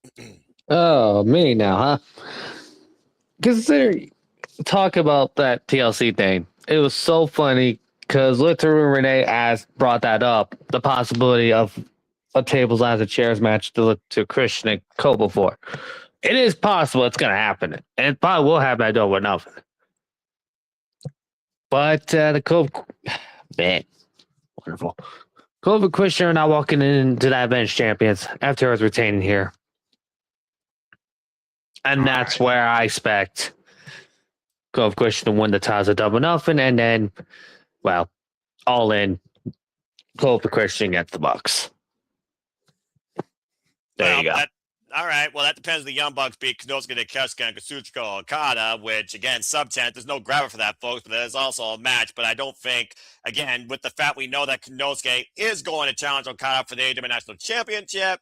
Oh, me now, huh? Consider talk about that TLC thing. It was so funny because Luther and Renee brought that up, the possibility of a tables, ladders, and chairs match to look to Christian and Cole before. It is possible it's going to happen. And it probably will happen. I don't know nothing. But the man, wonderful. Cove and Christian are now walking into that bench champions after I was retaining here. And that's where I expect Cove Christian to win the titles of Double Nothing, and then, well, all in, Cove and Christian gets the Bucks. There you go. All right. Well, that depends. The Young Bucks beat Konosuke Takeshita and Kazuchika Okada, which, again, sub-10. There's no grabber for that, folks, but there's also a match. But I don't think, again, with the fact we know that Konosuke is going to challenge Okada for the AEW National Championship,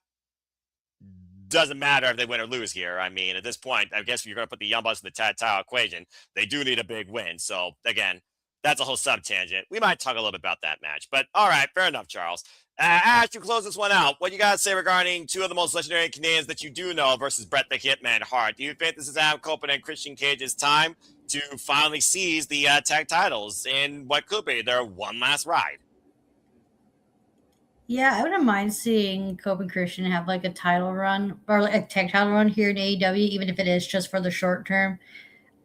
doesn't matter if they win or lose here. I mean, at this point, I guess if you're going to put the Young Bucks in the tag title equation, they do need a big win. So, again, that's a whole sub-tangent. We might talk a little bit about that match. But, all right, fair enough, Charles. Ash, you close this one out. What you got to say regarding two of the most legendary Canadians that you do know versus Bret the Hitman Hart? Do you think this is Adam Copeland and Christian Cage's time to finally seize the tag titles in what could be their one last ride? Yeah, I wouldn't mind seeing Cope and Christian have like a title run or like a tag title run here in AEW, even if it is just for the short term.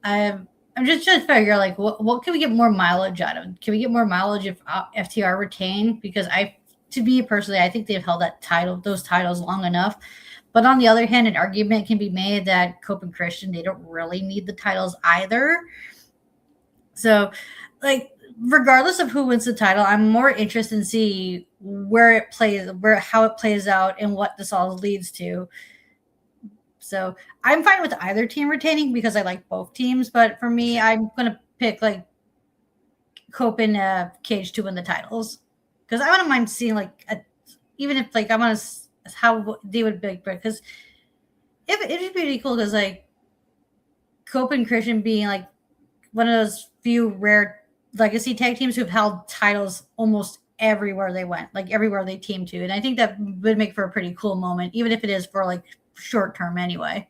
I'm just trying to figure like what can we get more mileage out of? Can we get more mileage if FTR retain? Because to me personally, I think they've held those titles long enough. But on the other hand, an argument can be made that Cope and Christian, they don't really need the titles either. So, like, regardless of who wins the title, I'm more interested in see how it plays out and what this all leads to. So I'm fine with either team retaining because I like both teams. But for me, I'm gonna pick like Cope and Cage to win the titles. Because I wouldn't mind seeing even if like I want to how they would be, because it'd be pretty cool because like Cope and Christian being like one of those few rare legacy tag teams who've held titles almost everywhere they went, like everywhere they teamed to, and I think that would make for a pretty cool moment, even if it is for like short term anyway.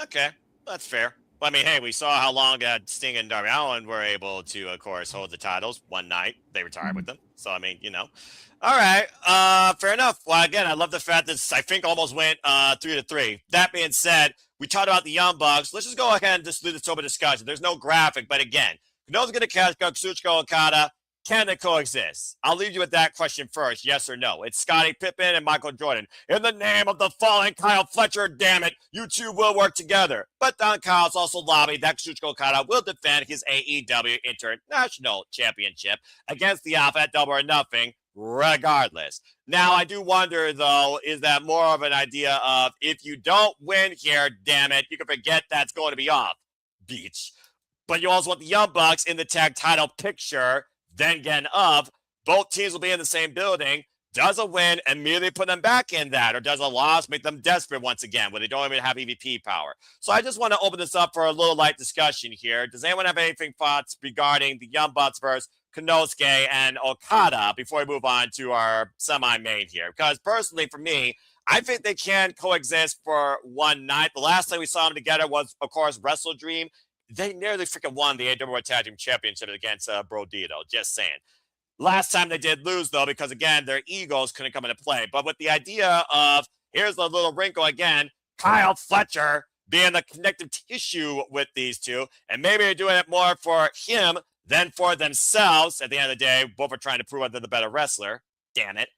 Okay, that's fair. Well, I mean, hey, we saw how long Sting and Darby Allin were able to, of course, hold the titles. One night, they retired with them. So, I mean, All right, fair enough. Well, again, I love the fact that I think almost went 3-3. That being said, we talked about the Young Bucks. Let's just go ahead and just leave this open discussion. There's no graphic, but again, Konosuke Takeshita, Kazuchika Okada, can they coexist? I'll leave you with that question first, yes or no. It's Scottie Pippen and Michael Jordan. In the name of the fallen Kyle Fletcher, damn it, you two will work together. But Don Kyle's also lobbied that Kazuchika Okada will defend his AEW International Championship against the Alpha at Double or Nothing, regardless. Now, I do wonder, though, is that more of an idea of if you don't win here, damn it, you can forget that's going to be off beach. But you also want the Young Bucks in the tag title picture. Then again, both teams will be in the same building. Does a win immediately put them back in that, or does a loss make them desperate once again when they don't even have EVP power? So I just want to open this up for a little light discussion here. Does anyone have anything thoughts regarding the Young Bucks versus Konosuke and Okada before we move on to our semi-main here? Because personally, for me, I think they can coexist for one night. The last time we saw them together was, of course, Wrestle Dream. They nearly freaking won the AEW Tag Team Championship against Brodito. Just saying. Last time they did lose, though, because, again, their egos couldn't come into play. But with the idea of, here's the little wrinkle again, Kyle Fletcher being the connective tissue with these two, and maybe they're doing it more for him than for themselves. At the end of the day, both are trying to prove that they're the better wrestler. Damn it.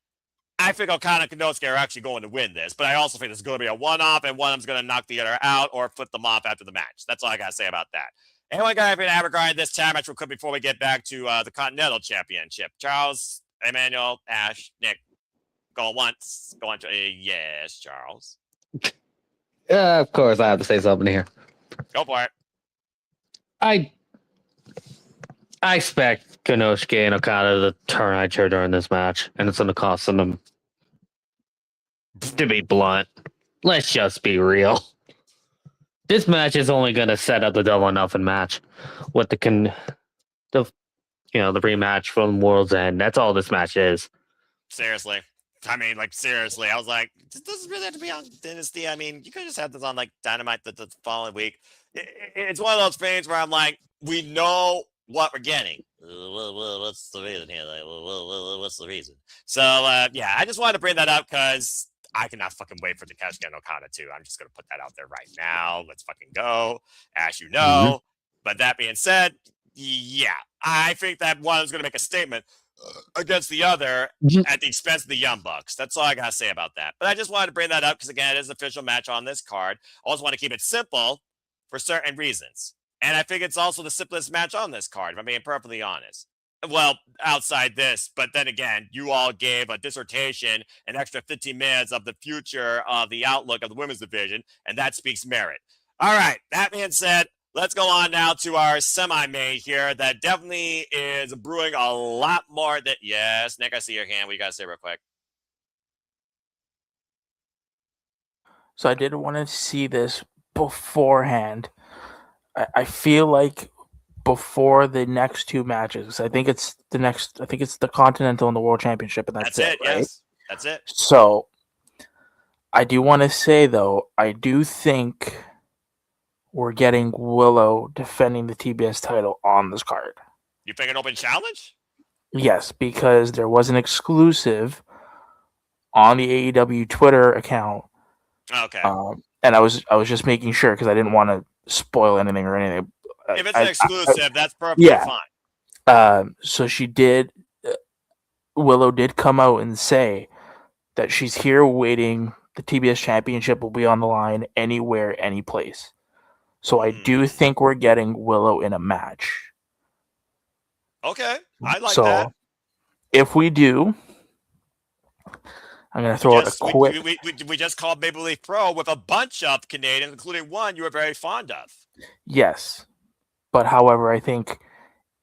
I think Okada and Konosuke are actually going to win this, but I also think this is going to be a one-off, and one of them's going to knock the other out or flip them off after the match. That's all I got to say about that. Anyone got anything to add regarding this time match real quick before we get back to the Continental Championship? Charles, Emmanuel, Ash, Nick, go once, go on. Yes, Charles. Yeah, of course, I have to say something here. Go for it. I expect Konosuke and Okada to turn on each other during this match, and it's going to cost them. To be blunt, let's just be real. This match is only going to set up the Double or Nothing match with the rematch from World's End. That's all this match is. Seriously. I mean, seriously. I was like, does this really have to be on Dynasty? I mean, you could just have this on, Dynamite the following week. It's one of those things where I'm like, we know what we're getting. What's the reason here? What's the reason? So, yeah, I just wanted to bring that up because I cannot fucking wait for Takeshita and Okada too. I'm just going to put that out there right now. Let's fucking go. As you know. But that being said, Yeah, I think that one is going to make a statement against the other Mhm. at the expense of the Young Bucks. That's all I got to say about that. But I just wanted to bring that up because, again, it is an official match on this card. I also want to keep it simple for certain reasons. And I think it's also the simplest match on this card, if I'm being perfectly honest. Well, outside this, but then again, you all gave a dissertation, an extra 15 minutes of the future of the outlook of the women's division, and that speaks merit. All right, that being said, let's go on now to our semi-main here that definitely is brewing a lot more than... Yes, Nick, I see your hand. What you got to say real quick? So I did want to see this beforehand. I feel like before the next two matches, I think it's the Continental and the World Championship, and that's it, right? Yes. That's it. So I do want to say, though, I do think we're getting Willow defending the TBS title on this card. You think an open challenge? Yes, because there was an exclusive on the AEW Twitter account. Okay. And I was just making sure because I didn't want to spoil anything or anything. If it's an exclusive, that's perfectly fine. So she did. Willow did come out and say that she's here waiting. The TBS Championship will be on the line anywhere, any place. So I do think we're getting Willow in a match. Okay, I like so that. If we do, I'm going to throw out a quick... We just called Maple Leaf Pro with a bunch of Canadians, including one you were very fond of. Yes. But however, I think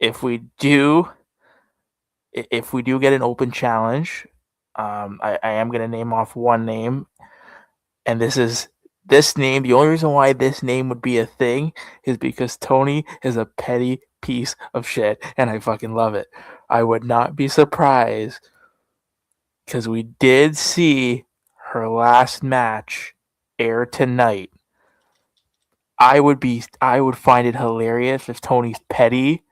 if we do get an open challenge, I am going to name off one name. And this name, the only reason why this name would be a thing is because Tony is a petty piece of shit, and I fucking love it. I would not be surprised because we did see her last match air tonight. I would find it hilarious if Tony's petty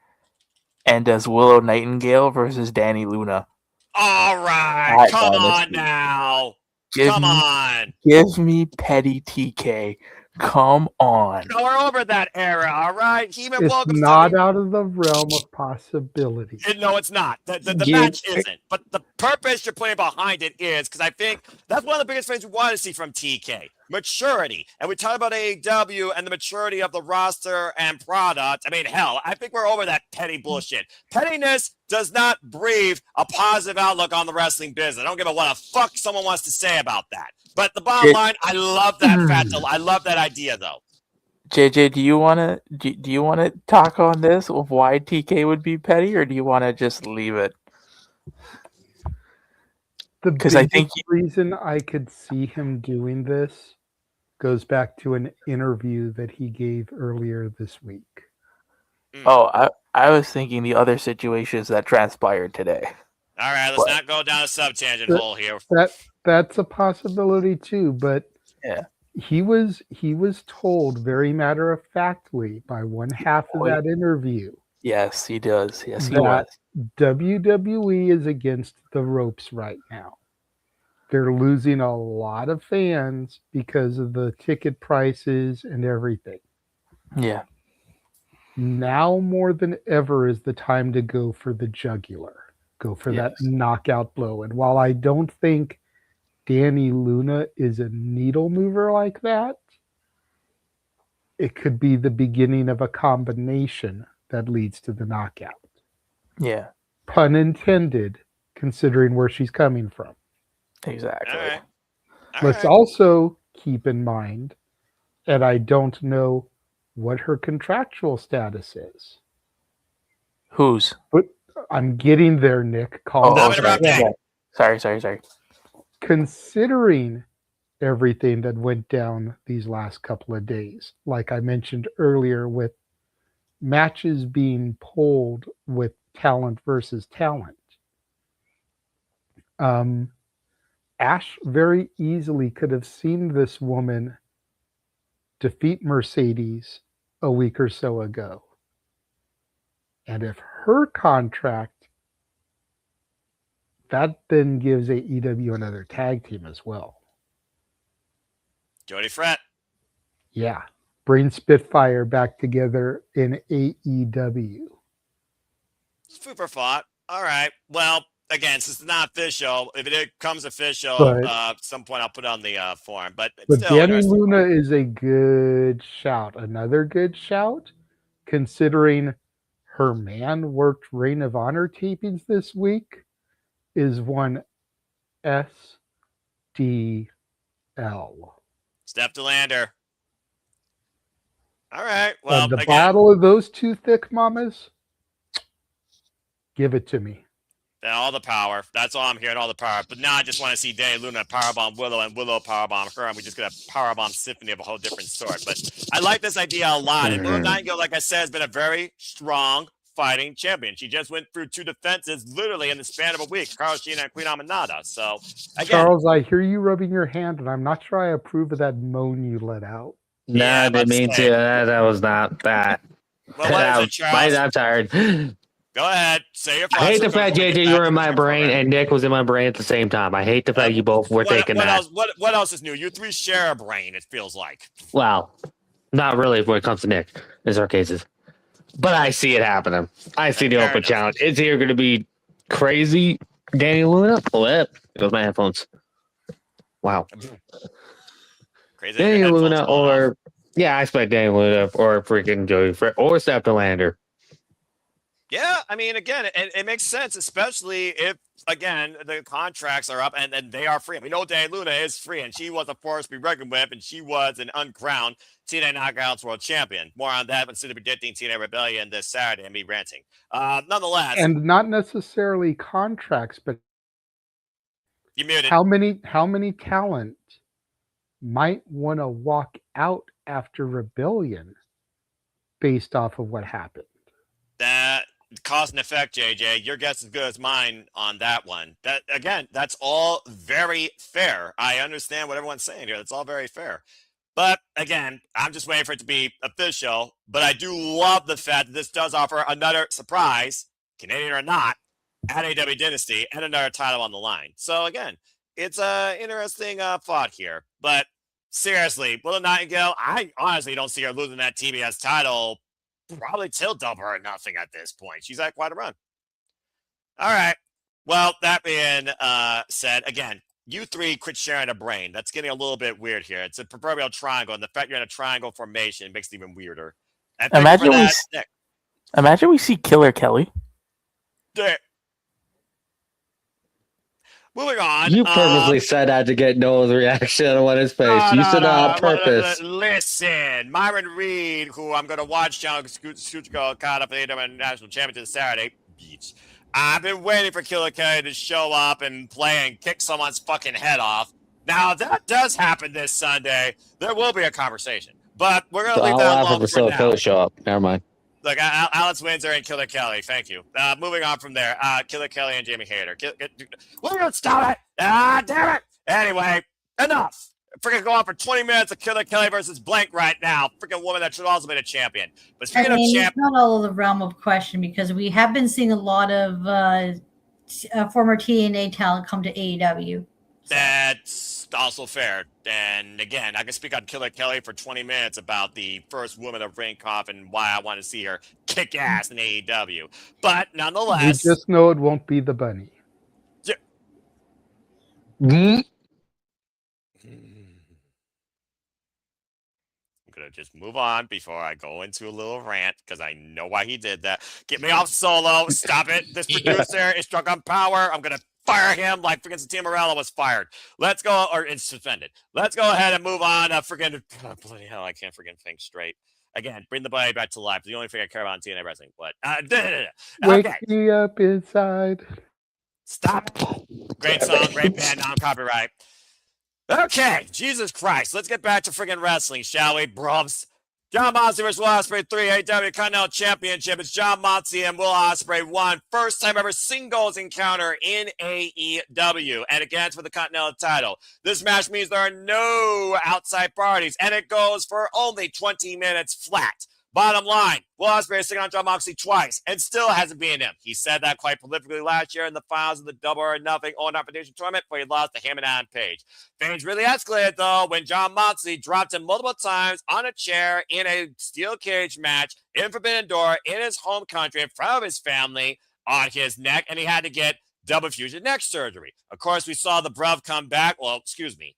and does Willow Nightingale versus Danny Luna. All right, come on now. Come on. Give me petty TK. Come on. We're over that era, all right? It's not out of the realm of possibility. No, it's not. The match isn't. But the purpose you're putting behind it is, because I think that's one of the biggest things we want to see from TK. Maturity. And we talk about AEW and the maturity of the roster and product. I mean, hell, I think we're over that petty bullshit. Pettiness does not breathe a positive outlook on the wrestling business. I don't give a what the fuck someone wants to say about that. But the bottom line, I love that fact. I love that idea, though. JJ, do you want to talk on this of why TK would be petty, or do you want to just leave it? Because I think the reason I could see him doing this goes back to an interview that he gave earlier this week. Oh, I was thinking the other situations that transpired today. All right, let's not go down a sub-tangent hole here. That's a possibility too, but yeah, he was told very matter-of-factly by one half of that interview. Yes, he does. Yes, he was. WWE is against the ropes right now. They're losing a lot of fans because of the ticket prices and everything. Yeah. Now more than ever is the time to go for the jugular. Go for that knockout blow. And while I don't think Danny Luna is a needle mover like that, it could be the beginning of a combination that leads to the knockout. Yeah. Pun intended, considering where she's coming from. Exactly. All right. Let's also keep in mind, and I don't know what her contractual status is. Whose? But I'm getting there, Nick. Sorry. Considering everything that went down these last couple of days, like I mentioned earlier, with matches being pulled with talent versus talent, Ash very easily could have seen this woman defeat Mercedes a week or so ago. And if her contract, that then gives AEW another tag team as well. Jody Fret. Yeah. Bring Spitfire back together in AEW. It's food for thought. All right. Well, again, since it's not official, if it becomes official, But- at some point I'll put it on the forum. But it's But still Danny interesting. Luna is a good shout. Another good shout, considering her man worked Reign of Honor tapings this week, is one SDL. Steph DeLander. All right. Well, And the again, battle of those two thick mamas, give it to me. all the power. That's all I'm hearing, all the power. But now I just want to see Danny Luna powerbomb Willow and Willow powerbomb her, and we just get a powerbomb symphony of a whole different sort. But I like this idea a lot. And Willow Nightingale, like I said, has been a very strong fighting champion. She just went through 2 defenses literally in the span of a week, Carl Sheena and Queen Aminata. So, again, Charles, I hear you rubbing your hand, and I'm not sure I approve of that moan you let out. Nah, Yeah, I didn't mean let's to. say. That was not that. well, what is it, Charles? I'm tired. Go ahead. Say your I thoughts. hate the real quick fact, before we get JJ, back you were to in the my main brain program. and Nick was in my brain at the same time. I hate the fact you both were taking that. What else is new? You 3 share a brain, it feels like. Well, not really when it comes to Nick, in certain cases. But I see it happening. I see the Fair open enough. challenge. It's either going to be crazy Danny Luna. Flip. There goes my headphones. Wow. Crazy. Danny Your headphones Luna going off. or, yeah, I expect Danny Luna or freaking Joey or Steph DeLander. Yeah, I mean, again, it makes sense, especially if, again, the contracts are up and they are free. We know Danny Luna is free, and she was a force to be reckoned with, and she was an uncrowned TNA Knockouts World Champion. More on that when City predicting TNA Rebellion this Saturday and me ranting. Nonetheless, And not necessarily contracts, but you muted. how many talent might want to walk out after Rebellion based off of what happened? That cause and effect, JJ. Your guess is as good as mine on that one. That again, that's all very fair. I understand what everyone's saying here. That's all very fair. But again, I'm just waiting for it to be official. But I do love the fact that this does offer another surprise, Canadian or not, at AEW Dynasty and another title on the line. So again, it's a interesting thought here. But seriously, Willow Nightingale, I honestly don't see her losing that TBS title probably till Double or Nothing at this point. She's had quite a run. All right. Well, that being said, again, you 3 quit sharing a brain. That's getting a little bit weird here. It's a proverbial triangle, and the fact you're in a triangle formation makes it even weirder. And thank you for that, Nick. Imagine we see Killer Kelly. There. Moving on. You purposely said that to get Noah's reaction on his face. You said that on purpose. Listen, Myron Reed, who I'm going to watch John Schuchko caught up at AEW National Championship Saturday. Beach. I've been waiting for Killer Kelly to show up and play and kick someone's fucking head off. Now, if that does happen this Sunday, there will be a conversation. But we're going to leave that alone for now. Philly show up. Never mind. Look, Alex Windsor and Killer Kelly. Thank you. Moving on from there. Killer Kelly and Jamie Hayter. We're going to stop it. Damn it. Anyway, enough. Freaking go on for 20 minutes of Killer Kelly versus Blank right now. Freaking woman that should also be a champion. But speaking of champions, it's not all of the realm of question because we have been seeing a lot of former TNA talent come to AEW. that's also fair. And again, I can speak on Killer Kelly for 20 minutes about the first woman of Ring Cough and why I want to see her kick ass in AEW. But nonetheless, You just know it won't be the bunny. Mm-hmm. I'm going to just move on before I go into a little rant because I know why he did that. Get me off Solo. Stop it. This producer is struck on power. I'm going to fire him like freaking Satya Morella was fired. Let's go, or it's suspended. Let's go ahead and move on. Freaking, bloody hell, I can't freaking think straight. Again, bring the body back to life. The only thing I care about in TNA wrestling. But, Wake okay. me up inside. Stop. Great song, great band, non-copyright. Okay, Jesus Christ. Let's get back to friggin' wrestling, shall we, bruvs? John Moxley vs. Will Ospreay 3 AEW Continental Championship. It's John Moxley and Will Ospreay 1. First time ever singles encounter in AEW. And again, it's for the Continental title. This match means there are no outside parties, and it goes for only 20 minutes flat. Bottom line, Will Ospreay is taking on John Moxley twice and still hasn't beaten him. He said that quite prolifically last year in the finals of the Double or Nothing All Invitation Tournament, where he lost to him and Adam Page. Things really escalated, though, when John Moxley dropped him multiple times on a chair in a steel cage match in Forbidden Door in his home country in front of his family on his neck, and he had to get double fusion neck surgery. Of course, we saw the bruv come back. Well, excuse me.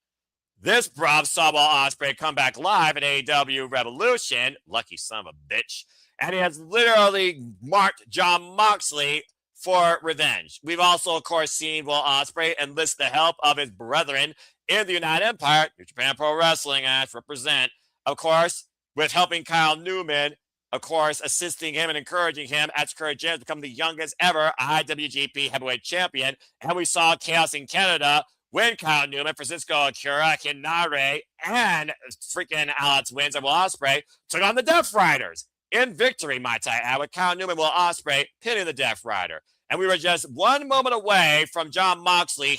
This bruv saw Will Ospreay come back live at AEW Revolution. Lucky son of a bitch. And he has literally marked Jon Moxley for revenge. We've also, of course, seen Will Ospreay enlist the help of his brethren in the United Empire, New Japan Pro Wrestling, as represent, of course, with helping Kyle Newman, of course, assisting him and encouraging him as Kurt James become the youngest ever IWGP Heavyweight Champion. And we saw Chaos in Canada when Kyle Newman, Francisco Akira, Hinare, and freaking Alex Wins and Will Ospreay took on the Death Riders in victory, might I add, with Kyle Newman, Will Ospreay pinning the Death Rider. And we were just one moment away from Jon Moxley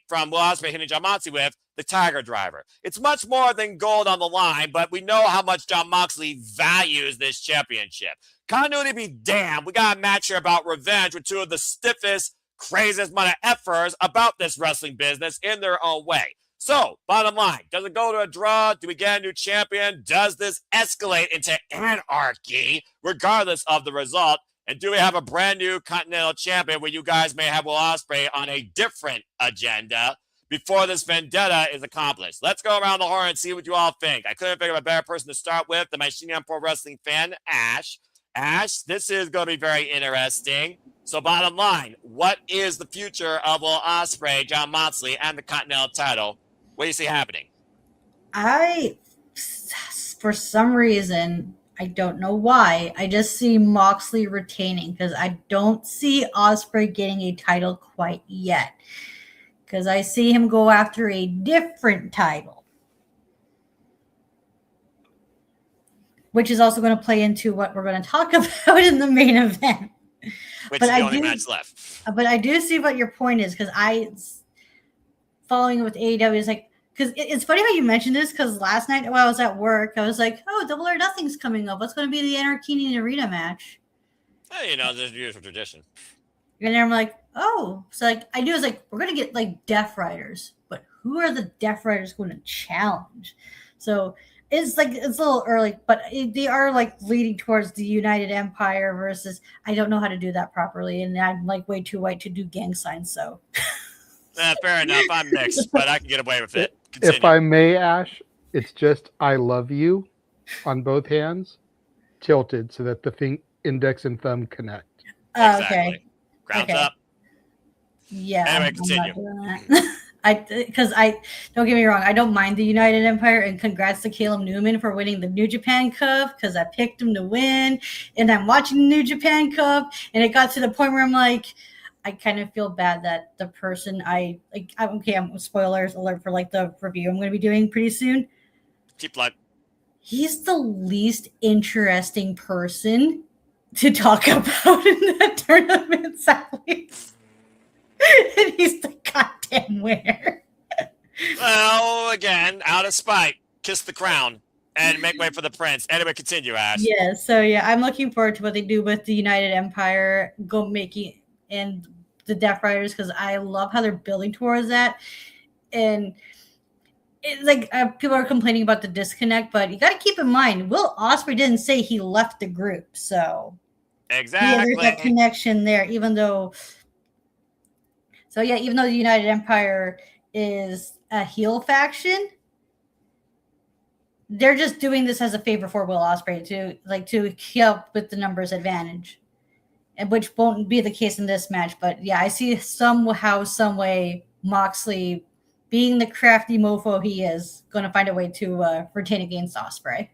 from Will Ospreay hitting Jon Moxley with the Tiger Driver. It's much more than gold on the line, but we know how much Jon Moxley values this championship. Continuity be damned. We got a match here about revenge with two of the stiffest, craziest mother effers about this wrestling business in their own way. So, bottom line, does it go to a draw? Do we get a new champion? Does this escalate into anarchy, regardless of the result? And do we have a brand new Continental Champion where you guys may have Will Ospreay on a different agenda before this vendetta is accomplished? Let's go around the horn and see what you all think. I couldn't think of a better person to start with than my Shinyan Pro Wrestling fan, Ash. Ash, this is going to be very interesting. So bottom line, what is the future of Will Ospreay, Jon Moxley, and the Continental title? What do you see happening? For some reason, I don't know why, I just see Moxley retaining because I don't see Ospreay getting a title quite yet. Because I see him go after a different title. Which is also going to play into what we're going to talk about in the main event. Which is the only match left. But I do see what your point is because following with AEW is like, because it's funny how you mentioned this because last night while I was at work, I was like, oh, Double or Nothing's coming up. What's going to be the Anarchy Arena match? Hey, there's a usual tradition. And then I'm like, oh. So like I knew it was like, we're going to get like Death Riders. But who are the Death Riders going to challenge? So it's like, it's a little early, but they are like leading towards the United Empire versus, I don't know how to do that properly. And I'm like way too white to do gang signs. So. Fair enough. I'm mixed, but I can get away with it. Continue. If I may, Ash, it's just I love you on both hands, tilted so that the index and thumb connect. Oh, exactly. Okay. Grounds up. Yeah. Anyway, I'm continue. not doing that. Because don't get me wrong, I don't mind the United Empire, and congrats to Caleb Newman for winning the New Japan Cup because I picked him to win, and I'm watching the New Japan Cup, and it got to the point where I'm like, I kind of feel bad that the person I'm spoilers alert for like the review I'm going to be doing pretty soon. Keep live. He's the least interesting person to talk about in that tournament, sadly. And he's the goddamn winner. Well, again, out of spite, kiss the crown and make way for the prince. Anyway, continue, Ash. Yeah, so yeah, I'm looking forward to what they do with the United Empire, and the Death Riders because I love how they're building towards that. And it's like people are complaining about the disconnect, but you got to keep in mind, Will Ospreay didn't say he left the group, so Exactly. there's that connection there. Even though the United Empire is a heel faction, they're just doing this as a favor for Will Ospreay to help with the numbers advantage. And which won't be the case in this match. But yeah, I see somehow, some way, Moxley, being the crafty mofo he is, going to find a way to retain against Ospreay.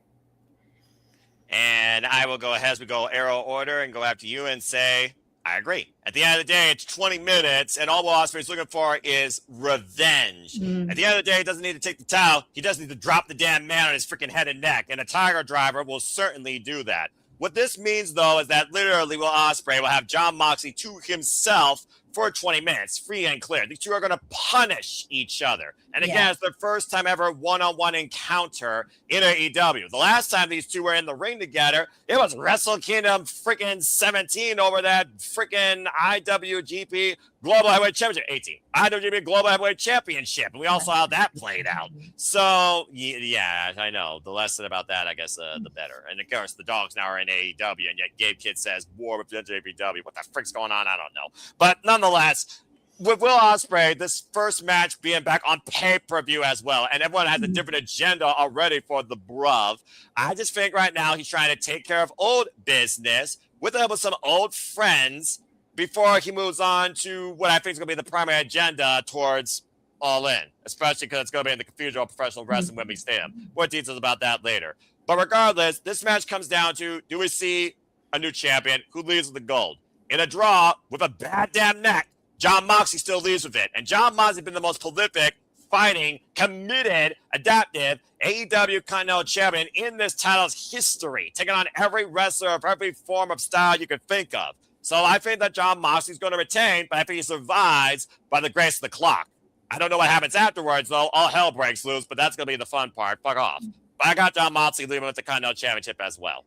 And I will go ahead as we go arrow order and go after you and say, I agree. At the end of the day, it's 20 minutes, and all Will Ospreay is looking for is revenge. At the end of the day, he doesn't need to take the towel. He doesn't need to drop the damn man on his freaking head and neck, and a Tiger Driver will certainly do that. What this means, though, is that literally Will Ospreay will have Jon Moxley to himself for 20 minutes, free and clear. These two are going to punish each other. And again, Yeah. it's their first time ever one-on-one encounter in AEW. The last time these two were in the ring together, it was Wrestle Kingdom freaking 17 over that freaking IWGP Global Heavyweight Championship, 18. IWGP Global Heavyweight Championship. And we all saw how that played out. So, yeah, I know. The less said about that, I guess, the better. And of course, the dogs now are in AEW, and yet Gabe Kidd says war with NJPW. What the frick's going on? I don't know. But nonetheless, with Will Ospreay, this first match being back on pay-per-view as well, and everyone has a different agenda already for the bruv. I just think right now he's trying to take care of old business with some old friends before he moves on to what I think is going to be the primary agenda towards All In, especially because it's going to be in the Cathedral Professional Wrestling Wembley Stadium. More details about that later. But regardless, this match comes down to, do we see a new champion who leads with the gold? In a draw with a bad damn neck, Jon Moxley still leads with it. And Jon Moxley has been the most prolific, fighting, committed, adaptive AEW Continental Champion in this title's history, taking on every wrestler of every form of style you could think of. So I think that Jon Moxley's going to retain, but I think he survives by the grace of the clock. I don't know what happens afterwards, though. All hell breaks loose, but that's going to be the fun part. Fuck off. But I got Jon Moxley leaving with the Continental Championship as well.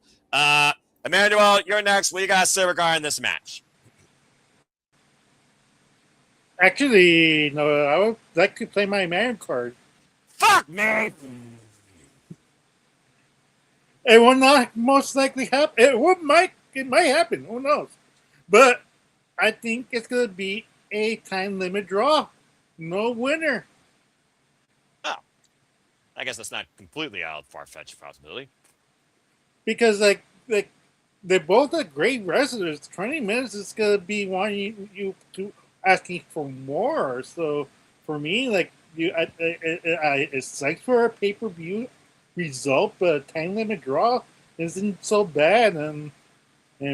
Emmanuel, you're next. What do you got to say regarding this match? Actually, no, I would like to play my man card. Fuck me! It will not most likely happen. It might happen. Who knows? But I think it's going to be a time limit draw. No winner. Oh. I guess that's not completely out of far-fetched possibility. Because, like they're both are great wrestlers. 20 minutes is going to be wanting you to asking for more. So, for me, it's like for a pay-per-view result, but a time limit draw isn't so bad. And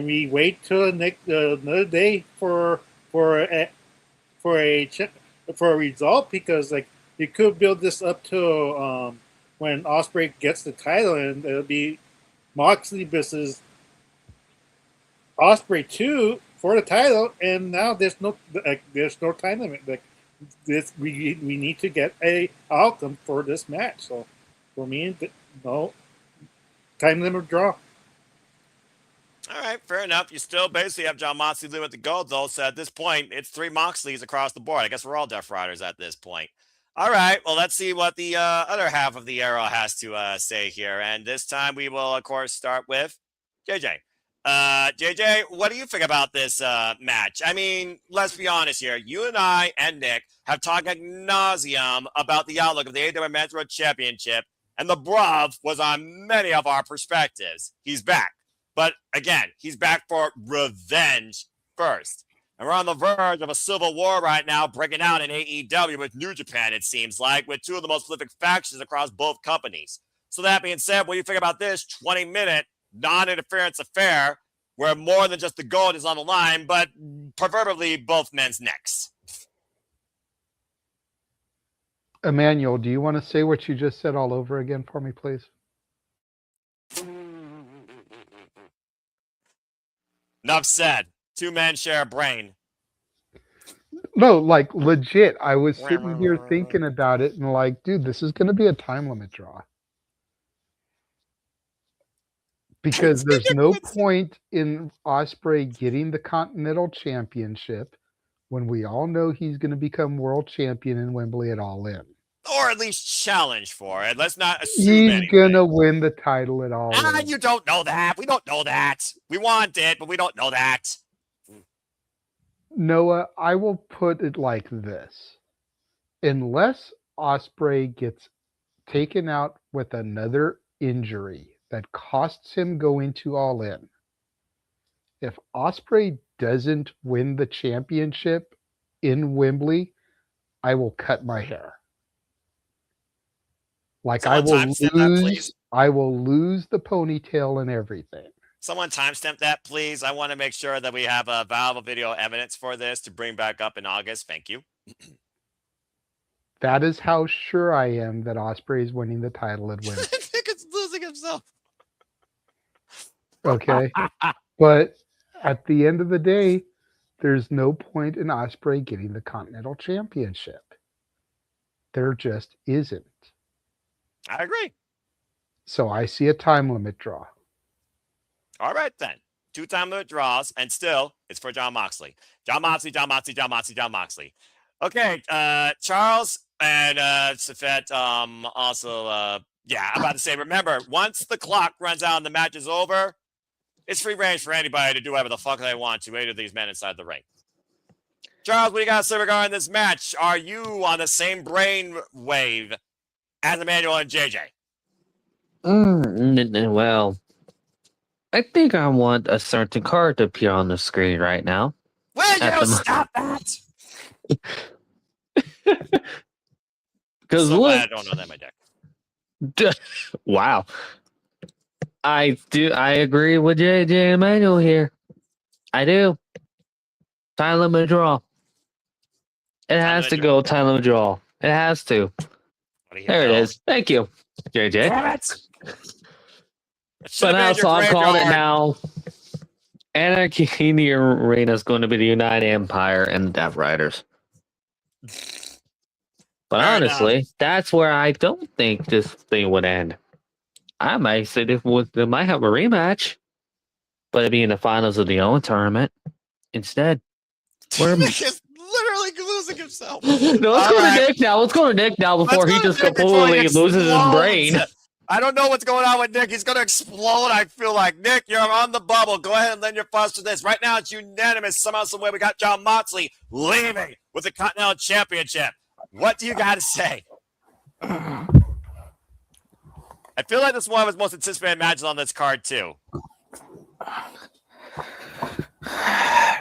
we wait till another day for a result, because you could build this up to when Ospreay gets the title, and it'll be Moxley versus Ospreay 2 for the title, and now there's no time limit. We need to get a outcome for this match. So for me, no time limit draw. All right, fair enough. You still basically have Jon Moxley leading with the gold, though. So at this point, it's 3 Moxleys across the board. I guess we're all Death Riders at this point. All right, well, let's see what the other half of the arrow has to say here. And this time we will, of course, start with JJ. JJ, what do you think about this match? I mean, let's be honest here. You and I and Nick have talked ad nauseum about the outlook of the AEW Men's World Championship, and the bruv was on many of our perspectives. He's back. But again, he's back for revenge first. And we're on the verge of a civil war right now breaking out in AEW with New Japan, it seems like, with two of the most prolific factions across both companies. So that being said, what do you think about this 20-minute non-interference affair where more than just the gold is on the line, but proverbially both men's necks? Emmanuel, do you want to say what you just said all over again for me, please? Enough said. Two men share a brain. No, like legit. I was sitting here thinking about it and like, dude, this is going to be a time limit draw. Because there's no point in Ospreay getting the Continental Championship when we all know he's going to become world champion in Wembley at All In. Or at least challenge for it. Let's not assume He's anything. going to win the title at All In. You don't know that. We don't know that. We want it, but we don't know that. Noah, I will put it like this. Unless Ospreay gets taken out with another injury that costs him going to All In, if Ospreay doesn't win the championship in Wembley, I will cut my hair. Like I will lose the ponytail and everything. Someone timestamp that, please. I want to make sure that we have a valuable video evidence for this to bring back up in August. Thank you. That is how sure I am that Ospreay is winning the title at Wembley. I think it's losing himself. Okay. But at the end of the day, there's no point in Ospreay getting the Continental Championship. There just isn't. I agree. So I see a time limit draw. All right, then. 2 time limit draws, and still, it's for Jon Moxley. Jon Moxley, Jon Moxley, Jon Moxley, Jon Moxley. Okay, Charles and Safet also, yeah, I'm about to say, remember, once the clock runs out and the match is over, it's free range for anybody to do whatever the fuck they want to, either of these men inside the ring. Charles, what do you got to say regarding this match? Are you on the same brain wave as Emmanuel and JJ? Well, I think I want a certain card to appear on the screen right now. Will At you the stop that? Because So glad I look, don't know that in my deck. wow, I agree with JJ Emmanuel here. I do. Time limit draw. It has to go time limit draw. It has to. There it is. Thank you, JJ. Damn it! But now, so I'm calling it now. Anarchy in the Arena is going to be the United Empire and the Death Riders. But honestly, that's where I don't think this thing would end. I might say they might have a rematch, but it'd be in the finals of the Owen tournament instead. Nick is literally losing himself. No, let's go to Nick now. Let's go to Nick now before he just completely loses his brain. I don't know what's going on with Nick. He's going to explode, I feel like. Nick, you're on the bubble. Go ahead and lend your thoughts to this. Right now, it's unanimous. Somehow, some way, we got Jon Moxley leaving with the Continental Championship. What do you got to say? I feel like this is one of his most anticipated matches on this card, too. All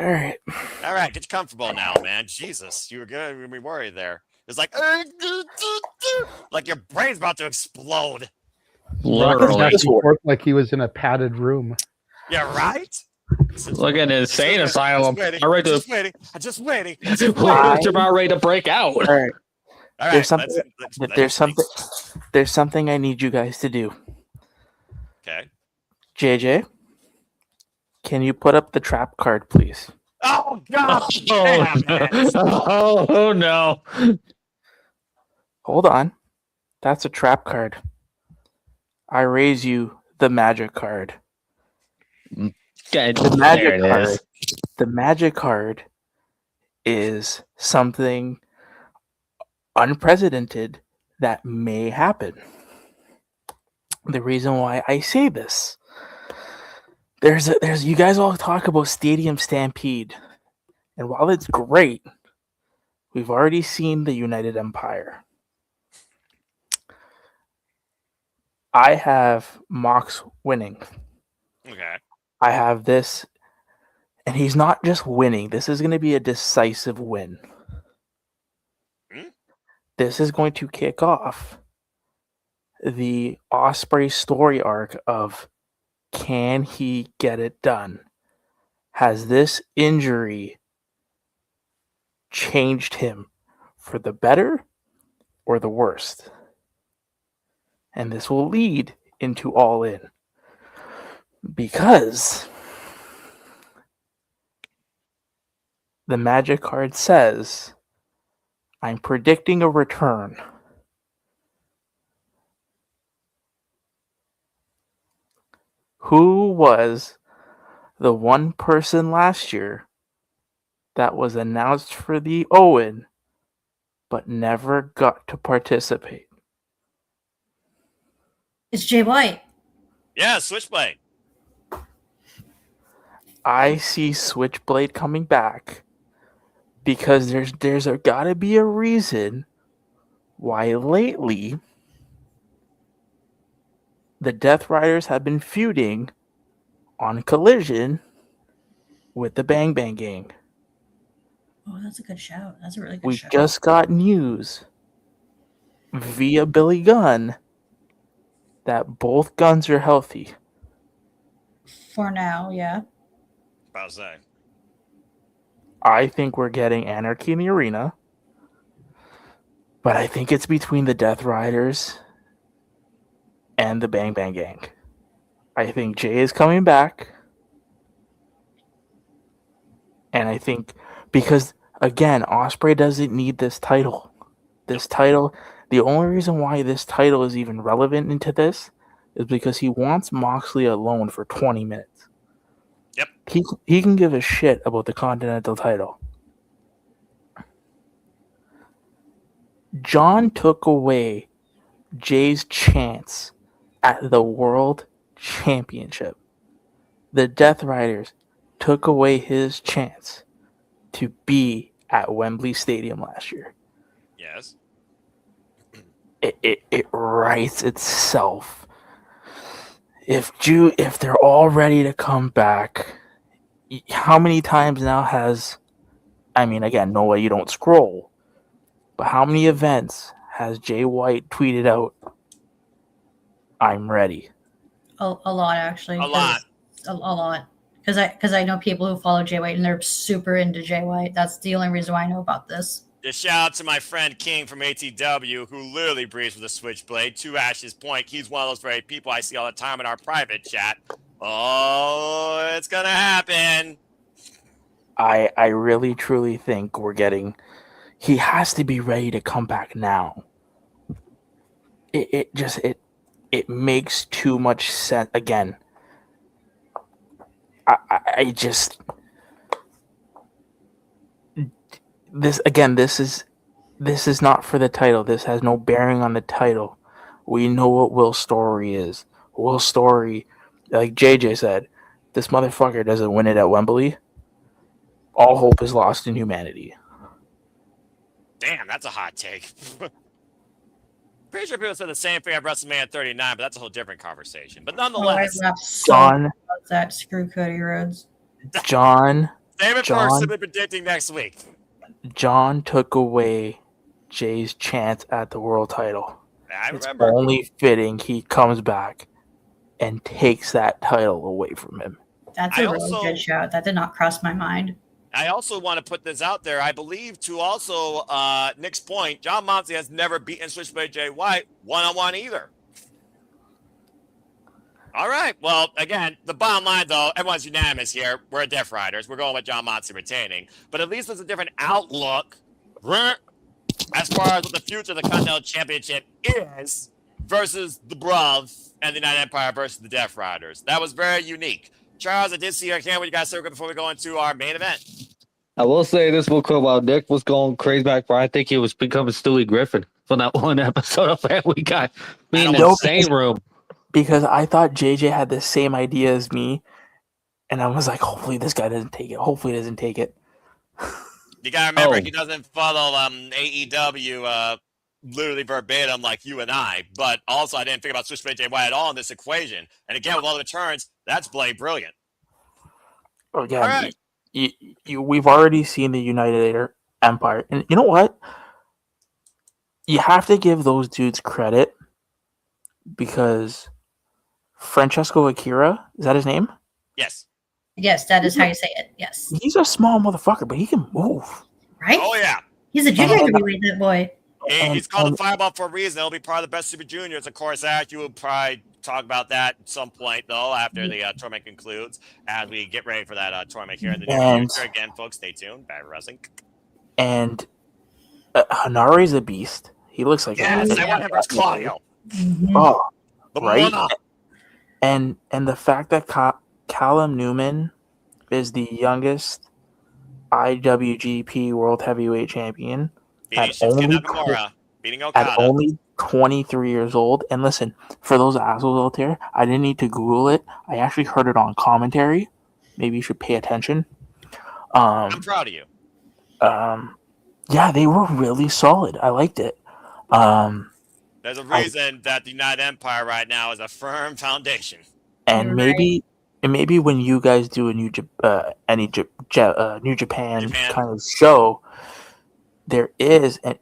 right. All right, get comfortable now, man. Jesus, you were going to be worried there. It's like your brain's about to explode. Literally. He worked like he was in a padded room. Yeah, right? Look at an insane asylum. I'm just waiting. It's about ready to break out. All right. All right. There's something I need you guys to do. Okay. JJ, can you put up the trap card, please? Oh God! Oh no! Hold on. That's a trap card. I raise you the magic card. Okay, the magic card. The magic card is something unprecedented that may happen. The reason why I say this, there's you guys all talk about Stadium Stampede, and while it's great, we've already seen the United Empire. I have Mox winning. Okay. I have this, and he's not just winning. This is going to be a decisive win. This is going to kick off the Ospreay story arc of, can he get it done? Has this injury changed him for the better or the worst? And this will lead into All In. Because the magic card says, I'm predicting a return. Who was the one person last year that was announced for the Owen but never got to participate? It's Jay White. Yeah, Switchblade. I see Switchblade coming back because there's gotta be a reason why lately the Death Riders have been feuding on Collision with the Bang Bang Gang. Oh, that's a good shout. That's a really good We shout. just got news via Billy Gunn that both guns are healthy. For now, yeah. About to say. I think we're getting Anarchy in the Arena, but I think it's between the Death Riders and the Bang Bang Gang. I think Jay is coming back, And I think because again, Osprey doesn't need this title. This title, the only reason why this title is even relevant into this is because he wants Moxley alone for 20 minutes. Yep. He can give a shit about the Continental title. John took away Jay's chance at the World Championship. The Death Riders took away his chance to be at Wembley Stadium last year. Yes. It writes itself. If they're all ready to come back, how many times now has, I mean, again, no way you don't scroll, but how many events has Jay White tweeted out, I'm ready? A lot, actually. A lot. A lot. Because I know people who follow Jay White and they're super into Jay White. That's the only reason why I know about this. Just shout out to my friend King from ATW, who literally breathes with a switchblade. To Ash's point, he's one of those very people I see all the time in our private chat. Oh, it's gonna happen. I really truly think he has to be ready to come back now. It makes too much sense. Again, I just this is not for the title. This has no bearing on the title. We know what Will's story is. Will's story, like JJ said, this motherfucker doesn't win it at Wembley. All hope is lost in humanity. Damn, that's a hot take. Pretty sure people said the same thing at WrestleMania 39, but that's a whole different conversation. But nonetheless, John, about that. Screw Cody Rhodes. John. Save it for simply predicting next week. John took away Jay's chance at the world title. I it's remember. Only fitting he comes back and takes that title away from him. That's a really good shout. That did not cross my mind. I also want to put this out there. I believe to also Nick's point, John Moxley has never beaten Switchblade Jay White one-on-one either. All right. Well, again, the bottom line, though, everyone's unanimous here. We're Death Riders. We're going with John Moxley retaining. But at least there's a different outlook as far as what the future of the Continental Championship is versus the Bros and the United Empire versus the Death Riders. That was very unique. Charles, I did see your camera. You guys circle before we go into our main event. I will say this real quick while Nick was going crazy back for I think he was becoming Stewie Griffin from that one episode of Family Guy. Me in the same room. Because I thought JJ had the same idea as me, and I was like, hopefully this guy doesn't take it. Hopefully he doesn't take it. You gotta remember, he doesn't follow AEW literally verbatim like you and I. But also, I didn't think about Switchblade Jay White at all in this equation. And again, with all the returns, that's brilliant. Again, all right. We've already seen the United Empire, and you know what? You have to give those dudes credit because Francesco Akira, is that his name? Yes. Yes, that is how you say it. Yes. He's a small motherfucker, but he can move. Right? Oh, yeah. He's a junior heavyweight, that boy. He's called the Fireball for a reason. He'll be part of the best Super Juniors. Of course, you will probably talk about that at some point, though, after the tournament concludes, as we get ready for that tournament here in the near future. Again, folks, stay tuned. Bad wrestling. And Hanari's a beast. He looks like I want him versus Claudio. Mm-hmm. Oh, right. And the fact that Callum Newman is the youngest IWGP World Heavyweight Champion at only 23 years old. And listen, for those assholes out there, I didn't need to Google it. I actually heard it on commentary. Maybe you should pay attention. I'm proud of you. Yeah, they were really solid. I liked it. There's a reason that the United Empire right now is a firm foundation. And maybe when you guys do a New Japan kind of show, there is, and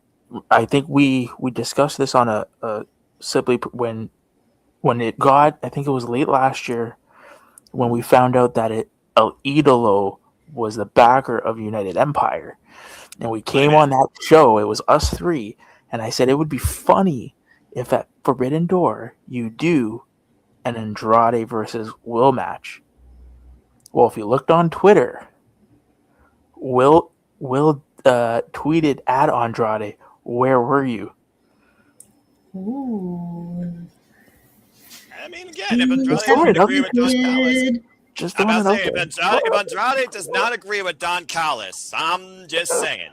I think we discussed this on a simply when it got, I think it was late last year when we found out that El Idolo was the backer of United Empire, and we came on that show. It was us three, and I said it would be funny if at Forbidden Door you do an Andrade versus Will match. Well, if you looked on Twitter, Will tweeted at Andrade, "Where were you?" Ooh. I mean, again, if Andrade Just throwing doesn't it up agree there. with Don Callis, Good. Just I'm throwing about it to up say, there. if Andrade does not agree with Don Callis, I'm just saying.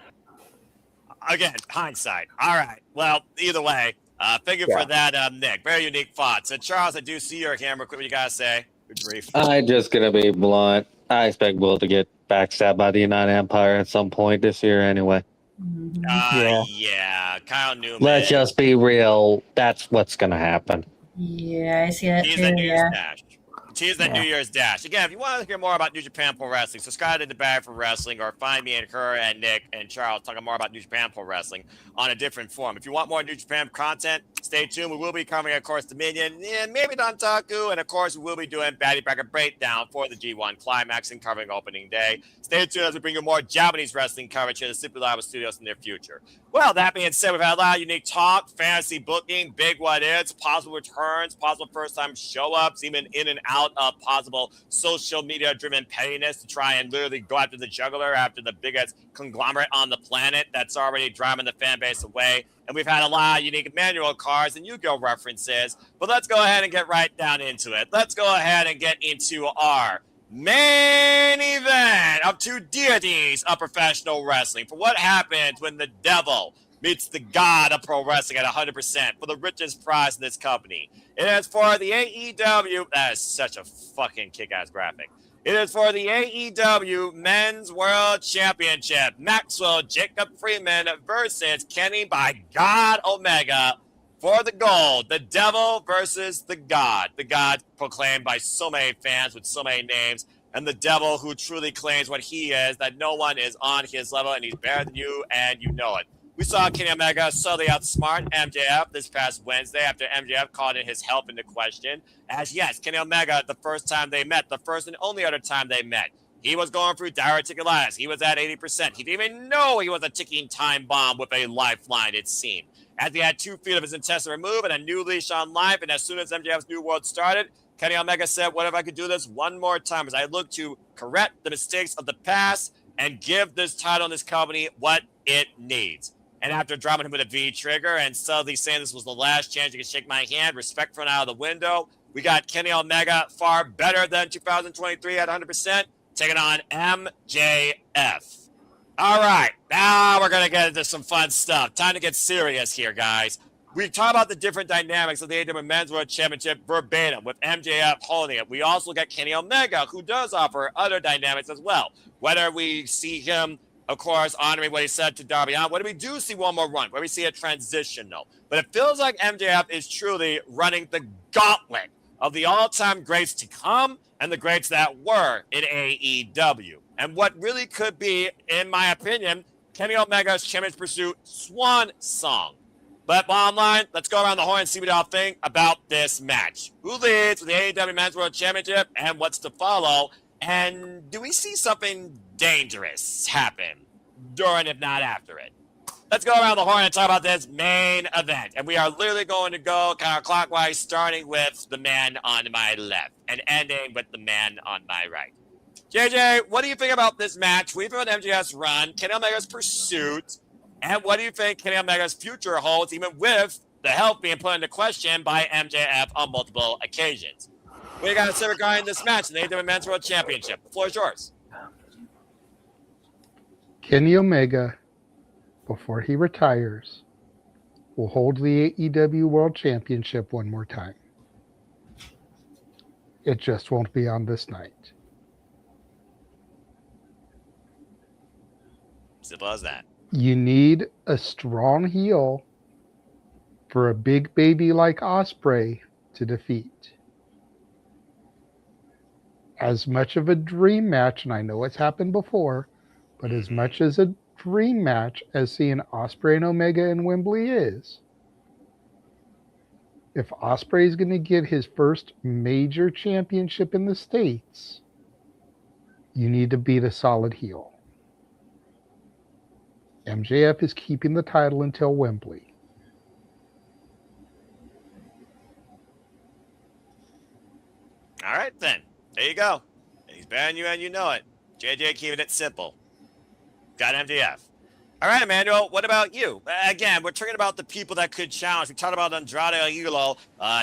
Again, hindsight. All right. Well, either way, thank you for that, Nick. Very unique thoughts. So, Charles, I do see your camera. Quick, what you got to say? Good grief. I'm just gonna be blunt. I expect Will to get backstabbed by the United Empire at some point this year anyway. Mhm. Yeah. Kyle Newman. Let's just be real. That's what's gonna happen. Yeah, I see that Tease too. that New Year's Yeah. Dash. Tease that Yeah. New Year's Dash. Again, if you want to hear more about New Japan Pro Wrestling, subscribe to The Bag for Wrestling or find me and her and Nick and Charles talking more about New Japan Pro Wrestling on a different form. If you want more New Japan content, stay tuned. We will be covering, of course, Dominion and maybe Dontaku. And, of course, we will be doing Batty Bracket Breakdown for the G1 Climax and covering opening day. Stay tuned as we bring you more Japanese wrestling coverage here at the Super Live Studios in the near future. Well, that being said, we've had a lot of unique talk, fantasy booking, big what ifs, possible returns, possible first-time show-ups, even in and out of possible social media-driven pettiness to try and literally go after the juggler, after the biggest conglomerate on the planet that's already driving the fan base away. And we've had a lot of unique manual cards and Yu-Gi-Oh references. But let's go ahead and get right down into it. Let's go ahead and get into our main event of two deities of professional wrestling. For what happens when the devil meets the god of pro wrestling at 100% for the richest prize in this company. It is for the AEW. That is such a fucking kick-ass graphic. It is for the AEW Men's World Championship. Maxwell Jacob Freeman versus Kenny by God Omega for the gold. The devil versus the god. The god proclaimed by so many fans with so many names. And the devil who truly claims what he is, that no one is on his level and he's better than you and you know it. We saw Kenny Omega subtly outsmart MJF this past Wednesday after MJF called in his help into question. As yes, Kenny Omega, the first time they met, the first and only other time they met, he was going through diverticulitis. He was at 80%. He didn't even know he was a ticking time bomb with a lifeline, it seemed. As he had 2 feet of his intestine removed and a new leash on life, and as soon as MJF's New World started, Kenny Omega said, what if I could do this one more time as I look to correct the mistakes of the past and give this title and this company what it needs. And after dropping him with a V trigger and subtly saying this was the last chance you could shake my hand, respect for out of the window, we got Kenny Omega far better than 2023 at 100%, taking on MJF. All right, now we're going to get into some fun stuff. Time to get serious here, guys. We talk about the different dynamics of the AEW Men's World Championship verbatim with MJF holding it. We also got Kenny Omega, who does offer other dynamics as well. Whether we see him, of course, honoring what he said to Darby Allin, whether we do see one more run, where we see a transition, though. But it feels like MJF is truly running the gauntlet of the all-time greats to come and the greats that were in AEW. And what really could be, in my opinion, Kenny Omega's Champion's Pursuit swan song. But bottom line, let's go around the horn and see what y'all think about this match. Who leads with the AEW Men's World Championship and what's to follow? And do we see something dangerous happen during, if not after it? Let's go around the horn and talk about this main event. And we are literally going to go counterclockwise, starting with the man on my left and ending with the man on my right. JJ, what do you think about this match? What do you think about MJF's run, Kenny Omega's pursuit, and what do you think Kenny Omega's future holds, even with the health being put into question by MJF on multiple occasions? What do you got to say regarding this match in the AEW Men's World Championship? The floor is yours. Kenny Omega, before he retires, will hold the AEW World Championship one more time. It just won't be on this night. Simple as that. You need a strong heel for a big baby like Ospreay to defeat. As much of a dream match, and I know it's happened before, but as much as a dream match as seeing Ospreay and Omega in Wembley is, if Ospreay is going to get his first major championship in the States, you need to beat a solid heel. MJF is keeping the title until Wembley. All right, then. There you go. And he's better than you and you know it. JJ keeping it simple. Got MJF. All right, Emmanuel, what about you? Again, we're talking about the people that could challenge. We talked about Andrade Aguilo,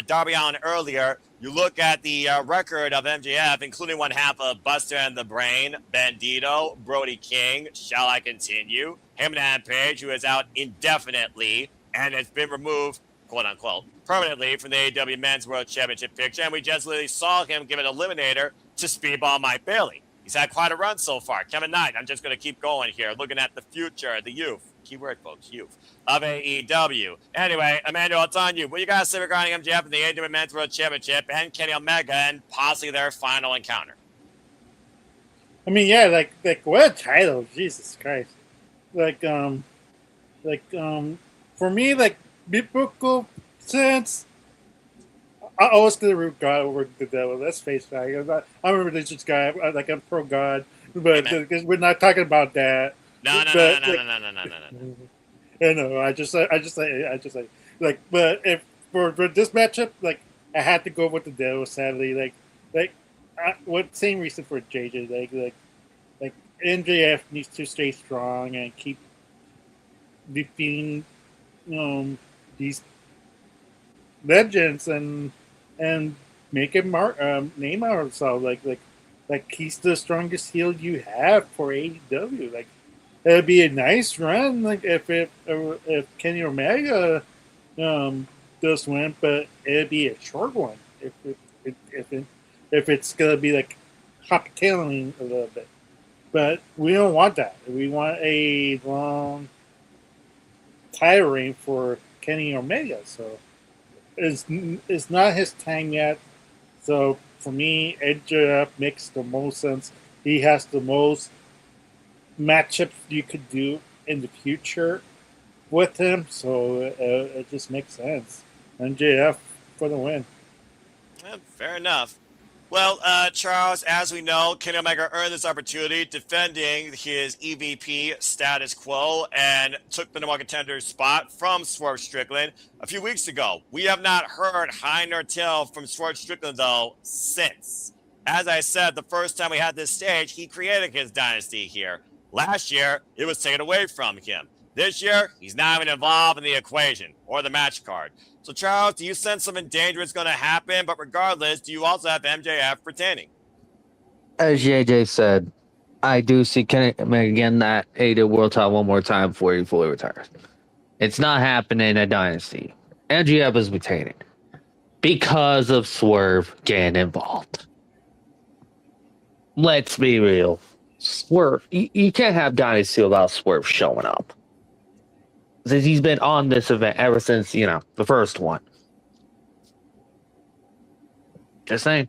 Darby Allin earlier. You look at the record of MJF, including one half of Buster and the Brain, Bandito, Brody King, Shall I Continue, Hangman Page, who is out indefinitely and has been removed, quote unquote, permanently from the AEW Men's World Championship picture. And we just literally saw him give an eliminator to Speedball Mike Bailey. He's had quite a run so far. Kevin Knight, I'm just going to keep going here, looking at the future, the youth, keyword, folks, youth, of AEW. Anyway, Emmanuel, it's on you. What you got to say regarding MJF and the AEW Men's World Championship and Kenny Omega and possibly their final encounter? I mean, yeah, like what a title, Jesus Christ! For me, like biblical sense, I always could have God over the devil. Let's face it. I'm a religious guy. I'm pro God, but we're not talking about that. No. I know. I just like, but if for this matchup, like, I had to go with the devil. Sadly, what same reason for JJ? Like MJF needs to stay strong and keep defeating, these legends and make a name out of himself. Like he's the strongest heel you have for AEW. Like, it'd be a nice run. Like if Kenny Omega does win, but it'd be a short one. If it's gonna be like hoppitailing a little bit, but we don't want that. We want a long title reign for Kenny Omega. So it's not his time yet. So for me, MJF makes the most sense. He has the most matchups you could do in the future with him. So it just makes sense. MJF for the win. Yeah, fair enough. Well, Charles, as we know, Kenny Omega earned this opportunity defending his EVP status quo and took the number one contender spot from Swerve Strickland a few weeks ago. We have not heard high nor tail from Swerve Strickland, though, since. As I said, the first time we had this stage, he created his dynasty here. Last year, it was taken away from him. This year, he's not even involved in the equation or the match card. So, Charles, do you sense something dangerous going to happen? But regardless, do you also have MJF retaining? As JJ said, I do see Kenny Omega again that AEW World Title one more time before he fully retires. It's not happening at Dynasty. MJF is retaining because of Swerve getting involved. Let's be real. Swerve, you can't have Dynasty without Swerve showing up. Since he's been on this event ever since, the first one. Just saying.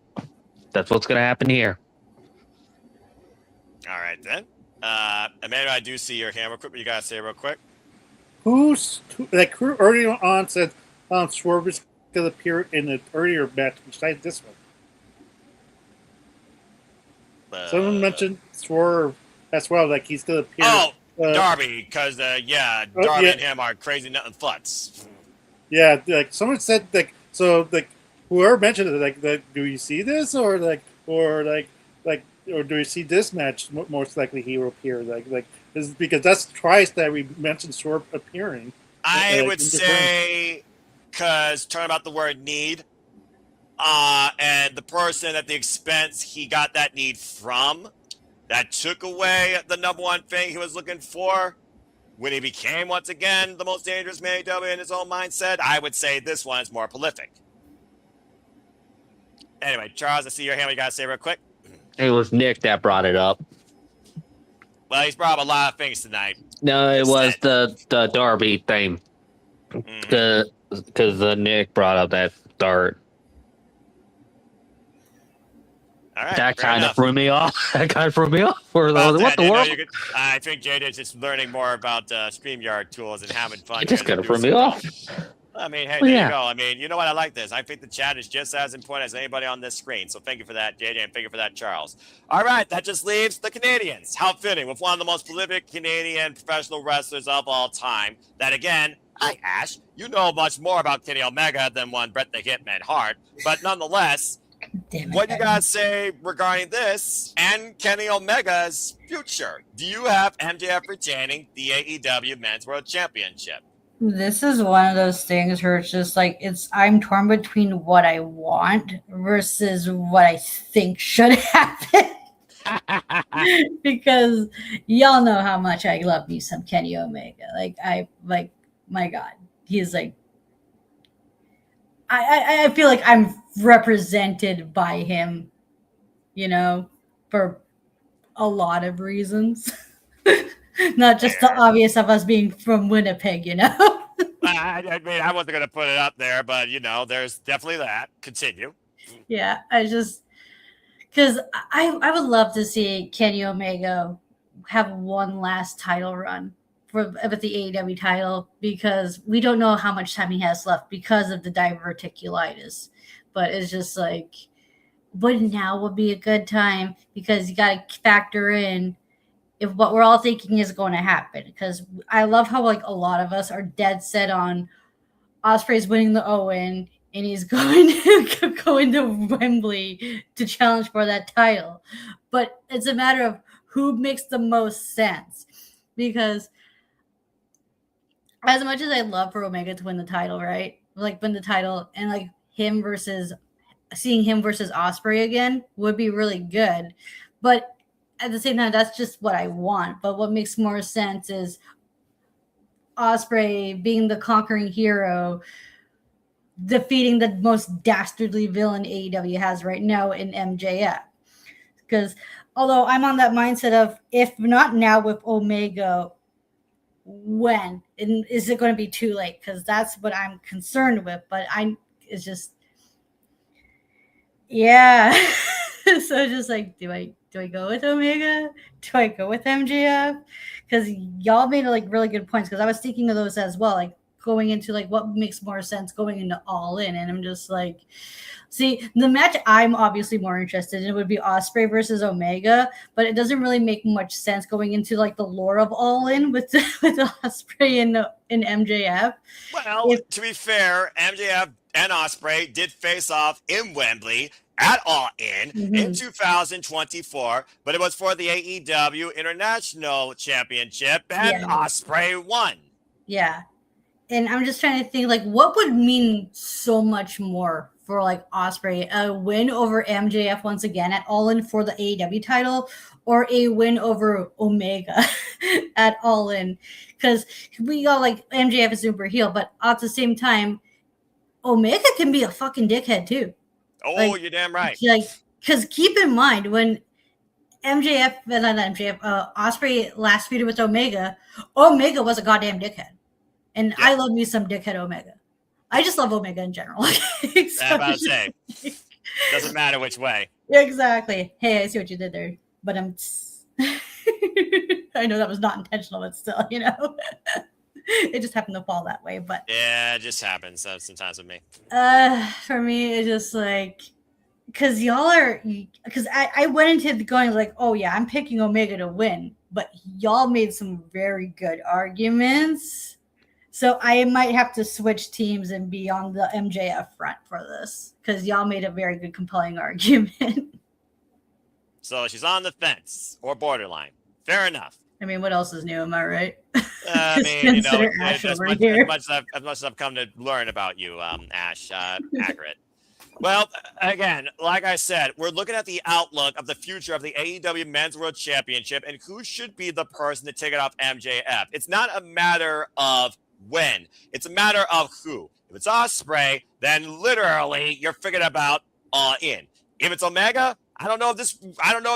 That's what's going to happen here. All right, then. Amanda, I do see your hand real quick. What you got to say real quick? Who earlier on said Swerve is going to appear in the earlier match besides this one? Someone mentioned Swerve as well, like he's going to appear. Oh, Darby, because Darby and him are crazy nothing futs. Yeah, like someone said, whoever mentioned it, do you see this or do you see this match? Most likely he will appear. This is because that's twice that we mentioned Swerve appearing. I would say, because talking about the word need, and the person at the expense he got that need from, that took away the number one thing he was looking for when he became, once again, the most dangerous man in his own mindset. I would say this one is more prolific. Anyway, Charles, I see your hand. What you got to say real quick? It was Nick that brought it up. Well, he's brought up a lot of things tonight. No, it was the Darby thing. Because Nick brought up that dart. All right, that kind of threw me off. What the world? I think Jada's just learning more about StreamYard tools and having fun. It just kind of threw me off. I mean, hey, there you go. I mean, you know what? I like this. I think the chat is just as important as anybody on this screen. So thank you for that, JJ, and thank you for that, Charles. All right, that just leaves the Canadians. How fitting with one of the most prolific Canadian professional wrestlers of all time. That, again, hi, Ash. You know much more about Kenny Omega than one Bret the Hitman Hart. But nonetheless, Damn it. What you guys say regarding this and Kenny Omega's future? Do you have MJF retaining the AEW Men's World Championship? This is one of those things where it's just like I'm torn between what I want versus what I think should happen. Because y'all know how much I love me some Kenny Omega. My God. He's like I feel like I'm represented by him, for a lot of reasons. Not just the obvious of us being from Winnipeg, I mean, I wasn't going to put it up there, but, there's definitely that. Continue. Yeah, because I would love to see Kenny Omega have one last title run with the AEW title, because we don't know how much time he has left because of the diverticulitis. But it's just like, but now would be a good time, because you got to factor in if what we're all thinking is going to happen. Because I love how a lot of us are dead set on Ospreay's winning the Owen and he's going to Wembley to challenge for that title. But it's a matter of who makes the most sense, because as much as I love for Omega to win the title, right? Win the title, and seeing him versus Ospreay again would be really good. But at the same time, that's just what I want. But what makes more sense is Ospreay being the conquering hero, defeating the most dastardly villain AEW has right now in MJF. Because although I'm on that mindset of, if not now with Omega, when? And is it going to be too late? Because that's what I'm concerned with. But it's just, yeah. So just like, do I go with Omega? Do I go with MJF? Because y'all made really good points. Because I was thinking of those as well. Going into what makes more sense going into All In, and I'm just like, see, the match I'm obviously more interested in would be Ospreay versus Omega, but it doesn't really make much sense going into the lore of All In with Ospreay and MJF. Well, to be fair, MJF and Ospreay did face off in Wembley at All In 2024, but it was for the AEW International Championship, and Ospreay won. Yeah. And I'm just trying to think, what would mean so much more for Ospreay, a win over MJF once again at All In for the AEW title, or a win over Omega at All In? Because we all MJF is super heel, but at the same time, Omega can be a fucking dickhead too. Oh, you're damn right. Because keep in mind, when Ospreay last feuded with Omega was a goddamn dickhead. And I love me some dickhead Omega. I just love Omega in general. I'm about to say, doesn't matter which way. Exactly. Hey, I see what you did there. But I know that was not intentional, but still, it just happened to fall that way. But yeah, it just happens sometimes with me. For me, it's just because I went into going oh yeah, I'm picking Omega to win, but y'all made some very good arguments. So I might have to switch teams and be on the MJF front for this, because y'all made a very good, compelling argument. So she's on the fence or borderline. Fair enough. I mean, what else is new? Am I right? I mean, Ash as over here. much as I've come to learn about you, Ash, accurate. Well, again, like I said, we're looking at the outlook of the future of the AEW Men's World Championship and who should be the person to take it off MJF. It's not a matter of when. It's a matter of who. If it's Ospreay, then literally you're figuring about All In. If it's Omega, I don't know if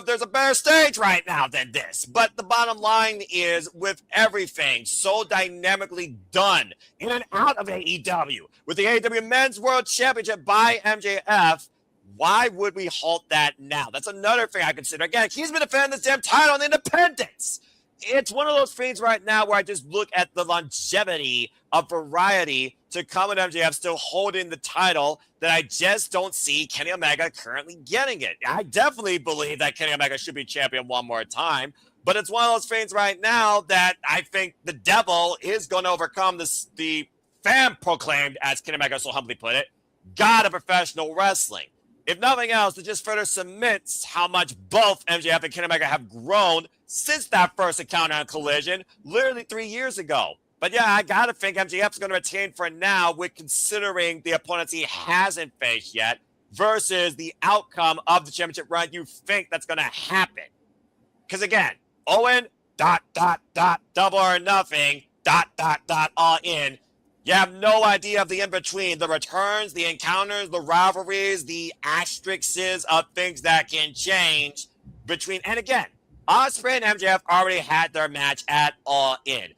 there's a better stage right now than this. But the bottom line is, with everything so dynamically done in and out of AEW, with the AEW Men's World Championship by MJF, why would we halt that now? That's another thing I consider. Again, he's been defending this damn title on Independence. It's one of those things right now where I just look at the longevity of variety to come with MJF still holding the title that I just don't see Kenny Omega currently getting it. I definitely believe that Kenny Omega should be champion one more time, but it's one of those things right now that I think the devil is going to overcome the fan proclaimed, as Kenny Omega so humbly put it, God of professional wrestling. If nothing else, it just further cements how much both MJF and Kenny Omega have grown since that first encounter on Collision, literally 3 years ago. But yeah, I gotta think MJF's going to retain for now, with considering the opponents he hasn't faced yet versus the outcome of the championship run you think that's going to happen. Because again, Owen, ... double or nothing, ... all in. You have no idea of the in-between, the returns, the encounters, the rivalries, the asterisks of things that can change between. And again, Ospreay and MJF already had their match at All In.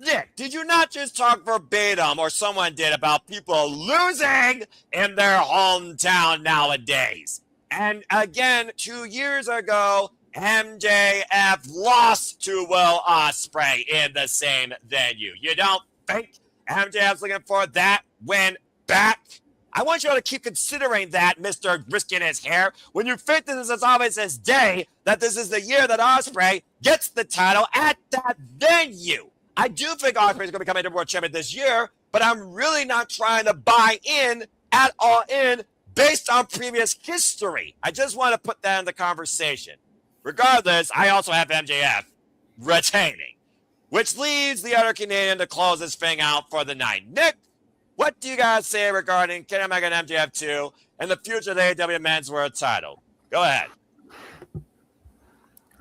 Nick, did you not just talk verbatim, or someone did, about people losing in their hometown nowadays? And again, 2 years ago, MJF lost to Will Ospreay in the same venue. You don't think MJF's looking for that win back? I want you all to keep considering that, Mr. Risking His Hair, when you think this is as obvious as day that this is the year that Ospreay gets the title at that venue. I do think Ospreay is going to become a world champion this year, but I'm really not trying to buy in at All In based on previous history. I just want to put that in the conversation. Regardless, I also have MJF retaining, which leaves the other Canadian to close this thing out for the night. Nick, what do you guys say regarding Kenny Omega and MJF 2 and the future of the AEW Men's World title? Go ahead.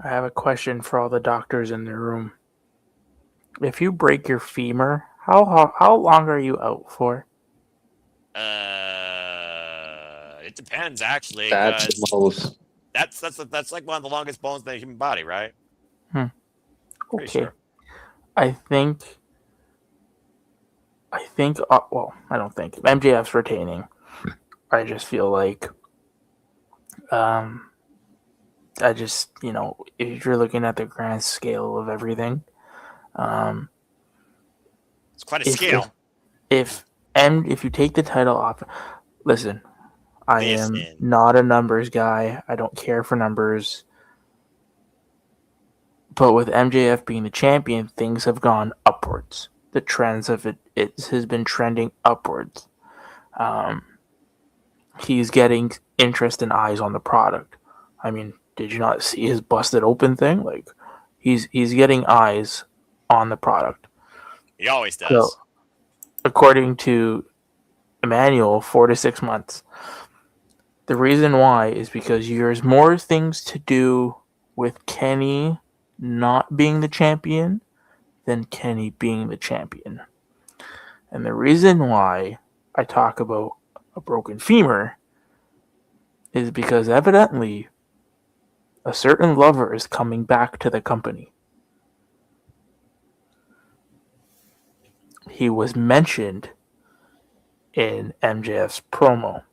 I have a question for all the doctors in the room. If you break your femur, how long are you out for? It depends, actually. That's the most. That's like one of the longest bones in the human body, right? Pretty Okay. sure. I think. Well, I don't think MJF's retaining. I just feel like, I just, if you're looking at the grand scale of everything, It's quite a scale. if you take the title off, listen, I am Listen. not a numbers guy. I don't care for numbers. But with MJF being the champion, things have gone upwards. The trends of it has been trending upwards. He's getting interest and eyes on the product. I mean, did you not see his busted open thing? Like, he's getting eyes on the product. He always does. So, according to Emmanuel, 4 to 6 months. The reason why is because there's more things to do with Kenny not being the champion than Kenny being the champion. And the reason why I talk about a broken femur is because evidently a certain lover is coming back to the company. He was mentioned in MJF's promo.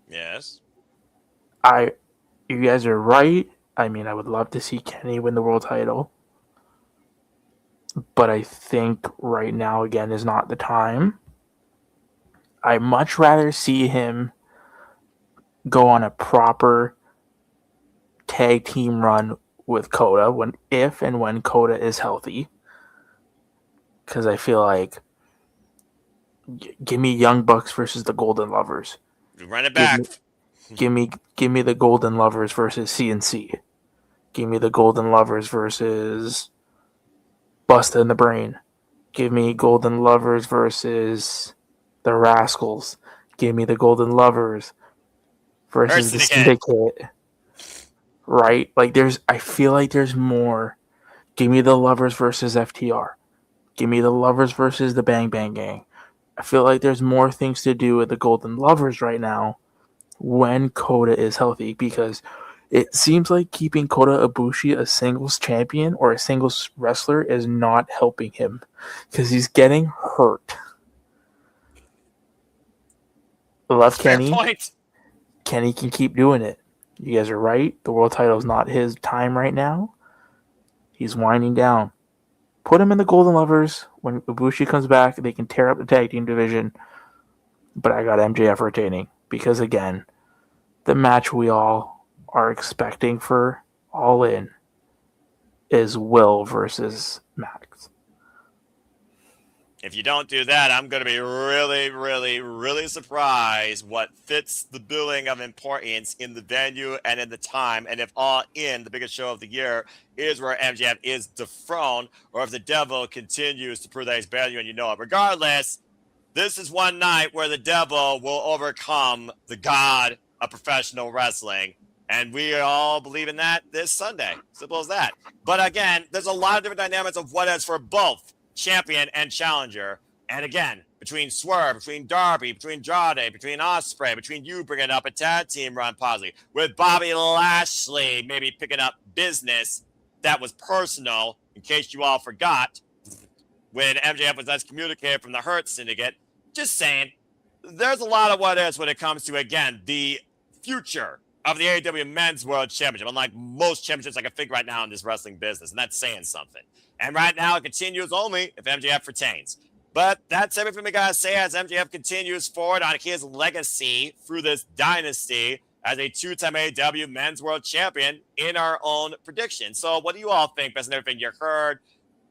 Yes. You guys are right. I mean, I would love to see Kenny win the world title. But I think right now, again, is not the time. I'd much rather see him go on a proper tag team run with Coda if and when Coda is healthy. Because I feel like, give me Young Bucks versus the Golden Lovers. Run it back. Give me the Golden Lovers versus CNC. Give me the Golden Lovers versus Busta in the Brain. Give me Golden Lovers versus the Rascals. Give me the Golden Lovers versus the Syndicate. Right? Like, I feel like there's more. Give me the Lovers versus FTR. Give me the Lovers versus the Bang Bang Gang. I feel like there's more things to do with the Golden Lovers right now when Coda is healthy, because it seems like keeping Kota Ibushi a singles champion or a singles wrestler is not helping him because he's getting hurt. Love Kenny. Fair point. Kenny can keep doing it. You guys are right. The world title is not his time right now. He's winding down. Put him in the Golden Lovers. When Ibushi comes back, they can tear up the tag team division. But I got MJF retaining because, again, the match we all are expecting for All In is Will versus Maddox. If you don't do that, I'm going to be really, really, really surprised what fits the billing of importance in the venue and in the time. And if All In, the biggest show of the year, is where MJF is dethroned, or if the devil continues to prove that he's better than you and you know it. Regardless, this is one night where the devil will overcome the god of professional wrestling. And we all believe in that this Sunday. Simple as that. But again, there's a lot of different dynamics of what is for both champion and challenger. And again, between Swerve, between Darby, between Jade, between Ospreay, between you bringing up a tag team run possibly, with Bobby Lashley maybe picking up business that was personal, in case you all forgot, when MJF was excommunicated from the Hurt Syndicate. Just saying, there's a lot of what is when it comes to, again, the future of the AEW Men's World Championship, unlike most championships I can think right now in this wrestling business, and that's saying something. And right now, it continues only if MJF retains. But that's everything we got to say as MJF continues forward on his legacy through this dynasty as a two-time AEW Men's World Champion in our own prediction. So what do you all think based on everything you heard,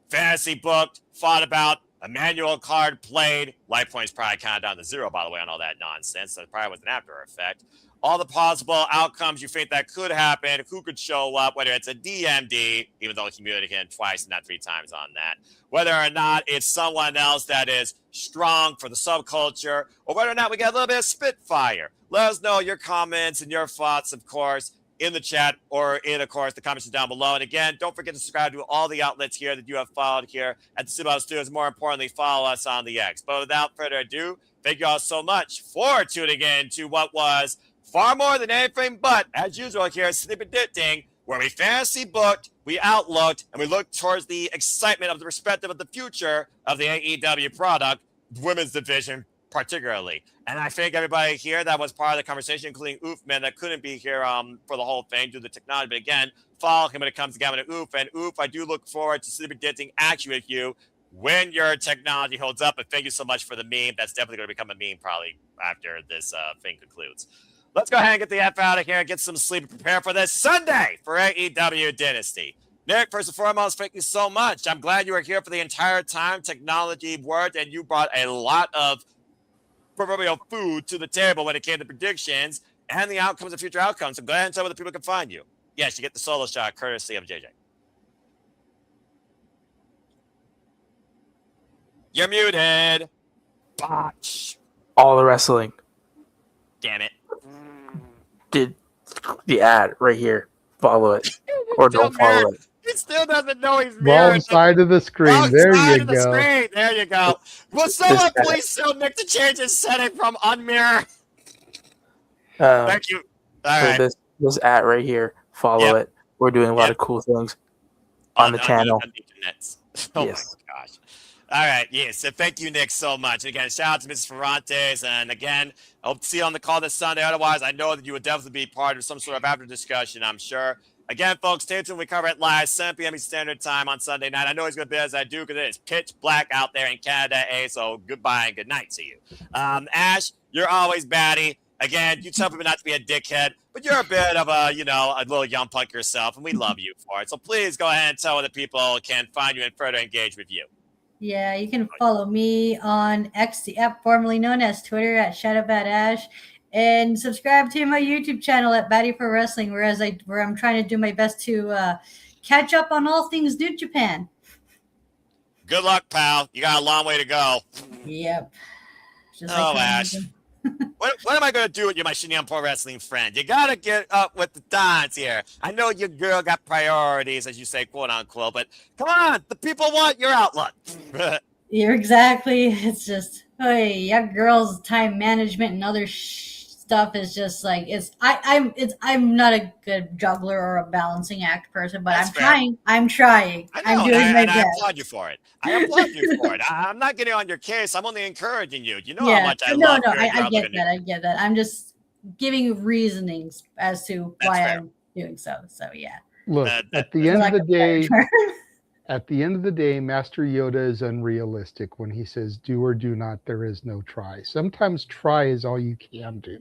fantasy booked, thought about, a manual card played? Life points probably kind of down to 0, by the way, on all that nonsense. So it probably was an after effect. All the possible outcomes you think that could happen, who could show up, whether it's a DMD, even though he communicated twice, not 3 times on that, whether or not it's someone else that is strong for the subculture, or whether or not we get a little bit of Spitfire. Let us know your comments and your thoughts, of course, in the chat or in, of course, the comments down below. And again, don't forget to subscribe to all the outlets here that you have followed here at the Subo Studios. More importantly, follow us on the X. But without further ado, thank you all so much for tuning in to what was far more than anything but, as usual here, Sleep Predicting, where we fantasy booked, we outlooked, and we looked towards the excitement of the perspective of the future of the AEW product, women's division particularly. And I think everybody here that was part of the conversation, including Oofman, that couldn't be here for the whole thing due to the technology. But again, follow him when it comes to Gavin and Oof. And Oof, I do look forward to Sleep Predicting actually with you when your technology holds up. And thank you so much for the meme. That's definitely going to become a meme probably after this thing concludes. Let's go ahead and get the F out of here and get some sleep and prepare for this Sunday for AEW Dynasty. Nick, first and foremost, thank you so much. I'm glad you were here for the entire time. Technology worked, and you brought a lot of proverbial food to the table when it came to predictions and the outcomes of future outcomes. So go ahead and tell where the people can find you. Yes, you get the solo shot courtesy of JJ. You're muted. Botch. All the wrestling. Damn it. Did the ad right here. Follow it. Or don't follow it. He still doesn't know he's Wrong mirrored. side of the screen. Wrong There side you of the go. screen. There you go. Will someone please tell Nick to change his setting from unmirror? Thank you. All so right. this ad right here. Follow it. We're doing a lot of cool things on the channel. On the internet. Oh Yes. my gosh. All right. Yes. So thank you, Nick, so much. And again, shout out to Mrs. Ferrantes. And again, I hope to see you on the call this Sunday. Otherwise, I know that you would definitely be part of some sort of after discussion, I'm sure. Again, folks, stay tuned. We cover it live, 7 p.m. Standard Time on Sunday night. I know he's going to be as I do because it is pitch black out there in Canada, so goodbye and good night to you. Ash, you're always batty. Again, you tell people not to be a dickhead, but you're a bit of a, a little young punk yourself, and we love you for it. So please go ahead and tell other people can find you and further engage with you. Yeah, you can follow me on X, the app formerly known as Twitter, at ShadowBadAsh, and subscribe to my YouTube channel at Batty for Wrestling, where I'm trying to do my best to catch up on all things New Japan. Good luck, pal. You got a long way to go. Yep. Just Ash. What am I going to do with you, my Shinyan Pro Wrestling friend? You got to get up with the times here. I know your girl got priorities, as you say, quote unquote, but come on, the people want your outlook. You're exactly. It's just, hey, your girl's time management and other stuff is just like I'm not a good juggler or a balancing act person, but That's I'm fair. trying. I'm trying. I know, I'm doing my best. I applaud you for it. I'm not getting on your case. I'm only encouraging you. You know how much I love your I get that. I'm just giving reasonings as to why I'm doing so. So yeah. Look, at the end of the day, Master Yoda is unrealistic when he says, "Do or do not. There is no try." Sometimes try is all you can do.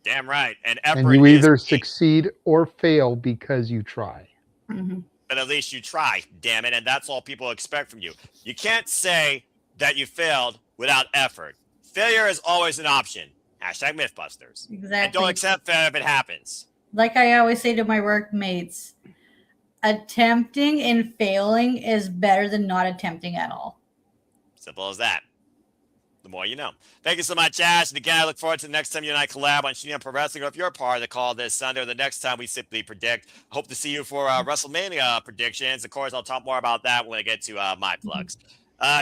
Damn right. And you either succeed or fail because you try. Mm-hmm. But at least you try, damn it. And that's all people expect from you. You can't say that you failed without effort. Failure is always an option. Hashtag Mythbusters. And Exactly. don't accept failure if it happens. Like I always say to my workmates, attempting and failing is better than not attempting at all. Simple as that. The more you know. Thank you so much, Ash. And again, I look forward to the next time you and I collab on Shinyan Pro Wrestling, or if you're a part of the call this Sunday or the next time we simply predict. Hope to see you for WrestleMania predictions. Of course, I'll talk more about that when I get to my plugs.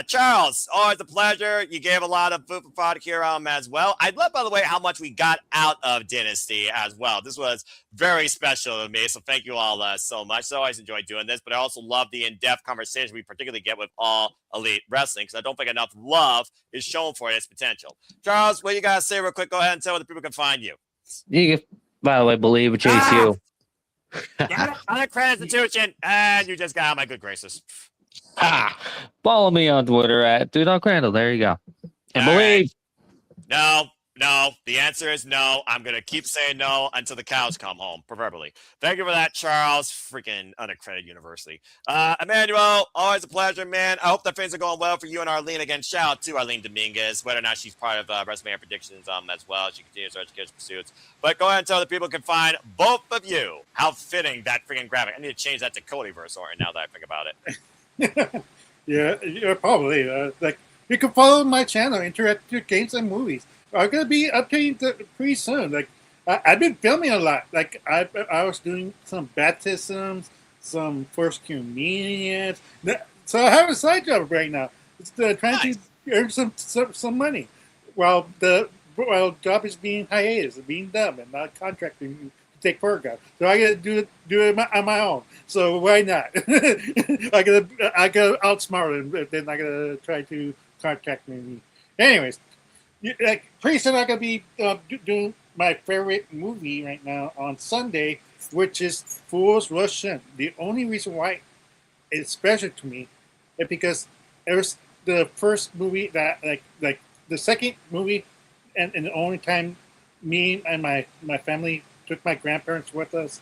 Charles, always a pleasure. You gave a lot of food for thought here as well. I love, by the way, how much we got out of Dynasty as well. This was very special to me, so thank you all so much. So I always enjoy doing this, but I also love the in-depth conversation we particularly get with All Elite Wrestling, because I don't think enough love is shown for its potential. Charles, what you got to say real quick? Go ahead and tell where the people can find you. You can, by the way, believe Chase you. Unaccredited institution, and you just got out of my good graces. Follow me on Twitter at DudeOnCrandall. There you go. And All believe. Right. No. The answer is no. I'm going to keep saying no until the cows come home, proverbially. Thank you for that, Charles. Freaking unaccredited university. Emmanuel, always a pleasure, man. I hope that things are going well for you and Arlene. Again, shout out to Arlene Dominguez, whether or not she's part of WrestleMania predictions as well. She continues her education pursuits. But go ahead and tell the people can find both of you. How fitting that freaking graphic. I need to change that to Codyverse Orton now that I think about it. Yeah, probably. Like, you can follow my channel, Interactive Games and Movies. I'm gonna be updating pretty soon. Like, I've been filming a lot. Like, I was doing some baptisms, some first communions. So I have a side job right now. It's trying to earn some money while job is being hiatus, being done, and not contracting to take care of. So I gotta do it on my own. So why not? I gotta outsmart him, but then I gotta try to contact me. Anyways, like pretty soon I'm gonna be doing my favorite movie right now on Sunday, which is Fools Rush In. The only reason why it's special to me is because it was the first movie that like the second movie and the only time me and my family took my grandparents with us.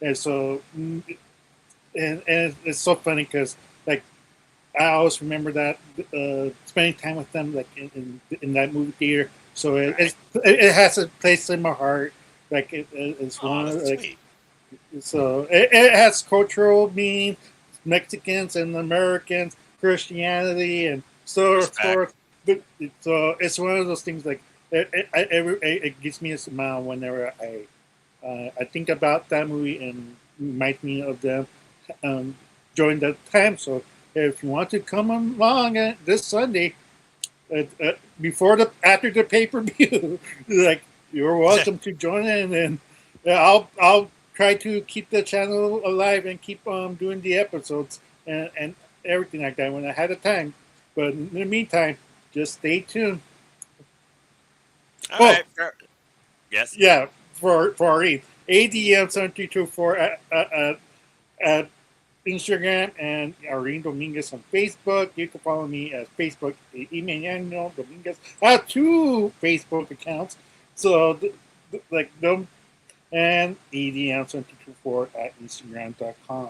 And so and it's so funny because like I always remember that spending time with them like in that movie theater. So it has a place in my heart. Like it's one of like, so it has cultural meaning, Mexicans and Americans, Christianity, and so forth. So it's one of those things like it gives me a smile whenever I think about that movie and reminds me of them during that time. So if you want to come along this Sunday, after the pay-per-view, like you're welcome to join in, and I'll try to keep the channel alive and keep doing the episodes and everything like that when I have the time. But in the meantime, just stay tuned. All right. Yes. Yeah, for Arlene. ADM7324 at Instagram, and Arlene Dominguez on Facebook. You can follow me at Facebook, Emmanuel Dominguez. I have 2 Facebook accounts. So, like them, and ADM7324 at Instagram.com.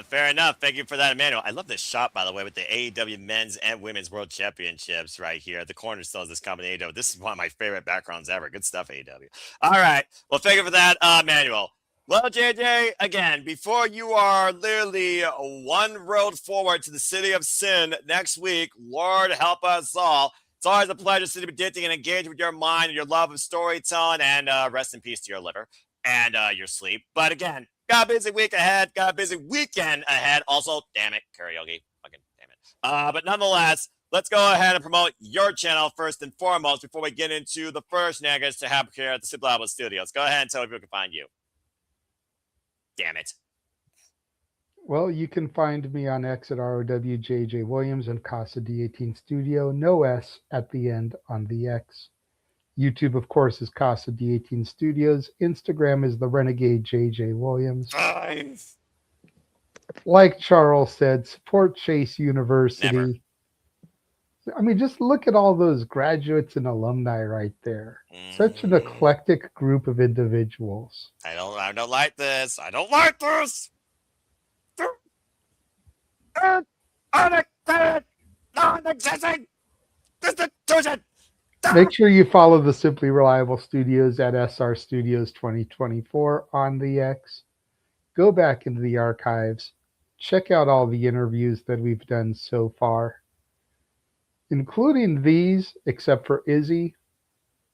Fair enough. Thank you for that, Emmanuel. I love this shot, by the way, with the AEW Men's and Women's World Championships right here. The cornerstone of this company, AEW. This is one of my favorite backgrounds ever. Good stuff, AEW. All right. Well, thank you for that, Emmanuel. Well, JJ, again, before you are literally one road forward to the city of sin next week, Lord help us all. It's always a pleasure to be predicting and engage with your mind and your love of storytelling, and rest in peace to your liver and your sleep. But again, got a busy week ahead, got a busy weekend ahead. Also, damn it, karaoke. Fucking damn it. But nonetheless, let's go ahead and promote your channel first and foremost before we get into the first nuggets to have here at the Simple Album Studios. Go ahead and tell people can find you. Damn it. Well, you can find me on X at ROWJJ Williams and Casa D18 Studio. No S at the end on the X. YouTube, of course, is Casa D18 Studios. Instagram is the Renegade JJ Williams. Nice. Like Charles said, support Chase University. Never. I mean, just look at all those graduates and alumni right there. Such an eclectic group of individuals. I don't like this. I don't like this. non-existing institution. Make sure you follow the Simply Reliable Studios at SR Studios 2024 on the X. Go back into the archives. Check out all the interviews that we've done so far, including these, except for Izzy,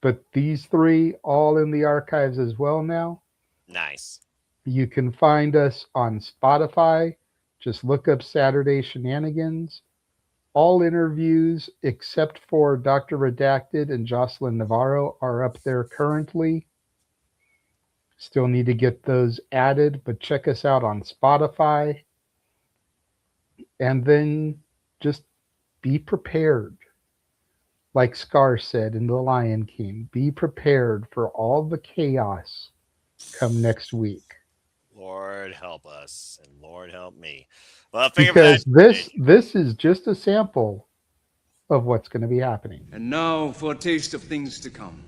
but these three all in the archives as well now. Nice. You can find us on Spotify. Just look up Saturday Shenanigans. All interviews except for Dr. Redacted and Jocelyn Navarro are up there currently. Still need to get those added, but check us out on Spotify. And then just be prepared. Like Scar said in The Lion King, be prepared for all the chaos come next week. Lord help us and Lord help me. Well, thank you for Because that. this is just a sample of what's going to be happening. And now for a taste of things to come.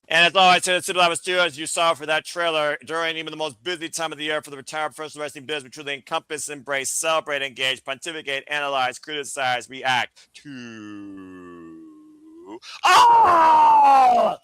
And as always, here at City Live Studios, you saw for that trailer, during even the most busy time of the year for the retired professional wrestling business, we truly encompass, embrace, celebrate, engage, pontificate, analyze, criticize, react to all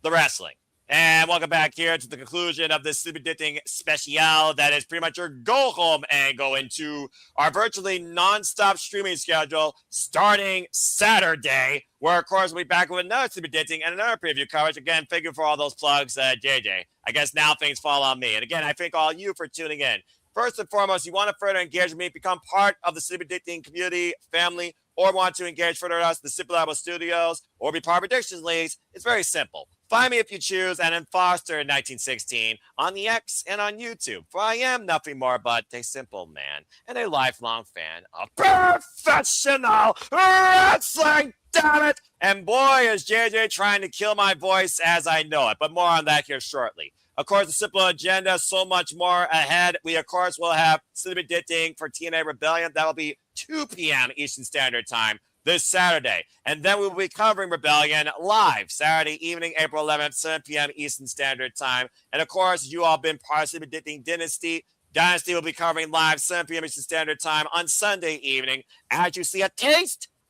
the wrestling. And welcome back here to the conclusion of this Sleepy Ditting special that is pretty much your go-home angle into our virtually non-stop streaming schedule starting Saturday, where, of course, we'll be back with another Sleepy Ditting and another preview coverage. Again, thank you for all those plugs, JJ. I guess now things fall on me. And again, I thank all you for tuning in. First and foremost, you want to further engage with me, become part of the Sleepy Ditting community, family, or want to engage further with us, the Simply Reliable Studios, or be part of Predictions Leagues, it's very simple. Find me if you choose, and in Foster in 1916 on the X and on YouTube. For I am nothing more but a simple man and a lifelong fan of professional wrestling. Damn it! And boy, is JJ trying to kill my voice as I know it. But more on that here shortly. Of course, the simple agenda, so much more ahead. We, of course, will have Sleepy Ditting for TNA Rebellion. That will be 2 p.m. Eastern Standard Time this Saturday. And then we will be covering Rebellion live Saturday evening, April 11th, 7 p.m. Eastern Standard Time. And, of course, you all been part of Sleepy Ditting Dynasty. Dynasty will be covering live 7 p.m. Eastern Standard Time on Sunday evening. As you see a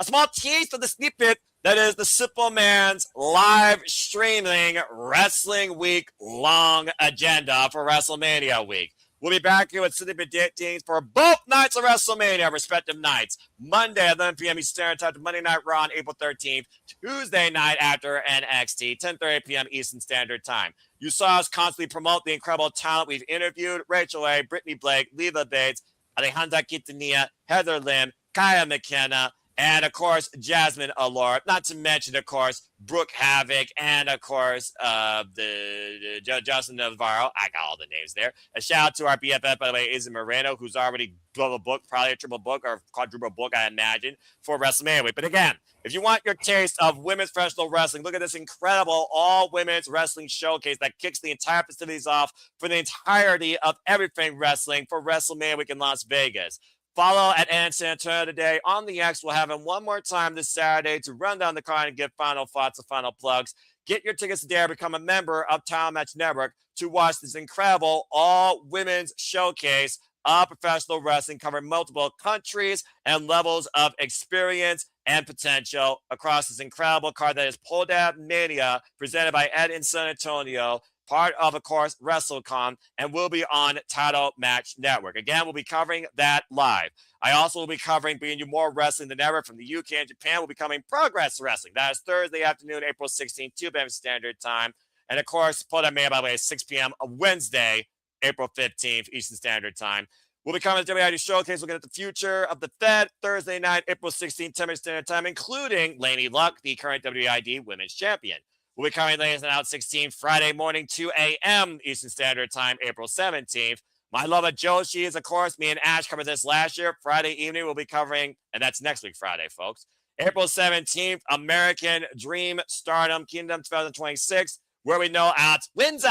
small taste of the snippet that is the Simple Man's live streaming Wrestling Week long agenda for WrestleMania week. We'll be back here with Sleepy Dittings for both nights of WrestleMania, respective nights. Monday at 11 p.m. Eastern Standard Time to Monday Night Raw on April 13th. Tuesday night after NXT, 10:30 p.m. Eastern Standard Time. You saw us constantly promote the incredible talent we've interviewed: Rachel A., Brittany Blake, Leva Bates, Alejandra Quintanilla, Heather Lim, Kaya McKenna, and, of course, Jasmine Allure. Not to mention, of course, Brooke Havoc, and, of course, the Justin Navarro. I got all the names there. A shout out to our BFF, by the way, Izzy Moreno, who's already double book, probably a triple book or quadruple book, I imagine, for WrestleMania week. But again, if you want your taste of women's professional wrestling, look at this incredible all-women's wrestling showcase that kicks the entire festivities off for the entirety of everything wrestling for WrestleMania week in Las Vegas. Follow at Ann San Antonio today on the X. We'll have him one more time this Saturday to run down the card and give final thoughts and final plugs. Get your tickets today or become a member of Title Match Network to watch this incredible all-women's showcase of professional wrestling covering multiple countries and levels of experience and potential across this incredible card that is Pulled Out Mania presented by Ed in San Antonio. part of course, WrestleCon, and will be on Title Match Network. Again, we'll be covering that live. I also will be covering, bringing you more wrestling than ever from the UK and Japan. We'll be covering Progress Wrestling. That is Thursday afternoon, April 16th, 2 p.m. Standard Time. And of course, Put on May, by the way, 6 p.m. on Wednesday, April 15th, Eastern Standard Time. We'll be covering the WID Showcase, looking at the future of the Fed, Thursday night, April 16th, 10 p.m. Standard Time, including Laney Luck, the current WID Women's Champion. We'll be covering Ladies and Out 16 Friday morning, 2 a.m. Eastern Standard Time, April 17th. My love of Joshi is, of course, me and Ash covered this last year. Friday evening, we'll be covering, and that's next week, Friday, folks. April 17th, American Dream Stardom Kingdom 2026, where we know Alex Windsor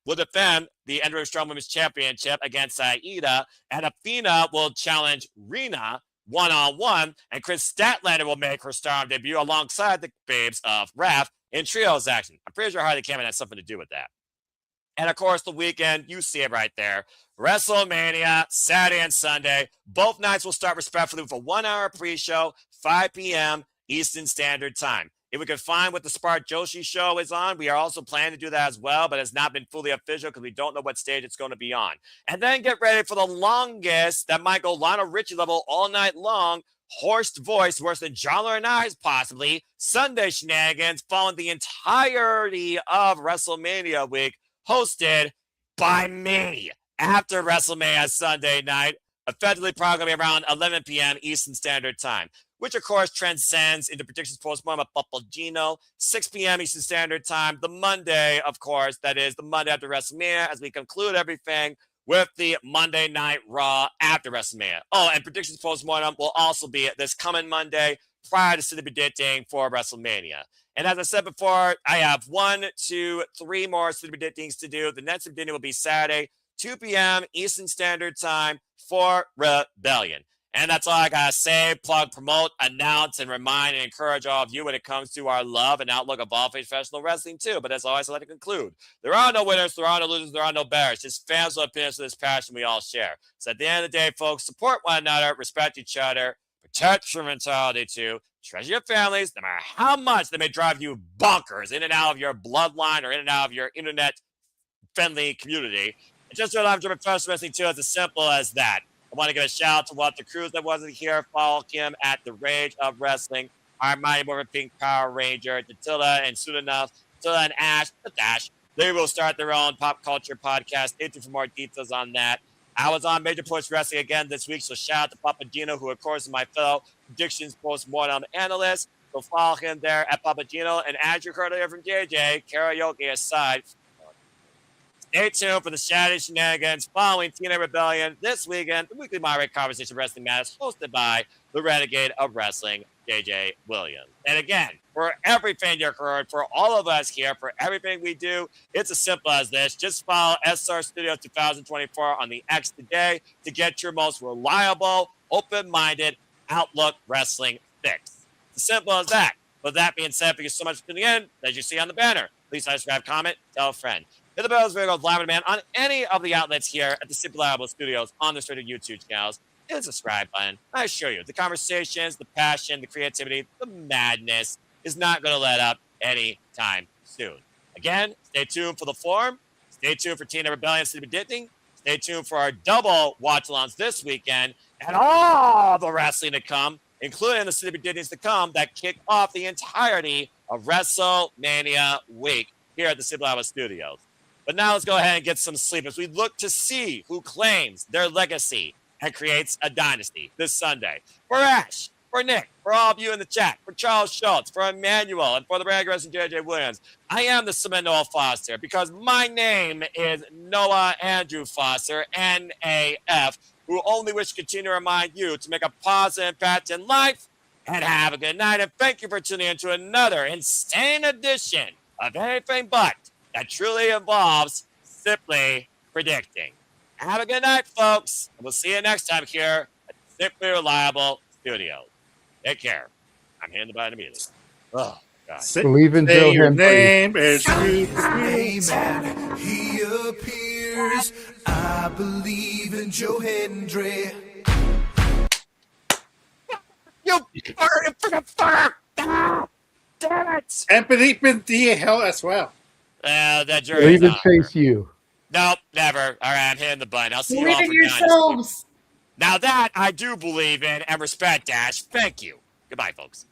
will defend the Andrew Strong Women's Championship against Aida, and Athena will challenge Rena one-on-one, and Chris Statlander will make her Stardom debut alongside the Babes of Wrath in trios action. I'm pretty sure Harley Cameron has something to do with that. And of course, the weekend, you see it right there. WrestleMania, Saturday and Sunday. Both nights will start respectively with a 1-hour pre-show, 5 p.m. Eastern Standard Time. If we can find what the Spark Joshi show is on, we are also planning to do that as well, but it's not been fully official because we don't know what stage it's going to be on. And then get ready for the longest that might go Lionel Richie level all night long. Hoarse voice, worse than John Laurinaitis possibly. Sunday shenanigans following the entirety of WrestleMania week, hosted by me after WrestleMania Sunday night, effectively probably around 11 p.m. Eastern Standard Time, which of course transcends into predictions postmortem of Papagino, 6 p.m. Eastern Standard Time, the Monday, of course, that is the Monday after WrestleMania, as we conclude everything with the Monday Night Raw after WrestleMania. Oh, and predictions postmortem will also be this coming Monday prior to City predicting for WrestleMania. And as I said before, I have 1, 2, 3 more City predictings to do. The next predicting will be Saturday, 2 p.m. Eastern Standard Time for Rebellion. And that's all I gotta say, plug, promote, announce, and remind and encourage all of you when it comes to our love and outlook of all professional wrestling too. But as always, I like to conclude. There are no winners, there are no losers, there are no bears. Just fans with opinions of this passion we all share. So at the end of the day, folks, support one another, respect each other, protect your mentality too, treasure your families, no matter how much they may drive you bonkers in and out of your bloodline or in and out of your internet-friendly community. And just to love professional wrestling too, it's as simple as that. I want to give a shout out to Walter Cruz that wasn't here. Follow him at The Rage of Wrestling. Our Mighty Morphin Pink Power Ranger, Datilla and soon enough, Datilla and Ash, the Dash. They will start their own pop culture podcast. Stay tuned for more details on that. I was on Major Push Wrestling again this week, so shout out to Papagino, who of course is my fellow predictions postmortem analyst. So follow him there at Papagino. And as you heard earlier from JJ, karaoke aside, stay tuned for the Saturday shenanigans following TNA Rebellion this weekend. The weekly moderate conversation Wrestling Matters hosted by the Renegade of Wrestling, JJ Williams. And again, for everything you heard, for all of us here, for everything we do, it's as simple as this. Just follow SR Studios 2024 on the X today to get your most reliable, open-minded Outlook Wrestling fix. It's as simple as that. With that being said, thank you so much for tuning in. As you see on the banner, please subscribe, comment, tell a friend. Hit the bells, video goes live on demand on any of the outlets here at the Super Reliable Studios on the Straight YouTube channels. Hit the subscribe button. I assure you, the conversations, the passion, the creativity, the madness is not going to let up anytime soon. Again, stay tuned for the forum. Stay tuned for TNA Rebellion City Predicting. Stay tuned for our double watch-alongs this weekend and all the wrestling to come, including the City Predictings to come that kick off the entirety of WrestleMania week here at the Super Reliable Studios. But now let's go ahead and get some sleep as we look to see who claims their legacy and creates a dynasty this Sunday. For Ash, for Nick, for all of you in the chat, for Charles Schultz, for Emmanuel, and for the Brand Wrestling JJ Williams, I am the Cement Noah Foster because my name is Noah Andrew Foster, NAF, who only wish to continue to remind you to make a positive impact in life and have a good night. And thank you for tuning in to another insane edition of Anything But that truly involves simply predicting. Have a good night, folks. And we'll see you next time here at Simply Reliable Studios. Take care. I'm handing the button immediately. Oh, God. Believe in Joe your Hendry. name is Amen. He appears. I believe in Joe Hendry. You freaking fucker! Ah, damn it! and believe in DHL as well. That Or jury's even out. face you. Nope, never. All right, I'm hitting the button. I'll see you Believe all in for Dynasty. yourselves. Now that I do believe in and respect, Dash. Thank you. Goodbye, folks.